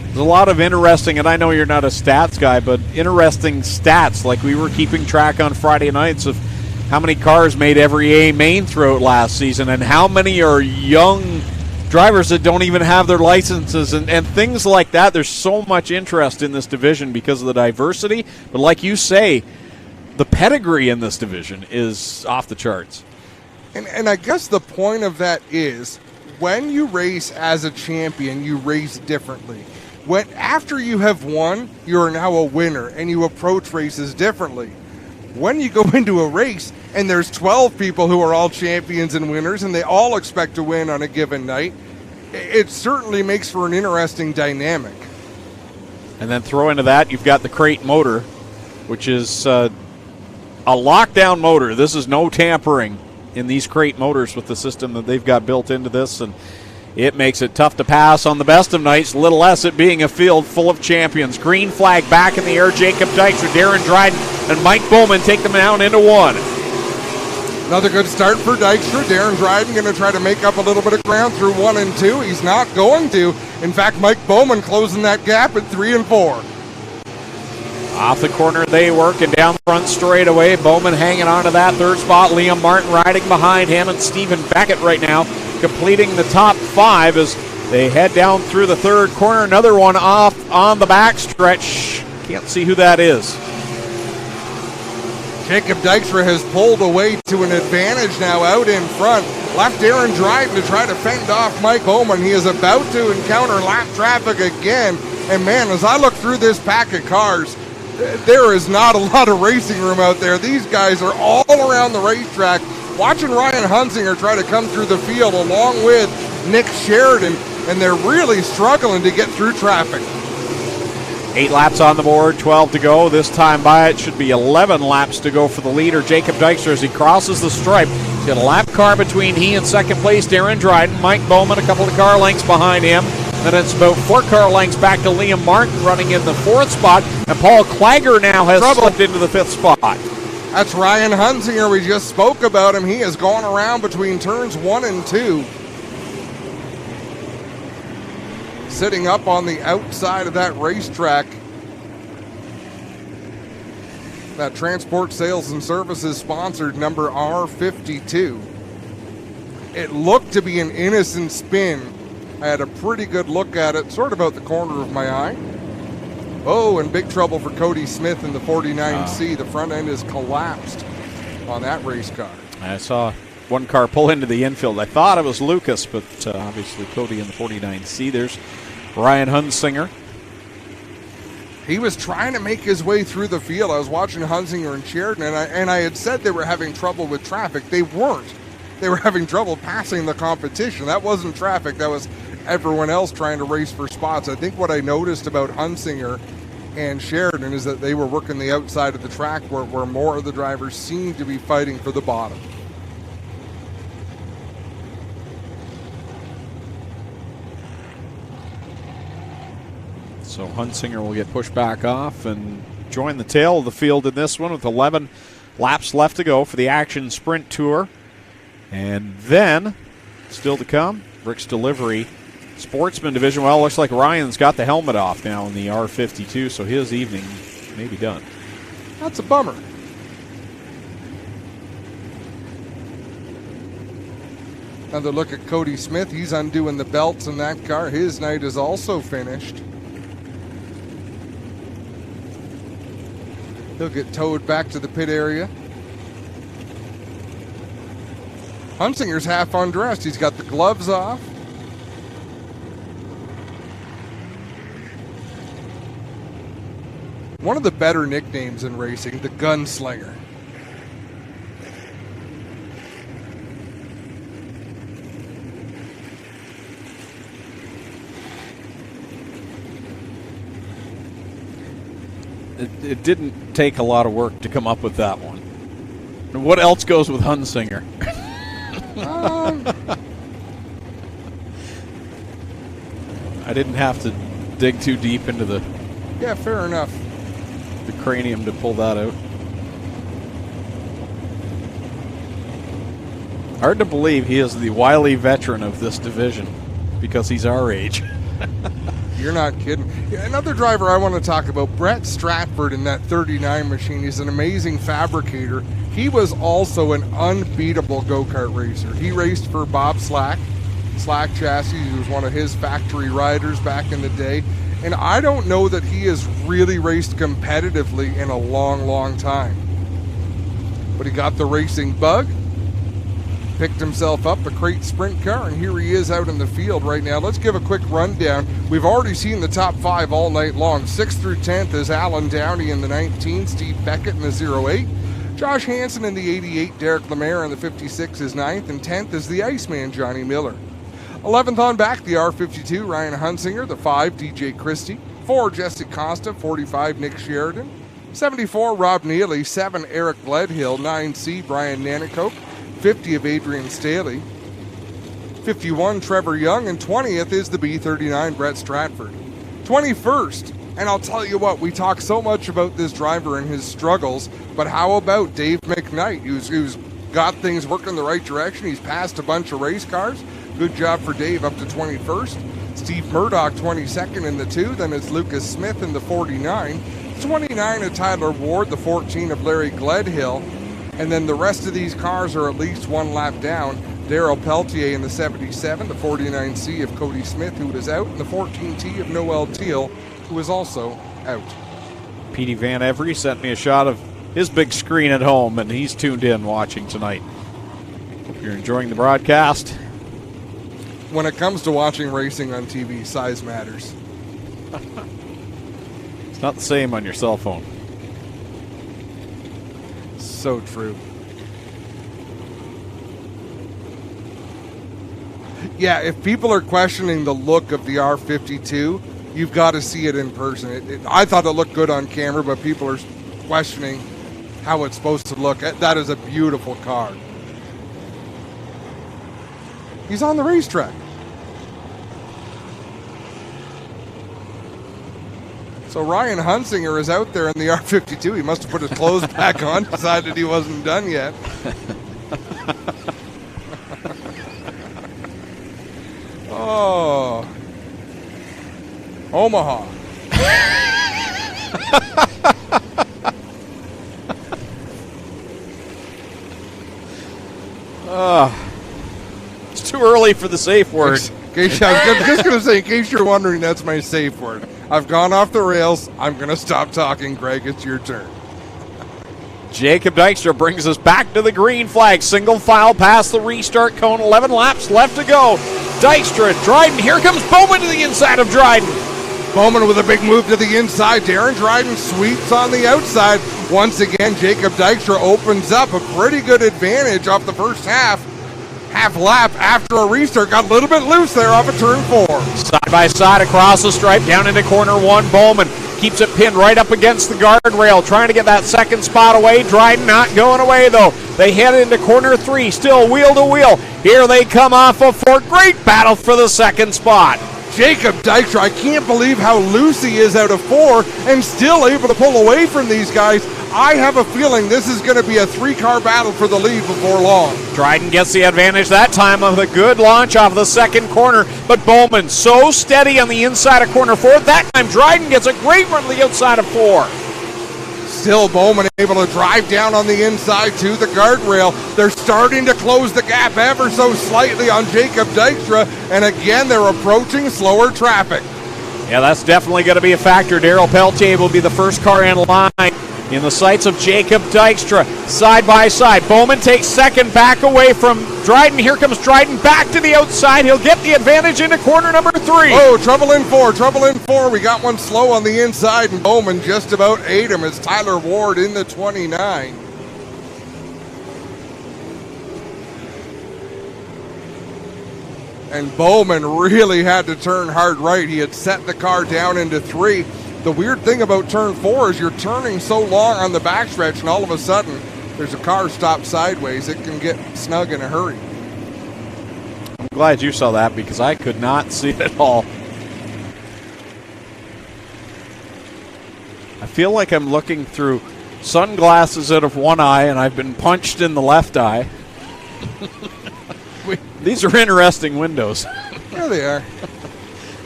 there's a lot of interesting, and I know you're not a stats guy, but interesting stats. Like we were keeping track on Friday nights of how many cars made every A main throughout last season, and how many are young drivers that don't even have their licenses, and things like that. There's so much interest in this division because of the diversity. But like you say, the pedigree in this division is off the charts. And I guess the point of that is, when you race as a champion, you race differently. When after you have won, you are now a winner, and you approach races differently. When you go into a race and there's 12 people who are all champions and winners, and they all expect to win on a given night, it certainly makes for an interesting dynamic. And then throw into that, you've got the crate motor, which is a lockdown motor. This is no tampering in these crate motors with the system that they've got built into this, and it makes it tough to pass on the best of nights, little less it being a field full of champions. Green flag back in the air. Jacob Dykstra, Darren Dryden, and Mike Bowman take them down into one. Another good start for Dykstra. Darren Dryden going to try to make up a little bit of ground through 1 and 2. He's not going to. In fact, Mike Bowman closing that gap at 3 and 4. Off the corner they work, and down the front straightaway. Bowman hanging on to that third spot. Liam Martin riding behind him, and Stephen Beckett right now completing the top 5 as they head down through the third corner. Another one off on the backstretch. Can't see who that is. Jacob Dykstra has pulled away to an advantage now out in front. Left Darren Dryden to try to fend off Mike Bowman. He is about to encounter lap traffic again. And man, as I look through this pack of cars, there is not a lot of racing room out there. These guys are all around the racetrack. Watching Ryan Hunsinger try to come through the field along with Nick Sheridan, and they're really struggling to get through traffic. 8 laps on the board, 12 to go. This time by it should be 11 laps to go for the leader, Jacob Dykstra, as he crosses the stripe. He's got a lap car between he and second place, Darren Dryden. Mike Bowman a couple of car lengths behind him. Then it's about 4 car lengths back to Liam Martin running in the 4th spot. And Paul Clager now has slipped into the 5th spot. That's Ryan Hunsinger. We just spoke about him. He has gone around between turns 1 and 2. Sitting up on the outside of that racetrack. That Transport Sales and Services sponsored number R52. It looked to be an innocent spin. I had a pretty good look at it, sort of out the corner of my eye. Oh, and big trouble for Cody Smith in the 49C. The front end is collapsed on that race car. I saw one car pull into the infield. I thought it was Lucas, but obviously Cody in the 49C. There's Ryan Hunsinger. He was trying to make his way through the field. I was watching Hunsinger and Sheridan, and I had said they were having trouble with traffic. They weren't. They were having trouble passing the competition. That wasn't traffic. That was everyone else trying to race for spots. I think what I noticed about Hunsinger and Sheridan is that they were working the outside of the track where more of the drivers seemed to be fighting for the bottom. So Hunsinger will get pushed back off and join the tail of the field in this one with 11 laps left to go for the Action Sprint Tour. And then, still to come, Rick's Delivery Sportsman Division. Well, looks like Ryan's got the helmet off now in the R52, so his evening may be done. That's a bummer. Another look at Cody Smith. He's undoing the belts in that car. His night is also finished. He'll get towed back to the pit area. Hunsinger's half undressed. He's got the gloves off. One of the better nicknames in racing, the Gunslinger. It didn't take a lot of work to come up with that one. What else goes with Hunsinger? I didn't have to dig too deep into the Yeah, fair enough. The cranium to pull that out. Hard to believe he is the wily veteran of this division because he's our age. You're not kidding. Yeah, another driver I want to talk about, Brett Stratford in that 39 machine. He's an amazing fabricator. He was also an unbeatable go-kart racer. He raced for Bob Slack Chassis. He was one of his factory riders back in the day. And I don't know that he has really raced competitively in a long, long time. But he got the racing bug, picked himself up a crate sprint car, and here he is out in the field right now. Let's give a quick rundown. We've already seen the top 5 all night long. 6th through 10th is Alan Downey in the 19, Steve Beckett in the 08, Josh Hansen in the 88, Derek Lemaire in the 56 is 9th, and 10th is the Iceman, Johnny Miller. 11th on back, the R52, Ryan Hunsinger, the 5, DJ Christie, 4, Jesse Costa, 45, Nick Sheridan, 74, Rob Neely, 7, Eric Gledhill, 9C, Brian Nanicoke, 50 of Adrian Staley, 51, Trevor Young, and 20th is the B39, Brett Stratford. 21st, and I'll tell you what, we talk so much about this driver and his struggles, but how about Dave McKnight, who's got things working the right direction? He's passed a bunch of race cars. Good job for Dave, up to 21st. Steve Murdoch, 22nd in the 2. Then it's Lucas Smith in the 49. 29 of Tyler Ward, the 14 of Larry Gledhill. And then the rest of these cars are at least one lap down. Darrell Peltier in the 77, the 49C of Cody Smith, who is out, and the 14T of Noel Teal, who is also out. Petey Van Every sent me a shot of his big screen at home, and he's tuned in watching tonight. Hope you're enjoying the broadcast. When it comes to watching racing on TV, size matters. It's not the same on your cell phone. So true. Yeah, if people are questioning the look of the R52, you've got to see it in person. I thought it looked good on camera, but people are questioning how it's supposed to look. That is a beautiful car. He's on the racetrack. So Ryan Hunsinger is out there in the R52. He must have put his clothes back on, decided he wasn't done yet. Oh. Omaha. It's too early for the safe word. I was just going to say, in case you're wondering, that's my safe word. I've gone off the rails. I'm going to stop talking, Greg. It's your turn. Jacob Dykstra brings us back to the green flag. Single file past the restart cone. 11 laps left to go. Dykstra, Dryden. Here comes Bowman to the inside of Dryden. Bowman with a big move to the inside. Darren Dryden sweeps on the outside. Once again, Jacob Dykstra opens up a pretty good advantage off the first half lap after a restart. Got a little bit loose there off of turn 4. Side by side across the stripe down into corner 1. Bowman keeps it pinned right up against the guardrail, trying to get that second spot away. Dryden not going away though. They head into corner 3, still wheel to wheel. Here they come off of 4. Great battle for the second spot. Jacob Dykstra, I can't believe how loose he is out of 4 and still able to pull away from these guys. I have a feeling this is going to be a 3-car battle for the lead before long. Dryden gets the advantage that time with a good launch off the second corner, but Bowman so steady on the inside of corner 4. That time Dryden gets a great run to the outside of 4. Still Bowman able to drive down on the inside to the guardrail. They're starting to close the gap ever so slightly on Jacob Dykstra, and again they're approaching slower traffic. Yeah, that's definitely going to be a factor. Darrell Peltier will be the first car in line in the sights of Jacob Dykstra. Side by side, Bowman takes second, back away from Dryden. Here comes Dryden back to the outside. He'll get the advantage into corner number 3. Oh, trouble in 4. We got one slow on the inside, and Bowman just about ate him as Tyler Ward in the 29. And Bowman really had to turn hard right. He had set the car down into 3. The weird thing about turn 4 is you're turning so long on the backstretch, and all of a sudden there's a car stopped sideways. It can get snug in a hurry. I'm glad you saw that because I could not see it at all. I feel like I'm looking through sunglasses out of one eye, and I've been punched in the left eye. These are interesting windows. There they are.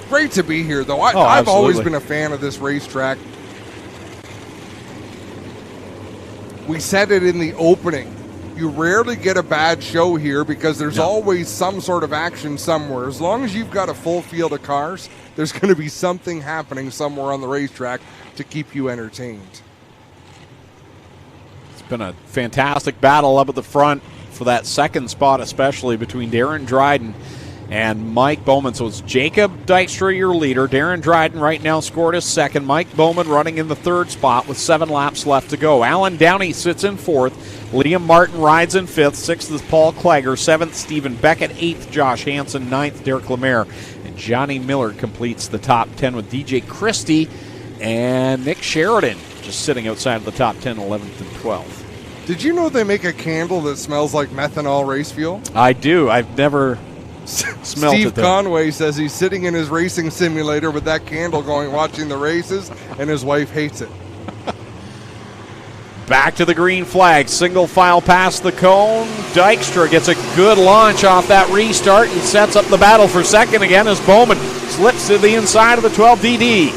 Great to be here, though. I've absolutely. always been a fan of this racetrack. We said it in the opening. You rarely get a bad show here because there's always some sort of action somewhere. As long as you've got a full field of cars, there's going to be something happening somewhere on the racetrack to keep you entertained. It's been a fantastic battle up at the front for that second spot, especially between Darren Dryden and Mike Bowman. So it's Jacob Dykstra, your leader. Darren Dryden right now scored his second. Mike Bowman running in the third spot with 7 laps left to go. Alan Downey sits in fourth. Liam Martin rides in fifth. Sixth is Paul Klager. Seventh, Stephen Beckett. Eighth, Josh Hansen. Ninth, Derek Lemaire. And Johnny Miller completes the top 10 with DJ Christie and Nick Sheridan just sitting outside of the top 10, 11th and 12th. Did you know they make a candle that smells like methanol race fuel? I do. I've never smelled it, Steve though. Conway says he's sitting in his racing simulator with that candle going, watching the races, and his wife hates it. Back to the green flag. Single file past the cone. Dykstra gets a good launch off that restart and sets up the battle for second again as Bowman slips to the inside of the 12 DD.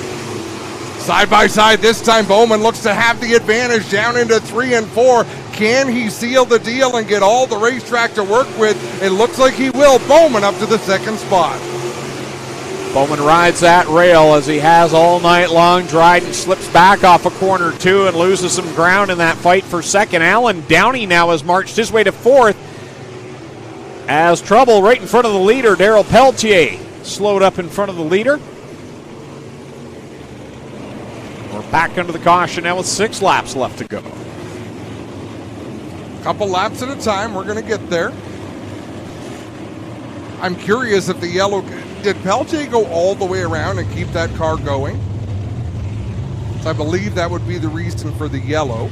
Side by side this time, Bowman looks to have the advantage down into 3 and 4. Can he seal the deal and get all the racetrack to work with? It looks like he will. Bowman up to the second spot. Bowman rides that rail as he has all night long. Dryden slips back off a corner 2 and loses some ground in that fight for second. Alan Downey now has marched his way to fourth as trouble right in front of the leader. Darrell Pelletier slowed up in front of the leader. We're back under the caution now with 6 laps left to go. Couple laps at a time. We're going to get there. I'm curious if the yellow... Did Pelletier go all the way around and keep that car going? So I believe that would be the reason for the yellow.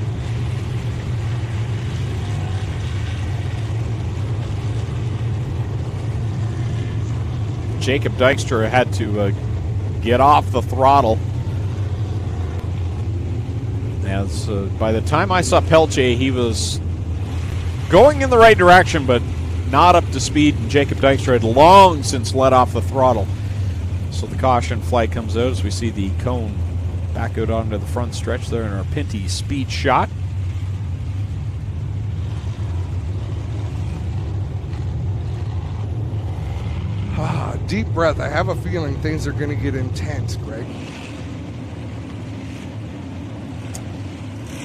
Jacob Dykstra had to get off the throttle. As by the time I saw Pelletier, he was going in the right direction, but not up to speed, and Jacob Dykstra had long since let off the throttle. So the caution flag comes out as we see the cone back out onto the front stretch there in our Pinty speed shot. Deep breath. I have a feeling things are going to get intense, Greg.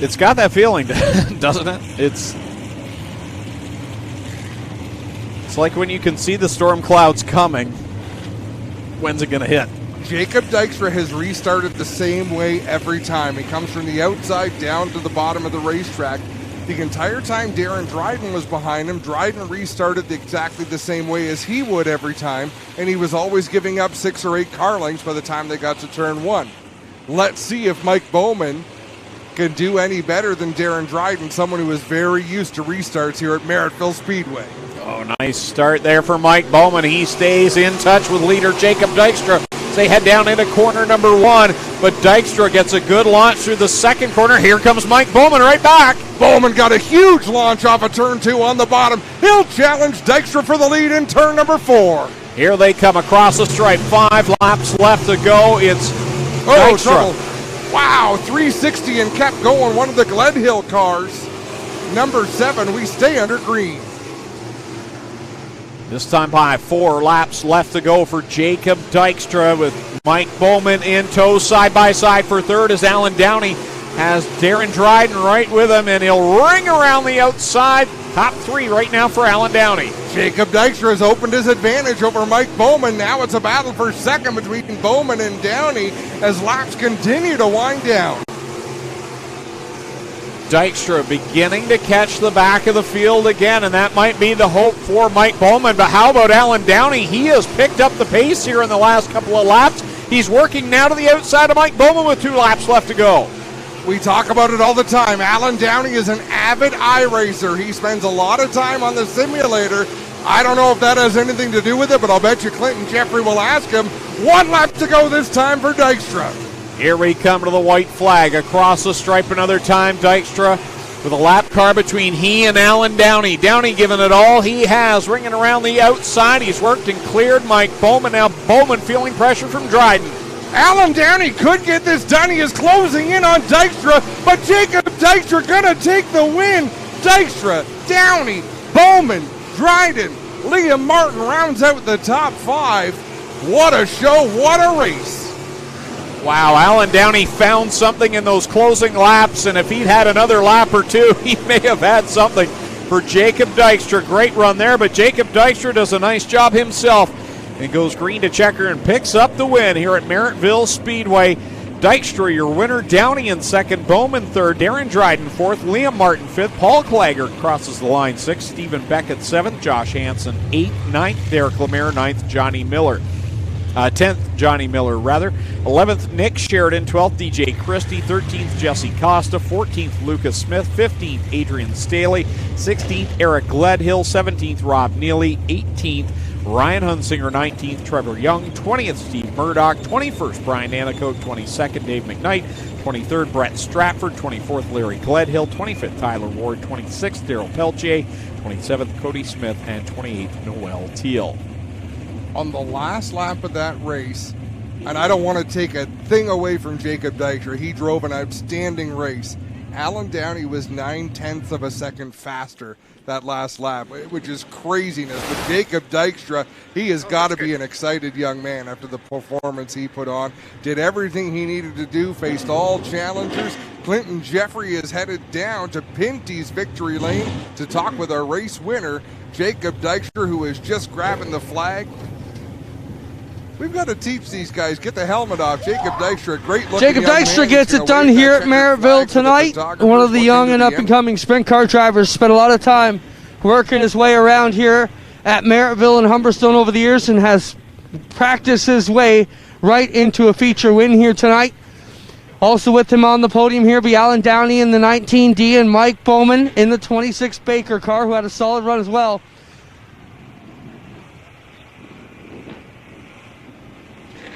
It's got that feeling, doesn't it? It's like when you can see the storm clouds coming. When's it going to hit? Jacob Dykstra has restarted the same way every time. He comes from the outside down to the bottom of the racetrack. The entire time Darren Dryden was behind him, Dryden restarted exactly the same way as he would every time, and he was always giving up 6 or 8 car lengths by the time they got to turn 1. Let's see if Mike Bowman can do any better than Darren Dryden, someone who is very used to restarts here at Merrittville Speedway. Oh, nice start there for Mike Bowman. He stays in touch with leader Jacob Dykstra. They head down into corner number 1, but Dykstra gets a good launch through the second corner. Here comes Mike Bowman right back. Bowman got a huge launch off of turn 2 on the bottom. He'll challenge Dykstra for the lead in turn number 4. Here they come across the stripe. 5 laps left to go. It's Dykstra. Trouble. Wow, 360 and kept going. One of the Glenhill cars. Number 7, we stay under green. This time by 4 laps left to go for Jacob Dykstra with Mike Bowman in tow side by side for third as Alan Downey has Darren Dryden right with him, and he'll ring around the outside. Top 3 right now for Alan Downey. Jacob Dykstra has opened his advantage over Mike Bowman. Now it's a battle for second between Bowman and Downey as laps continue to wind down. Dykstra beginning to catch the back of the field again, and that might be the hope for Mike Bowman. But how about Alan Downey? He has picked up the pace here in the last couple of laps. He's working now to the outside of Mike Bowman with 2 laps left to go. We talk about it all the time. Alan Downey is an avid iRacer. He spends a lot of time on the simulator. I don't know if that has anything to do with it, but I'll bet you Clinton Jeffrey will ask him. 1 lap to go this time for Dykstra. Here we come to the white flag. Across the stripe another time. Dykstra with a lap car between he and Alan Downey. Downey giving it all he has, ringing around the outside. He's worked and cleared Mike Bowman. Now Bowman feeling pressure from Dryden. Alan Downey could get this done. He is closing in on Dykstra, but Jacob Dykstra gonna take the win. Dykstra, Downey, Bowman, Dryden, Liam Martin rounds out the top 5. What a show, what a race. Wow, Alan Downey found something in those closing laps, and if he'd had another lap or two, he may have had something for Jacob Dykstra. Great run there, but Jacob Dykstra does a nice job himself and goes green to checker and picks up the win here at Merrittville Speedway. Dykstra, your winner. Downey in second, Bowman third, Darren Dryden fourth, Liam Martin fifth, Paul Claggart crosses the line sixth, Stephen Beckett seventh, Josh Hansen eighth, ninth, Derek Lemaire, ninth, Johnny Miller. 10th, Johnny Miller, rather. 11th, Nick Sheridan. 12th, DJ Christie. 13th, Jesse Costa. 14th, Lucas Smith. 15th, Adrian Staley. 16th, Eric Gledhill. 17th, Rob Neely. 18th, Ryan Hunsinger. 19th, Trevor Young. 20th, Steve Murdoch. 21st, Brian Anacote. 22nd, Dave McKnight. 23rd, Brett Stratford. 24th, Larry Gledhill. 25th, Tyler Ward. 26th, Daryl Peltier. 27th, Cody Smith. And 28th, Noel Teal. On the last lap of that race, and I don't want to take a thing away from Jacob Dykstra, he drove an outstanding race. Alan Downey was 9/10 of a second faster that last lap, which is craziness. But Jacob Dykstra, he has got to be an excited young man after the performance he put on. Did everything he needed to do, faced all challengers. Clinton Jeffrey is headed down to Pinty's victory lane to talk with our race winner, Jacob Dykstra, who is just grabbing the flag. We've got to teach these guys. Get the helmet off. Jacob Dykstra, great looking Jacob Dykstra gets it done here at Merrittville tonight. One of the young and up-and-coming sprint car drivers. Spent a lot of time working his way around here at Merrittville and Humberstone over the years and has practiced his way right into a feature win here tonight. Also with him on the podium here be Alan Downey in the 19D and Mike Bowman in the 26 Baker car, who had a solid run as well.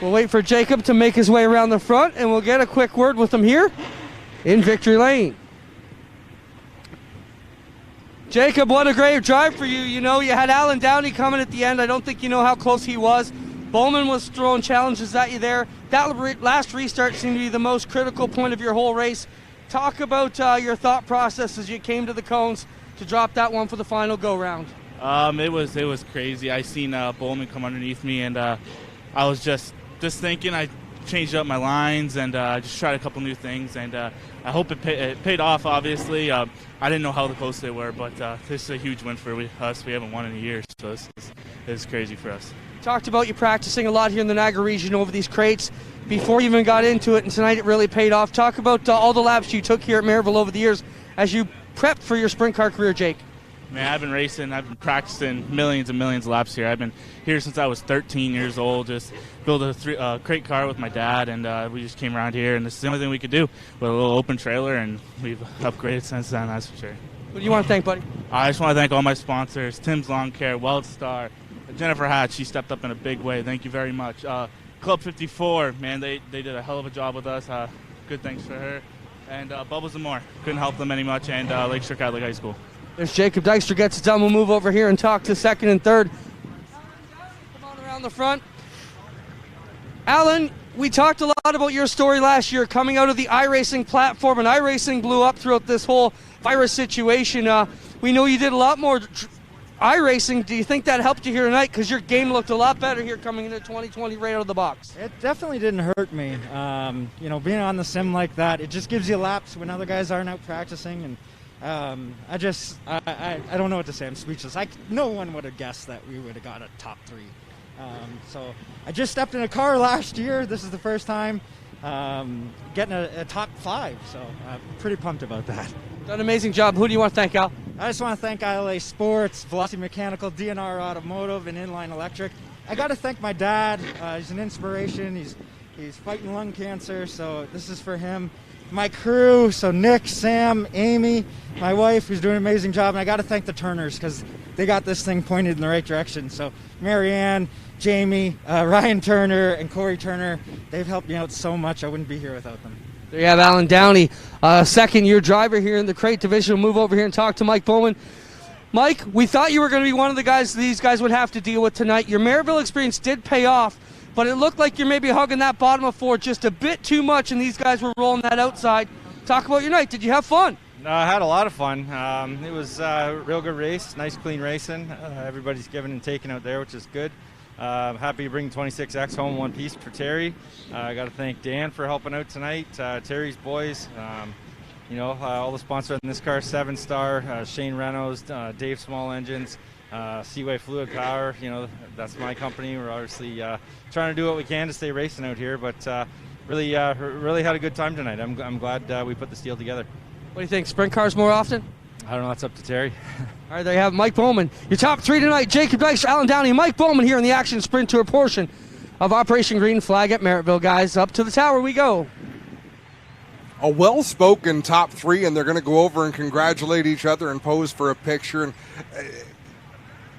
We'll wait for Jacob to make his way around the front, and we'll get a quick word with him here in victory lane. Jacob, what a great drive for you. You know, you had Alan Downey coming at the end. I don't think you know how close he was. Bowman was throwing challenges at you there. That last restart seemed to be the most critical point of your whole race. Talk about your thought process as you came to the cones to drop that one for the final go-round. It was crazy. I seen Bowman come underneath me, and I was just thinking. I changed up my lines and just tried a couple new things, and I hope it paid off, obviously. I didn't know how close they were, but this is a huge win for us. We haven't won in a year, so this is crazy for us. Talked about you practicing a lot here in the Niagara region over these crates before you even got into it, and tonight it really paid off. Talk about all the laps you took here at Merrittville over the years as you prepped for your sprint car career, Jake. Man, I've been racing. I've been practicing millions and millions of laps here. I've been here since I was 13 years old. Just built a crate car with my dad, and we just came around here, and this is the only thing we could do with a little open trailer, and we've upgraded since then, that's for sure. What do you want to thank, buddy? I just want to thank all my sponsors, Tim's Lawn Care, WeldStar, Jennifer Hatch. She stepped up in a big way. Thank you very much. Club 54, man, they did a hell of a job with us. Good thanks for her. And Bubbles and More. Couldn't help them any much, and Lakeshore Catholic High School. There's Jacob Dykstra gets it done. We'll move over here and talk to second and third. Come on around the front. Alan, we talked a lot about your story last year coming out of the iRacing platform, and iRacing blew up throughout this whole virus situation. We know you did a lot more iRacing. Do you think that helped you here tonight? Because your game looked a lot better here coming into 2020 right out of the box. It definitely didn't hurt me. Being on the sim like that, it just gives you laps when other guys aren't out practicing, and I don't know what to say. I'm speechless. No one would have guessed that we would have got a top 3. So I just stepped in a car last year. This is the first time getting a top 5. So I'm pretty pumped about that. Done an amazing job. Who do you want to thank, Al? I just want to thank ILA Sports, Velocity Mechanical, DNR Automotive, and Inline Electric. I got to thank my dad. He's an inspiration. He's fighting lung cancer, so this is for him. My crew, so Nick, Sam, Amy, my wife, who's doing an amazing job, and I got to thank the Turners because they got this thing pointed in the right direction. So Marianne, Jamie, Ryan Turner, and Corey Turner, they've helped me out so much. I wouldn't be here without them. There you have Alan Downey, second-year driver here in the crate division. We'll move over here and talk to Mike Bowman. Mike, we thought you were going to be one of the guys these guys would have to deal with tonight. Your Merrittville experience did pay off, but it looked like you're maybe hugging that bottom of 4 just a bit too much, and these guys were rolling that outside. Talk about your night. Did you have fun? I had a lot of fun. It was a real good race, nice clean racing. Everybody's giving and taking out there, which is good. Happy to bring 26X home one piece for Terry. I got to thank Dan for helping out tonight, Terry's boys. All the sponsors in this car, 7-Star, Shane Reynolds, Dave Small Engines, Seaway Fluid Power. That's my company. We're obviously trying to do what we can to stay racing out here, but really had a good time tonight. I'm glad we put this deal together. What do you think, sprint cars more often? I don't know, that's up to Terry. All right, there you have Mike Bowman. Your top 3 tonight, Jacob Dykstra, Alan Downey, Mike Bowman here in the Action Sprint Tour portion of Operation Green Flag at Merrittville. Guys, up to the tower we go. A well-spoken top 3, and they're going to go over and congratulate each other and pose for a picture. And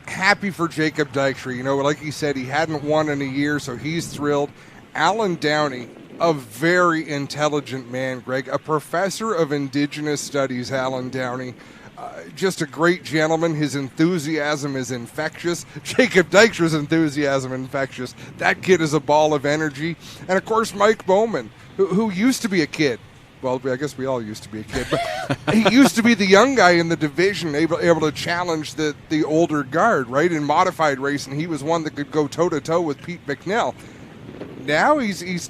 happy for Jacob Dykstra. Like he said, he hadn't won in a year, so he's thrilled. Alan Downey, a very intelligent man, Greg, a professor of Indigenous Studies, Alan Downey. Just a great gentleman. His enthusiasm is infectious. Jacob Dykstra's enthusiasm infectious. That kid is a ball of energy. And, of course, Mike Bowman, who used to be a kid. Well, I guess we all used to be a kid, but he used to be the young guy in the division, able to challenge the older guard, right? In modified racing, he was one that could go toe-to-toe with Pete McNell. Now he's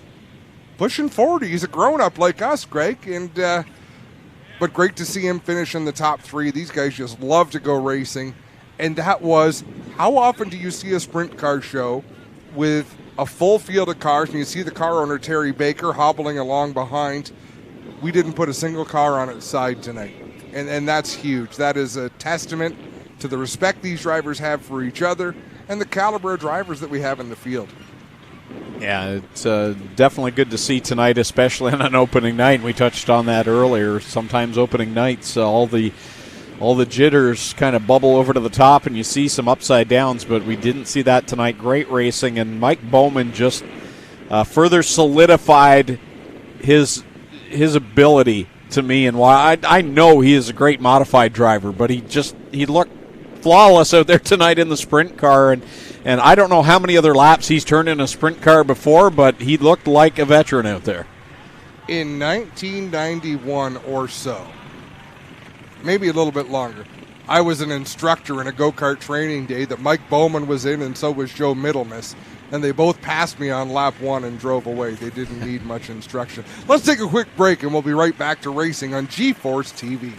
pushing 40. He's a grown-up like us, Greg, but great to see him finish in the top 3. These guys just love to go racing, and that was, how often do you see a sprint car show with a full field of cars, and you see the car owner, Terry Baker, hobbling along behind? We didn't put a single car on its side tonight, and that's huge. That is a testament to the respect these drivers have for each other and the caliber of drivers that we have in the field. Yeah, it's definitely good to see tonight, especially on an opening night. And we touched on that earlier. Sometimes opening nights, all the jitters kind of bubble over to the top, and you see some upside downs. But we didn't see that tonight. Great racing, and Mike Bowman just further solidified his ability to me, and why I know he is a great modified driver. But he looked flawless out there tonight in the sprint car, and I don't know how many other laps he's turned in a sprint car before, but he looked like a veteran out there. In 1991 or so, maybe a little bit longer, I was an instructor in a go-kart training day that Mike Bowman was in, and so was Joe Middlemas, and they both passed me on lap 1 and drove away. They didn't need much instruction. Let's take a quick break, and we'll be right back to racing on GForceTV.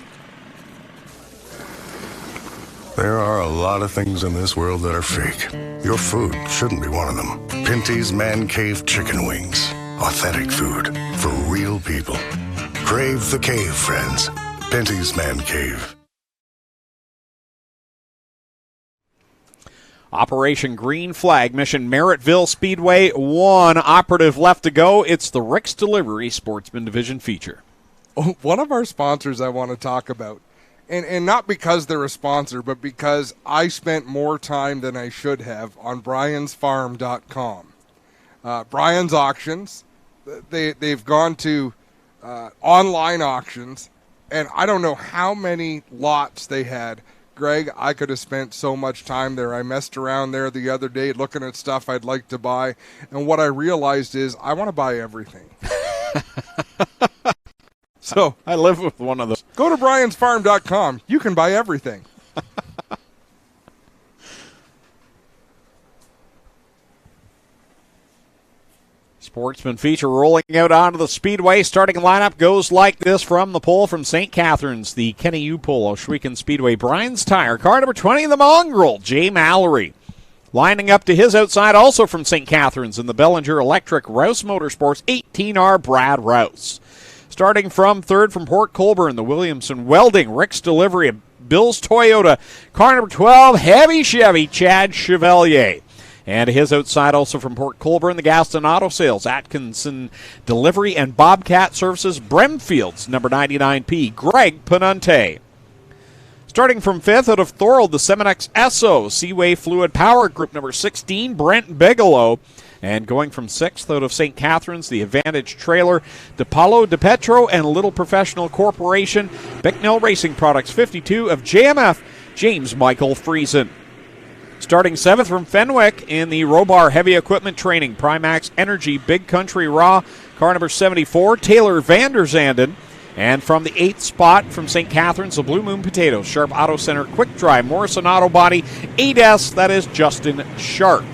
There are a lot of things in this world that are fake. Your food shouldn't be one of them. Pinty's Man Cave Chicken Wings. Authentic food for real people. Crave the cave, friends. Pinty's Man Cave. Operation Green Flag mission, Merrittville Speedway, 1 operative left to go. It's the Rick's Delivery Sportsman Division feature. One of our sponsors I want to talk about. And not because they're a sponsor, but because I spent more time than I should have on briansfarm.com. Brian's Auctions, they've gone to online auctions, and I don't know how many lots they had. Greg, I could have spent so much time there. I messed around there the other day looking at stuff I'd like to buy, and what I realized is I want to buy everything. So I live with one of those. Go to briansfarm.com. You can buy everything. Sportsman feature rolling out onto the speedway. Starting lineup goes like this from the pole from St. Catharines. The Kenny U Polo, Schweeken Speedway, Brian's Tire. Car number 20, the Mongrel, Jay Mallory. Lining up to his outside, also from St. Catharines, in the Bellinger Electric Rouse Motorsports, 18R, Brad Rouse. Starting from third from Port Colborne, the Williamson Welding, Rick's Delivery, Bill's Toyota, car number 12, Heavy Chevy, Chad Chevalier. And his outside also from Port Colborne, the Gaston Auto Sales, Atkinson Delivery and Bobcat Services, Bremfields, number 99P, Greg Panunte. Starting from 5th out of Thorold, the 7X Esso Seaway Fluid Power Group number 16, Brent Bigelow. And going from 6th out of St. Catharines, the Advantage Trailer, DePaulo, DePetro, and Little Professional Corporation. Bicknell Racing Products 52 of JMF, James Michael Friesen. Starting 7th from Fenwick in the Robar Heavy Equipment Training, Primax Energy Big Country Raw, car number 74, Taylor Vanderzanden. And from the 8th spot from St. Catharines, the Blue Moon Potatoes, Sharp Auto Center Quick Drive, Morrison Auto Body, 8S, that is Justin Sharp.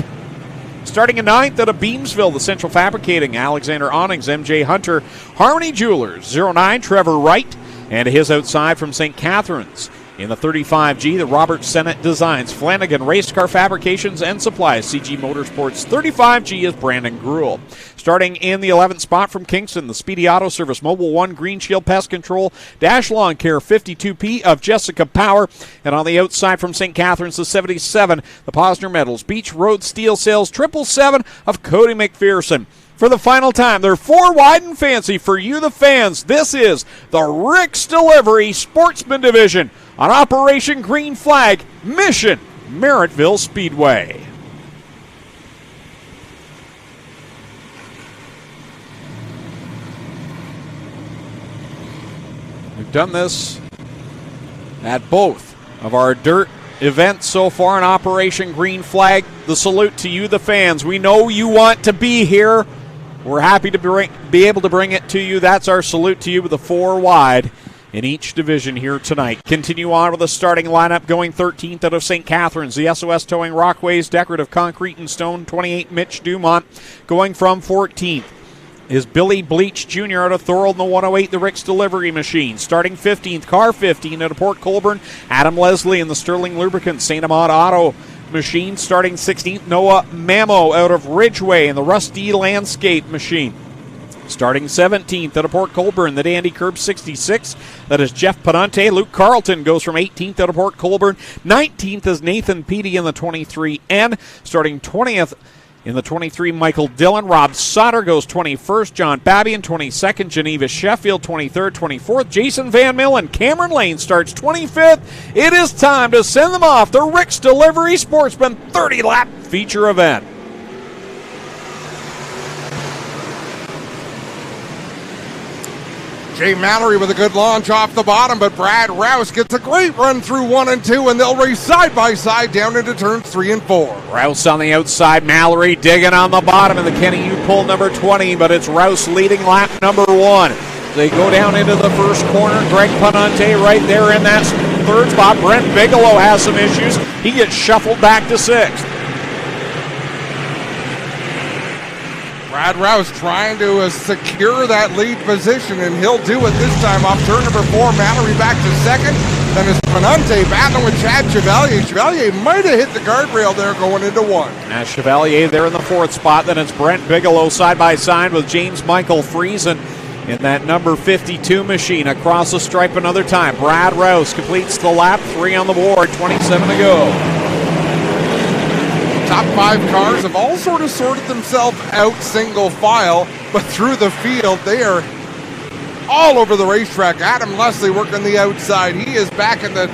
Starting in 9th out of Beamsville, the Central Fabricating, Alexander Awnings, MJ Hunter, Harmony Jewelers, 09, Trevor Wright, and his outside from St. Catharines. In the 35G, the Robert Sennett Designs, Flanagan Race Car Fabrications and Supplies, CG Motorsports 35G is Brandon Gruel. Starting in the 11th spot from Kingston, the Speedy Auto Service, Mobile One, Green Shield Pest Control, Dash Lawn Care 52P of Jessica Power. And on the outside from St. Catharines, the 77, the Posner Metals, Beach Road Steel Sales 777 of Cody McPherson. For the final time, they're 4 wide and fancy for you, the fans. This is the Rick's Delivery Sportsman Division on Operation Green Flag, Mission, Merrittville Speedway. We've done this at both of our dirt events so far in Operation Green Flag. The salute to you, the fans. We know you want to be here. We're happy to be able to bring it to you. That's our salute to you with the 4 wide in each division here tonight. Continue on with the starting lineup, going 13th out of St. Catharines, the SOS Towing Rockways, Decorative Concrete and Stone, 28, Mitch Dumont. Going from 14th is Billy Bleach Jr. out of Thorold in the 108, the Rick's Delivery Machine. Starting 15th, car 15 out of Port Colborne, Adam Leslie in the Sterling Lubricants, St. Amant Auto Machine. Starting 16th, Noah Mamo out of Ridgeway in the Rusty Landscape Machine. Starting 17th out of Port Colborne, the Dandy Curb 66. That is Jeff Panante. Luke Carlton goes from 18th out of Port Colborne. 19th is Nathan Peaty in the 23N. Starting 20th in the 23, Michael Dillon. Rob Sauter goes 21st. John Babian 22nd. Geneva Sheffield 23rd. 24th, Jason Van Millen. Cameron Lane starts 25th. It is time to send them off the Rick's Delivery Sportsman 30-lap feature event. Jay Mallory with a good launch off the bottom, but Brad Rouse gets a great run through 1 and 2, and they'll race side by side down into turns 3 and 4. Rouse on the outside, Mallory digging on the bottom of the Kenny U pull number 20, but it's Rouse leading lap number 1. They go down into the first corner. Greg Panante right there in that 3rd spot. Brent Bigelow has some issues. He gets shuffled back to 6th. Brad Rouse trying to secure that lead position, and he'll do it this time off turn number 4. Mallory back to 2nd. Then it's Panante battling with Chad Chevalier. Chevalier might have hit the guardrail there going into 1. Now Chevalier there in the 4th spot. Then it's Brent Bigelow side by side with James Michael Friesen in that number 52 machine. Across the stripe another time. Brad Rouse completes the lap. 3 on the board. 27 to go. Top 5 cars have all sort of sorted themselves out single file, but through the field, they are all over the racetrack. Adam Leslie working the outside. He is back in the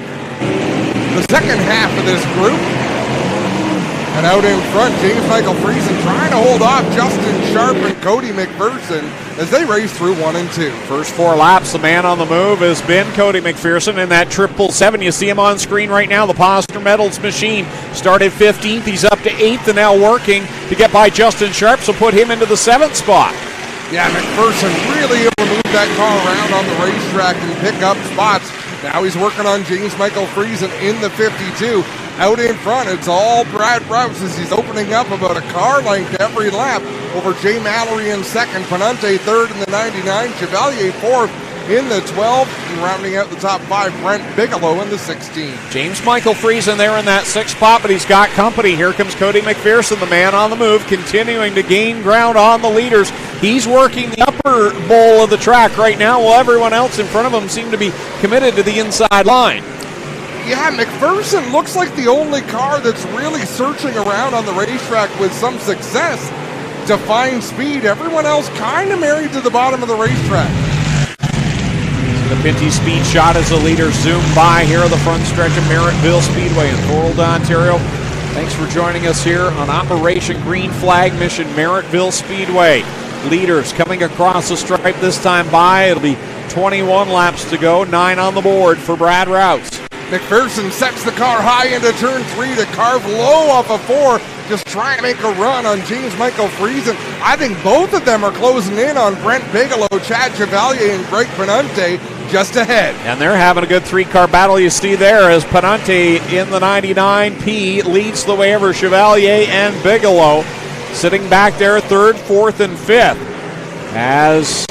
second half of this group. And out in front, James Michael Friesen trying to hold off Justin Sharp and Cody McPherson as they race through 1 and 2. First 4 laps, the man on the move has been Cody McPherson in that 777. You see him on screen right now, the Posner Metals machine. Started 15th, he's up to 8th and now working to get by Justin Sharp, so put him into the 7th spot. Yeah, McPherson really able to move that car around on the racetrack and pick up spots. Now he's working on James Michael Friesen in the 52. Out in front, it's all Brad Rouse as he's opening up about a car length every lap over Jay Mallory in 2nd, Panante 3rd in the 99, Chevalier 4th in the 12, and rounding out the top 5, Brent Bigelow in the 16. James Michael Friesen there in that 6th spot, but he's got company. Here comes Cody McPherson, the man on the move, continuing to gain ground on the leaders. He's working the upper bowl of the track right now, while everyone else in front of him seem to be committed to the inside line. Yeah, McPherson looks like the only car that's really searching around on the racetrack with some success to find speed. Everyone else kind of married to the bottom of the racetrack. The Pinty Speed Shot as the leader zoom by here on the front stretch of Merrittville Speedway in Thorold, Ontario. Thanks for joining us here on Operation Green Flag Mission Merrittville Speedway. Leaders coming across the stripe this time by. It'll be 21 laps to go, 9 on the board for Brad Rouse. McPherson sets the car high into turn 3 to carve low off of 4, just trying to make a run on James Michael Friesen. I think both of them are closing in on Brent Bigelow, Chad Chevalier, and Greg Penante just ahead. And they're having a good 3-car battle, you see there, as Penante in the 99P leads the way over Chevalier and Bigelow, sitting back there 3rd, 4th, and 5th, as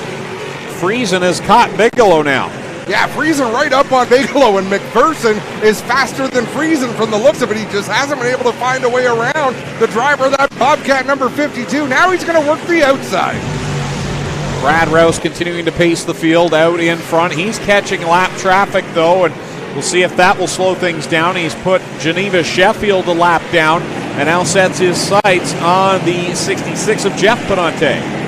Friesen has caught Bigelow now. Yeah, Friesen right up on Bigelow, and McPherson is faster than Friesen from the looks of it. He just hasn't been able to find a way around the driver of that Bobcat number 52. Now he's going to work the outside. Brad Rouse continuing to pace the field out in front. He's catching lap traffic, though, and we'll see if that will slow things down. He's put Geneva Sheffield a lap down and now sets his sights on the 66 of Jeff Penante.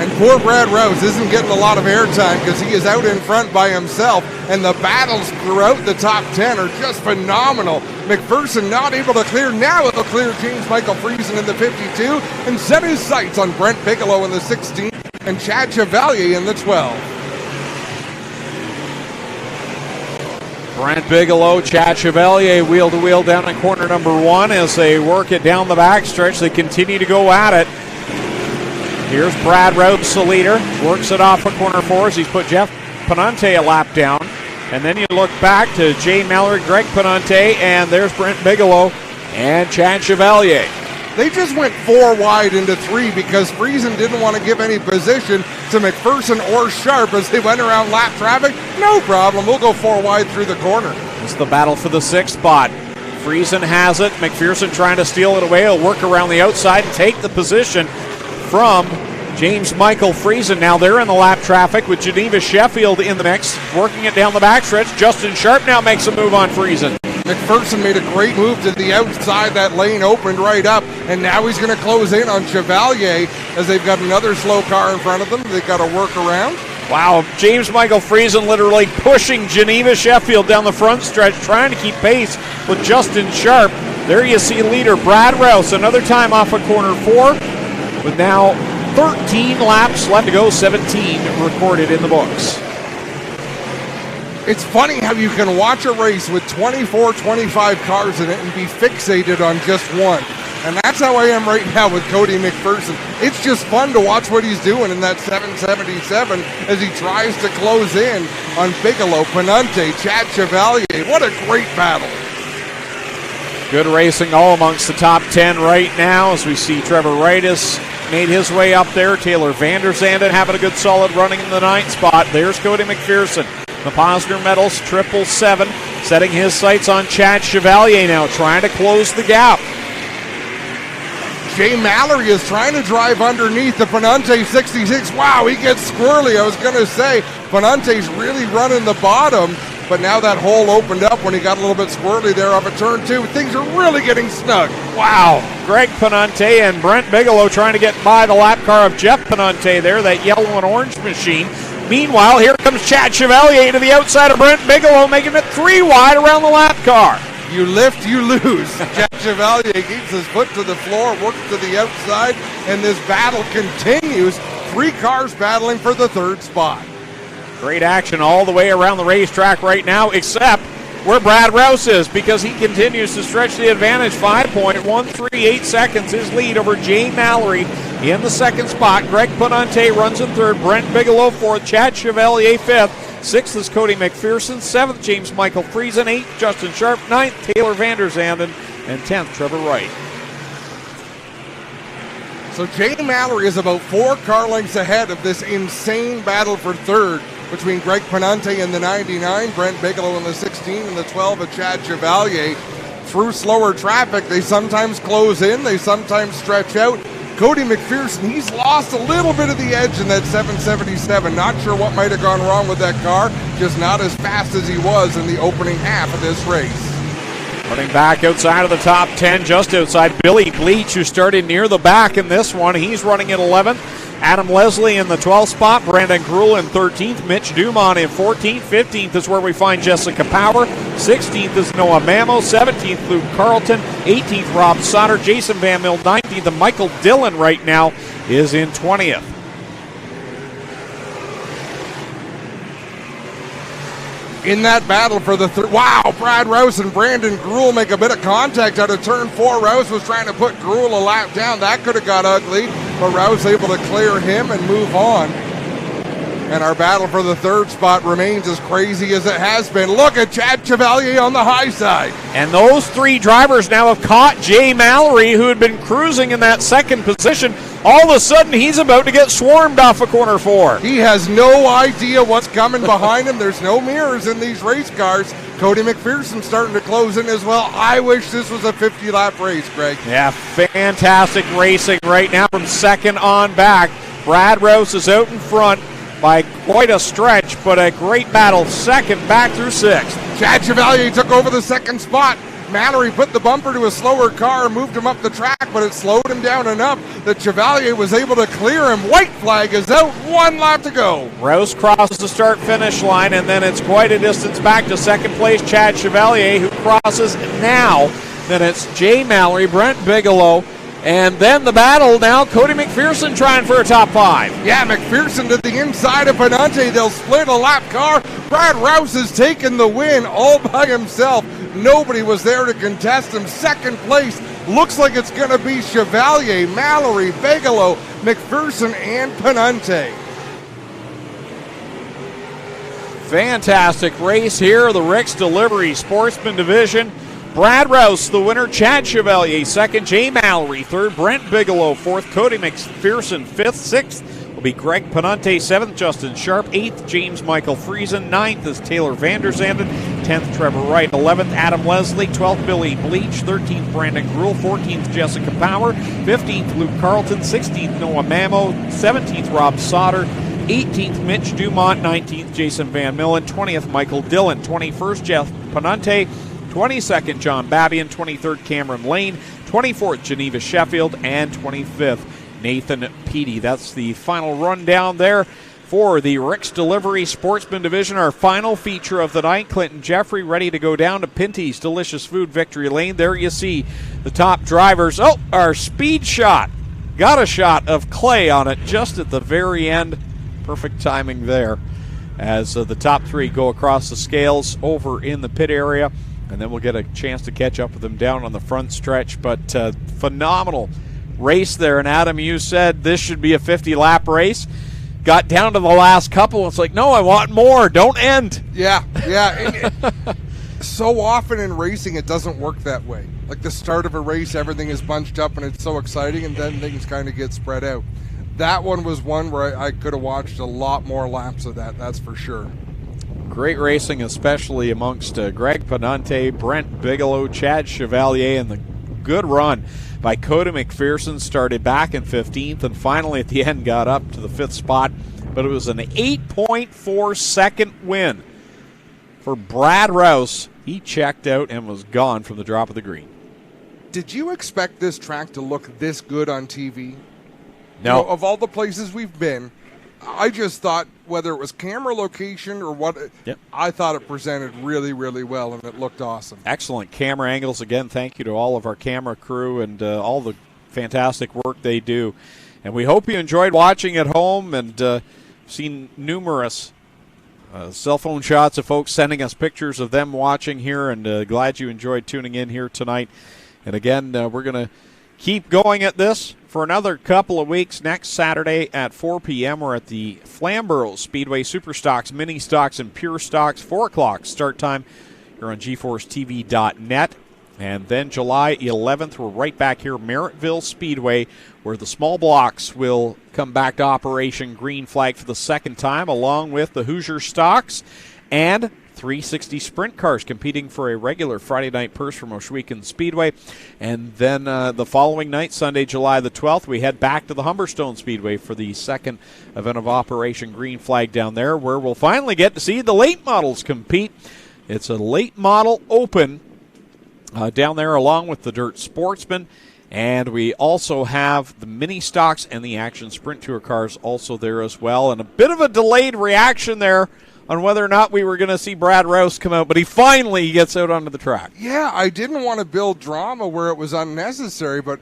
And poor Brad Rouse isn't getting a lot of airtime because he is out in front by himself, and the battles throughout the top 10 are just phenomenal. McPherson not able to clear. Now it'll clear James Michael Friesen in the 52 and set his sights on Brent Bigelow in the 16 and Chad Chevalier in the 12. Brent Bigelow, Chad Chevalier wheel to wheel down in corner number 1 as they work it down the backstretch. They continue to go at it. Here's Brad Rouse, the leader, works it off of corner 4 as he's put Jeff Penante a lap down. And then you look back to Jay Mallory, Greg Penante, and there's Brent Bigelow and Chad Chevalier. They just went 4 wide into 3 because Friesen didn't want to give any position to McPherson or Sharp as they went around lap traffic. No problem, we'll go 4 wide through the corner. It's the battle for the 6th spot. Friesen has it. McPherson trying to steal it away. He'll work around the outside and take the position from James Michael Friesen. Now they're in the lap traffic with Geneva Sheffield in the mix, working it down the backstretch. Justin Sharp now makes a move on Friesen. McPherson made a great move to the outside. That lane opened right up, and now he's going to close in on Chevalier as they've got another slow car in front of them. They've got to work around. Wow, James Michael Friesen literally pushing Geneva Sheffield down the front stretch, trying to keep pace with Justin Sharp. There you see leader Brad Rouse, another time off of corner 4, with now 13 laps left to go, 17 recorded in the books. It's funny how you can watch a race with 24, 25 cars in it and be fixated on just one. And that's how I am right now with Cody McPherson. It's just fun to watch what he's doing in that 777 as he tries to close in on Bigelow, Penante, Chad Chevalier. What a great battle. Good racing all amongst the top 10 right now as we see Trevor Wright has made his way up there. Taylor Vander Zanden having a good solid running in the 9th spot. There's Cody McPherson. The Posner Metals 777 setting his sights on Chad Chevalier now, trying to close the gap. Jay Mallory is trying to drive underneath the Penante 66. Wow, he gets squirrely. I was going to say, Penante's really running the bottom, but now that hole opened up when he got a little bit squirrely there off of turn 2. Things are really getting snug. Wow, Greg Penante and Brent Bigelow trying to get by the lap car of Jeff Penante there, that yellow and orange machine. Meanwhile, here comes Chad Chevalier to the outside of Brent Bigelow, making it 3 wide around the lap car. You lift, you lose. Chad Chevalier keeps his foot to the floor, works to the outside, and this battle continues. 3 cars battling for the 3rd spot. Great action all the way around the racetrack right now, except where Brad Rouse is, because he continues to stretch the advantage. 5.138 seconds his lead over Jay Mallory in the 2nd spot. Greg Penante runs in 3rd, Brent Bigelow 4th, Chad Chevalier 5th, 6th is Cody McPherson, 7th James Michael Friesen, 8th Justin Sharp, 9th Taylor Vander Zanden, and 10th Trevor Wright. So Jay Mallory is about 4 car lengths ahead of this insane battle for 3rd between Greg Penante in the 99, Brent Bigelow in the 16, and the 12 of Chad Chevalier. Through slower traffic, they sometimes close in, they sometimes stretch out. Cody McPherson, he's lost a little bit of the edge in that 777. Not sure what might have gone wrong with that car, just not as fast as he was in the opening half of this race. Running back outside of the top 10, just outside Billy Bleach, who started near the back in this one. He's running at 11th. Adam Leslie in the 12th spot, Brandon Gruhl in 13th, Mitch Dumont in 14th, 15th is where we find Jessica Power, 16th is Noah Mamo, 17th Luke Carlton, 18th Rob Sauter, Jason Van Mill 19th, and Michael Dillon right now is in 20th. In that battle for the wow, Brad Rouse and Brandon Gruhl make a bit of contact out of turn 4. Rouse was trying to put Gruhl a lap down. That could have got ugly, but Rouse able to clear him and move on. And our battle for the third spot remains as crazy as it has been. Look at Chad Chevalier on the high side. And those three drivers now have caught Jay Mallory, who had been cruising in that second position. All of a sudden, he's about to get swarmed off of corner 4. He has no idea what's coming behind him. There's no mirrors in these race cars. Cody McPherson starting to close in as well. I wish this was a 50-lap race, Greg. Yeah, fantastic racing right now from second on back. Brad Rouse is out in front by quite a stretch, but a great battle second back through sixth. Chad Chevalier took over the second spot. Mallory put the bumper to a slower car, moved him up the track, but it slowed him down enough that Chevalier was able to clear him. White flag is out, 1 lap to go. Rouse crosses the start-finish line, and then it's quite a distance back to second place Chad Chevalier, who crosses now. Then it's Jay Mallory, Brent Bigelow, and then the battle now, Cody McPherson trying for a top 5. Yeah, McPherson to the inside of Penante. They'll split a lap car. Brad Rouse has taken the win all by himself. Nobody was there to contest him. Second place looks like it's going to be Chevalier, Mallory, Bigelow, McPherson, and Penante. Fantastic race here, the Rick's Delivery Sportsman Division. Brad Rouse, the winner. Chad Chevalier, second. Jay Mallory, third. Brent Bigelow, fourth. Cody McPherson, fifth. Sixth will be Greg Penante, seventh. Justin Sharp, eighth. James Michael Friesen, ninth is Taylor Vanderzanden, 10th. Trevor Wright, 11th. Adam Leslie, 12th. Billy Bleach, 13th. Brandon Gruhl, 14th. Jessica Power, 15th. Luke Carlton, 16th. Noah Mamo, 17th. Rob Sauter, 18th. Mitch Dumont, 19th. Jason Van Millen, 20th. Michael Dillon, 21st. Jeff Penante, 22nd, John Babian, 23rd, Cameron Lane, 24th, Geneva Sheffield, and 25th, Nathan Peaty. That's the final rundown there for the Rick's Delivery Sportsman Division, our final feature of the night. Clinton Jeffrey ready to go down to Pinty's Delicious Food Victory Lane. There you see the top drivers. Oh, our speed shot. Got a shot of Clay on it just at the very end. Perfect timing there as the top three go across the scales over in the pit area. And then we'll get a chance to catch up with them down on the front stretch. But phenomenal race there. And Adam, you said this should be a 50-lap race. Got down to the last couple. It's like, no, I want more. Don't end. Yeah. So often in racing, it doesn't work that way. Like the start of a race, everything is bunched up and it's so exciting, and then things kind of get spread out. That one was one where I could have watched a lot more laps of that, that's for sure. Great racing, especially amongst Greg Penante, Brent Bigelow, Chad Chevalier, and the good run by Cody McPherson. Started back in 15th and finally at the end got up to the 5th spot. But it was an 8.4 second win for Brad Rouse. He checked out and was gone from the drop of the green. Did you expect this track to look this good on TV? No. You know, of all the places we've been, I just thought whether it was camera location or what, I thought it presented really, really well, and it looked awesome. Excellent camera angles. Again, thank you to all of our camera crew and all the fantastic work they do. And we hope you enjoyed watching at home and seen numerous cell phone shots of folks sending us pictures of them watching here, and glad you enjoyed tuning in here tonight. And again, we're going to keep going at this for another couple of weeks. Next Saturday at 4 p.m. we're at the Flamborough Speedway Super Stocks, Mini Stocks, and Pure Stocks. 4 o'clock start time here on GForceTV.net. And then July 11th, we're right back here at Merrittville Speedway, where the small blocks will come back to Operation Green Flag for the second time, along with the Hoosier Stocks and 360 sprint cars competing for a regular Friday night purse from Oshwegan Speedway. And then the following night, Sunday, July the 12th, we head back to the Humberstone Speedway for the second event of Operation Green Flag down there, where we'll finally get to see the late models compete. It's a late model open down there along with the Dirt Sportsman. And we also have the mini stocks and the Action Sprint Tour cars also there as well. And a bit of a delayed reaction there on whether or not we were going to see Brad Rouse come out, but he finally gets out onto the track. Yeah, I didn't want to build drama where it was unnecessary, but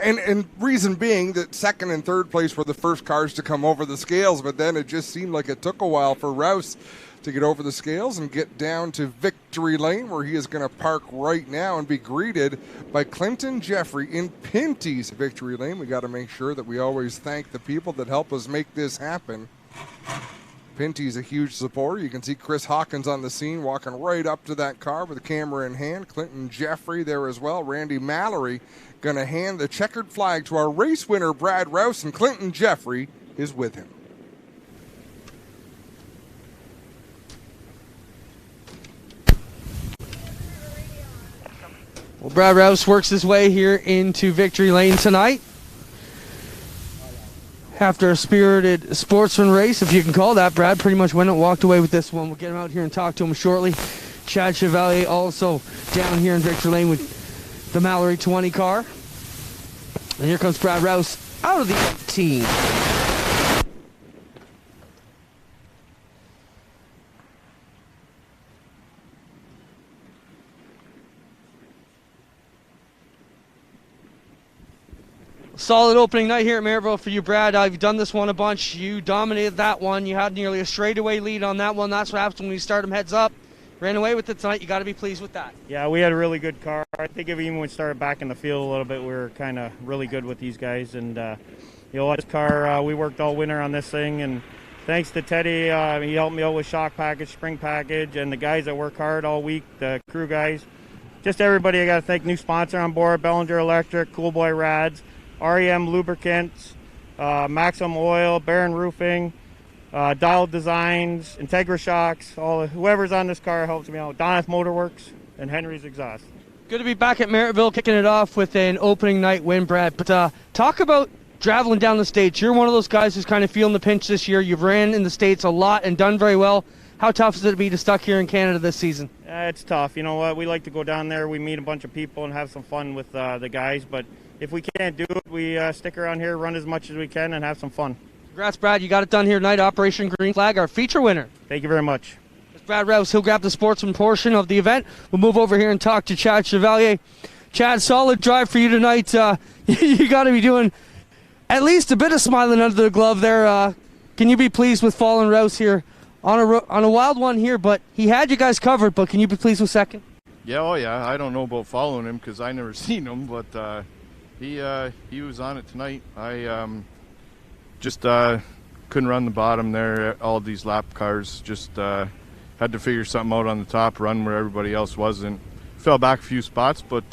and reason being that second and third place were the first cars to come over the scales, but then it just seemed like it took a while for Rouse to get over the scales and get down to victory lane, where he is going to park right now and be greeted by Clinton Jeffrey in Pinty's victory lane. We got to make sure that we always thank the people that help us make this happen. Pinty's a huge supporter. You can see Chris Hawkins on the scene walking right up to that car with a camera in hand. Clinton Jeffrey there as well. Randy Mallory going to hand the checkered flag to our race winner, Brad Rouse, and Clinton Jeffrey is with him. Well, Brad Rouse works his way here into victory lane tonight. After a spirited sportsman race, if you can call that, Brad pretty much went and walked away with this one. We'll get him out here and talk to him shortly. Chad Chevalier also down here in victory lane with the Mallory 20 car. And here comes Brad Rouse out of the 18. Solid opening night here at Merrittville for you, Brad. You've done this one a bunch. You dominated that one. You had nearly a straightaway lead on that one. That's what happens when you start them heads up. Ran away with it tonight. You got to be pleased with that. Yeah, we had a really good car. I think if even when we started back in the field a little bit, we were kind of really good with these guys. And, this car, we worked all winter on this thing. And thanks to Teddy, he helped me out with shock package, spring package, and the guys that work hard all week, the crew guys. Just everybody, I got to thank. New sponsor on board, Bellinger Electric, Cool Boy Rads, REM Lubricants, Maximum Oil, Barron Roofing, Dial Designs, Integra Shocks, whoever's on this car helps me out. Donath Motorworks and Henry's Exhaust. Good to be back at Merrittville, kicking it off with an opening night win, Brad. But talk about traveling down the States. You're one of those guys who's kind of feeling the pinch this year. You've ran in the States a lot and done very well. How tough is it to be stuck here in Canada this season? It's tough. You know what? We like to go down there. We meet a bunch of people and have some fun with the guys. But if we can't do it, we stick around here, run as much as we can, and have some fun. Congrats, Brad. You got it done here tonight. Operation Green Flag, our feature winner. Thank you very much. It's Brad Rouse. He'll grab the sportsman portion of the event. We'll move over here and talk to Chad Chevalier. Chad, solid drive for you tonight. You got to be doing at least a bit of smiling under the glove there. Can you be pleased with following Rouse here on a wild one here? But he had you guys covered, but can you be pleased with second? Yeah, I don't know about following him because I never seen him, but he was on it tonight. I just couldn't run the bottom there. All these lap cars just had to figure something out on the top, run where everybody else wasn't. Fell back a few spots, but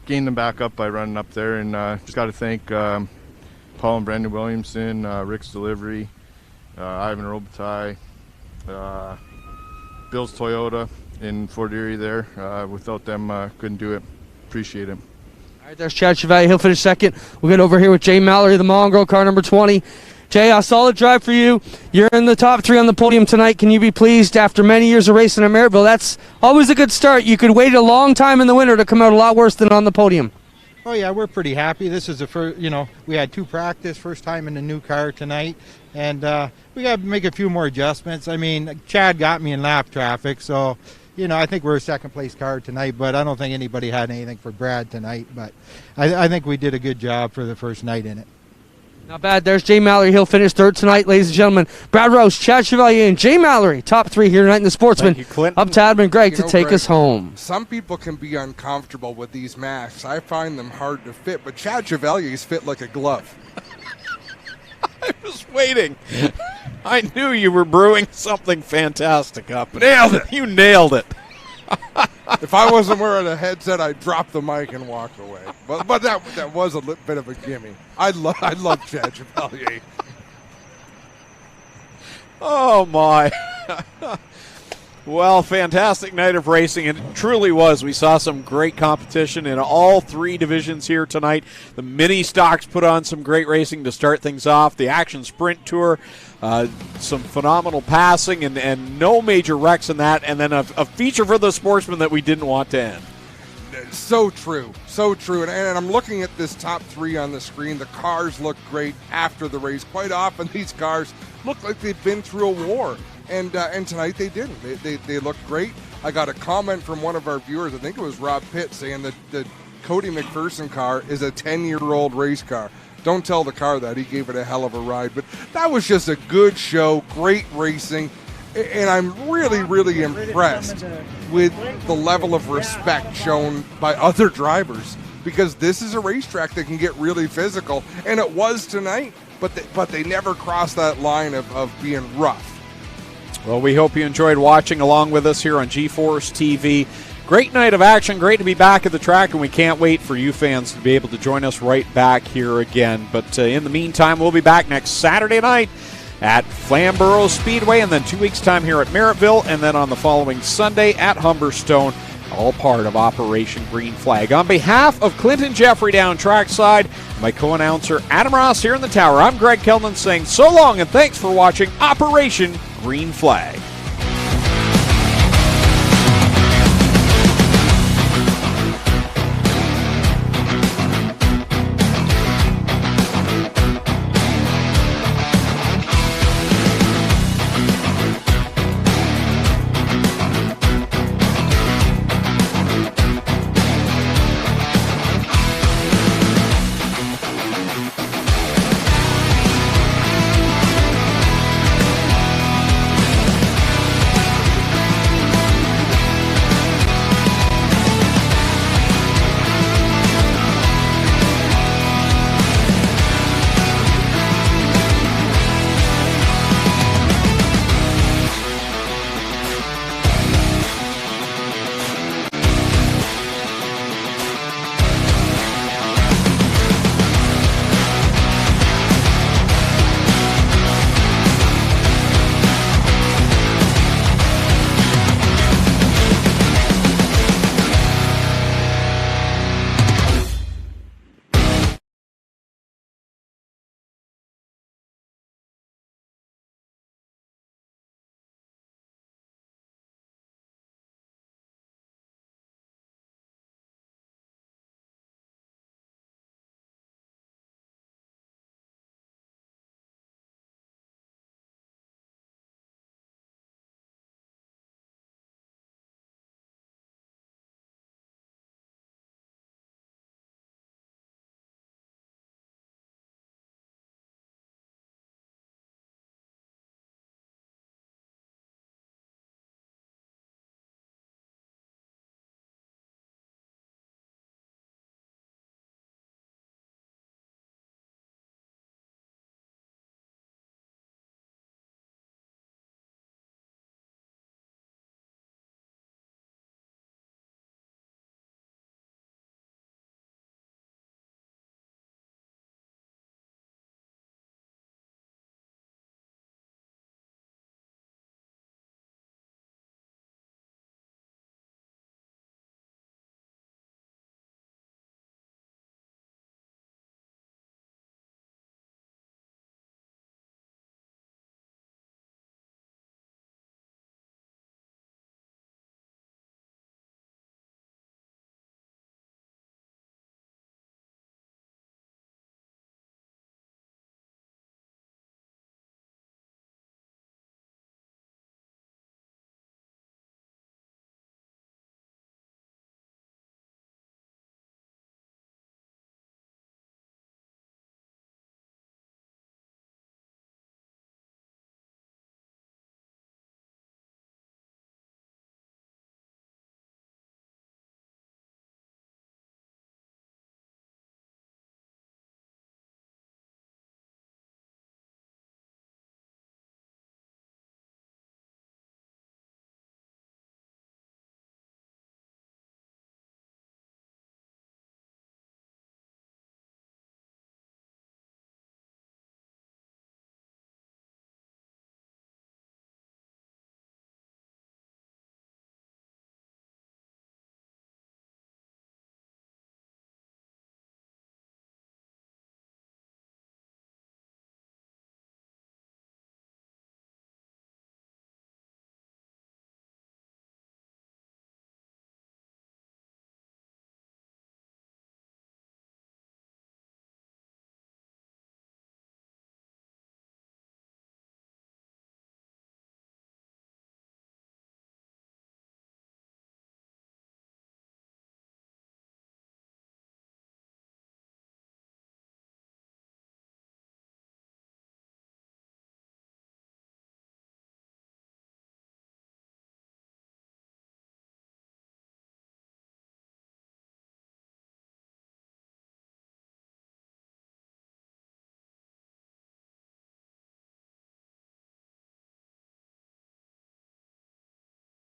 gained them back up by running up there. And just got to thank Paul and Brendan Williamson, Rick's Delivery, Ivan Robitaille, Bill's Toyota in Fort Erie there. Without them, couldn't do it. Appreciate it. All right, there's Chad Chevalier. He'll finish second. We'll get over here with Jay Mallory, the Mongrel, car number 20. Jay, a solid drive for you. You're in the top 3 on the podium tonight. Can you be pleased after many years of racing at Merrittville? That's always a good start. You could wait a long time in the winter to come out a lot worse than on the podium. Oh yeah, we're pretty happy. This is the first, we had 2 practice, first time in the new car tonight, and we got to make a few more adjustments. I mean, Chad got me in lap traffic, so I think we're a second place car tonight, but I don't think anybody had anything for Brad tonight. But I think we did a good job for the first night in it. Not bad. There's Jay Mallory. He'll finish third tonight, ladies and gentlemen. Brad Rouse, Chad Chevalier, and Jay Mallory, top 3 here tonight in the Sportsman. Thank you, Clinton. Up to Adam and Greg to take Greg, us home. Some people can be uncomfortable with these masks. I find them hard to fit, but Chad Chevalier's fit like a glove. I was waiting. I knew you were brewing something fantastic up. Nailed it. You nailed it. If I wasn't wearing a headset, I'd drop the mic and walk away. But that was a bit of a gimme. I love Chad Chevalier. Oh, my. Well, fantastic night of racing. It truly was. We saw some great competition in all 3 divisions here tonight. The mini stocks put on some great racing to start things off. The Action Sprint Tour, some phenomenal passing and no major wrecks in that. And then a feature for the Sportsman that we didn't want to end. So true, so true. And I'm looking at this top 3 on the screen. The cars look great after the race. Quite often these cars look like they've been through a war, and tonight they didn't. They looked great. I got a comment from one of our viewers, I think it was Rob Pitt, saying that the Cody McPherson car is a 10-year-old race car. Don't tell the car that. He gave it a hell of a ride. But that was just a good show, great racing. And I'm really, really impressed with the level of respect shown by other drivers, because this is a racetrack that can get really physical, and it was tonight, but they never crossed that line of being rough. Well, we hope you enjoyed watching along with us here on GForceTV. Great night of action, great to be back at the track, and we can't wait for you fans to be able to join us right back here again. But in the meantime, we'll be back next Saturday night at Flamborough Speedway, and then 2 weeks' time here at Merrittville, and then on the following Sunday at Humberstone, all part of Operation Green Flag. On behalf of Clinton Jeffrey down trackside, my co-announcer Adam Ross here in the tower, I'm Greg Kelman saying so long and thanks for watching Operation Green Flag.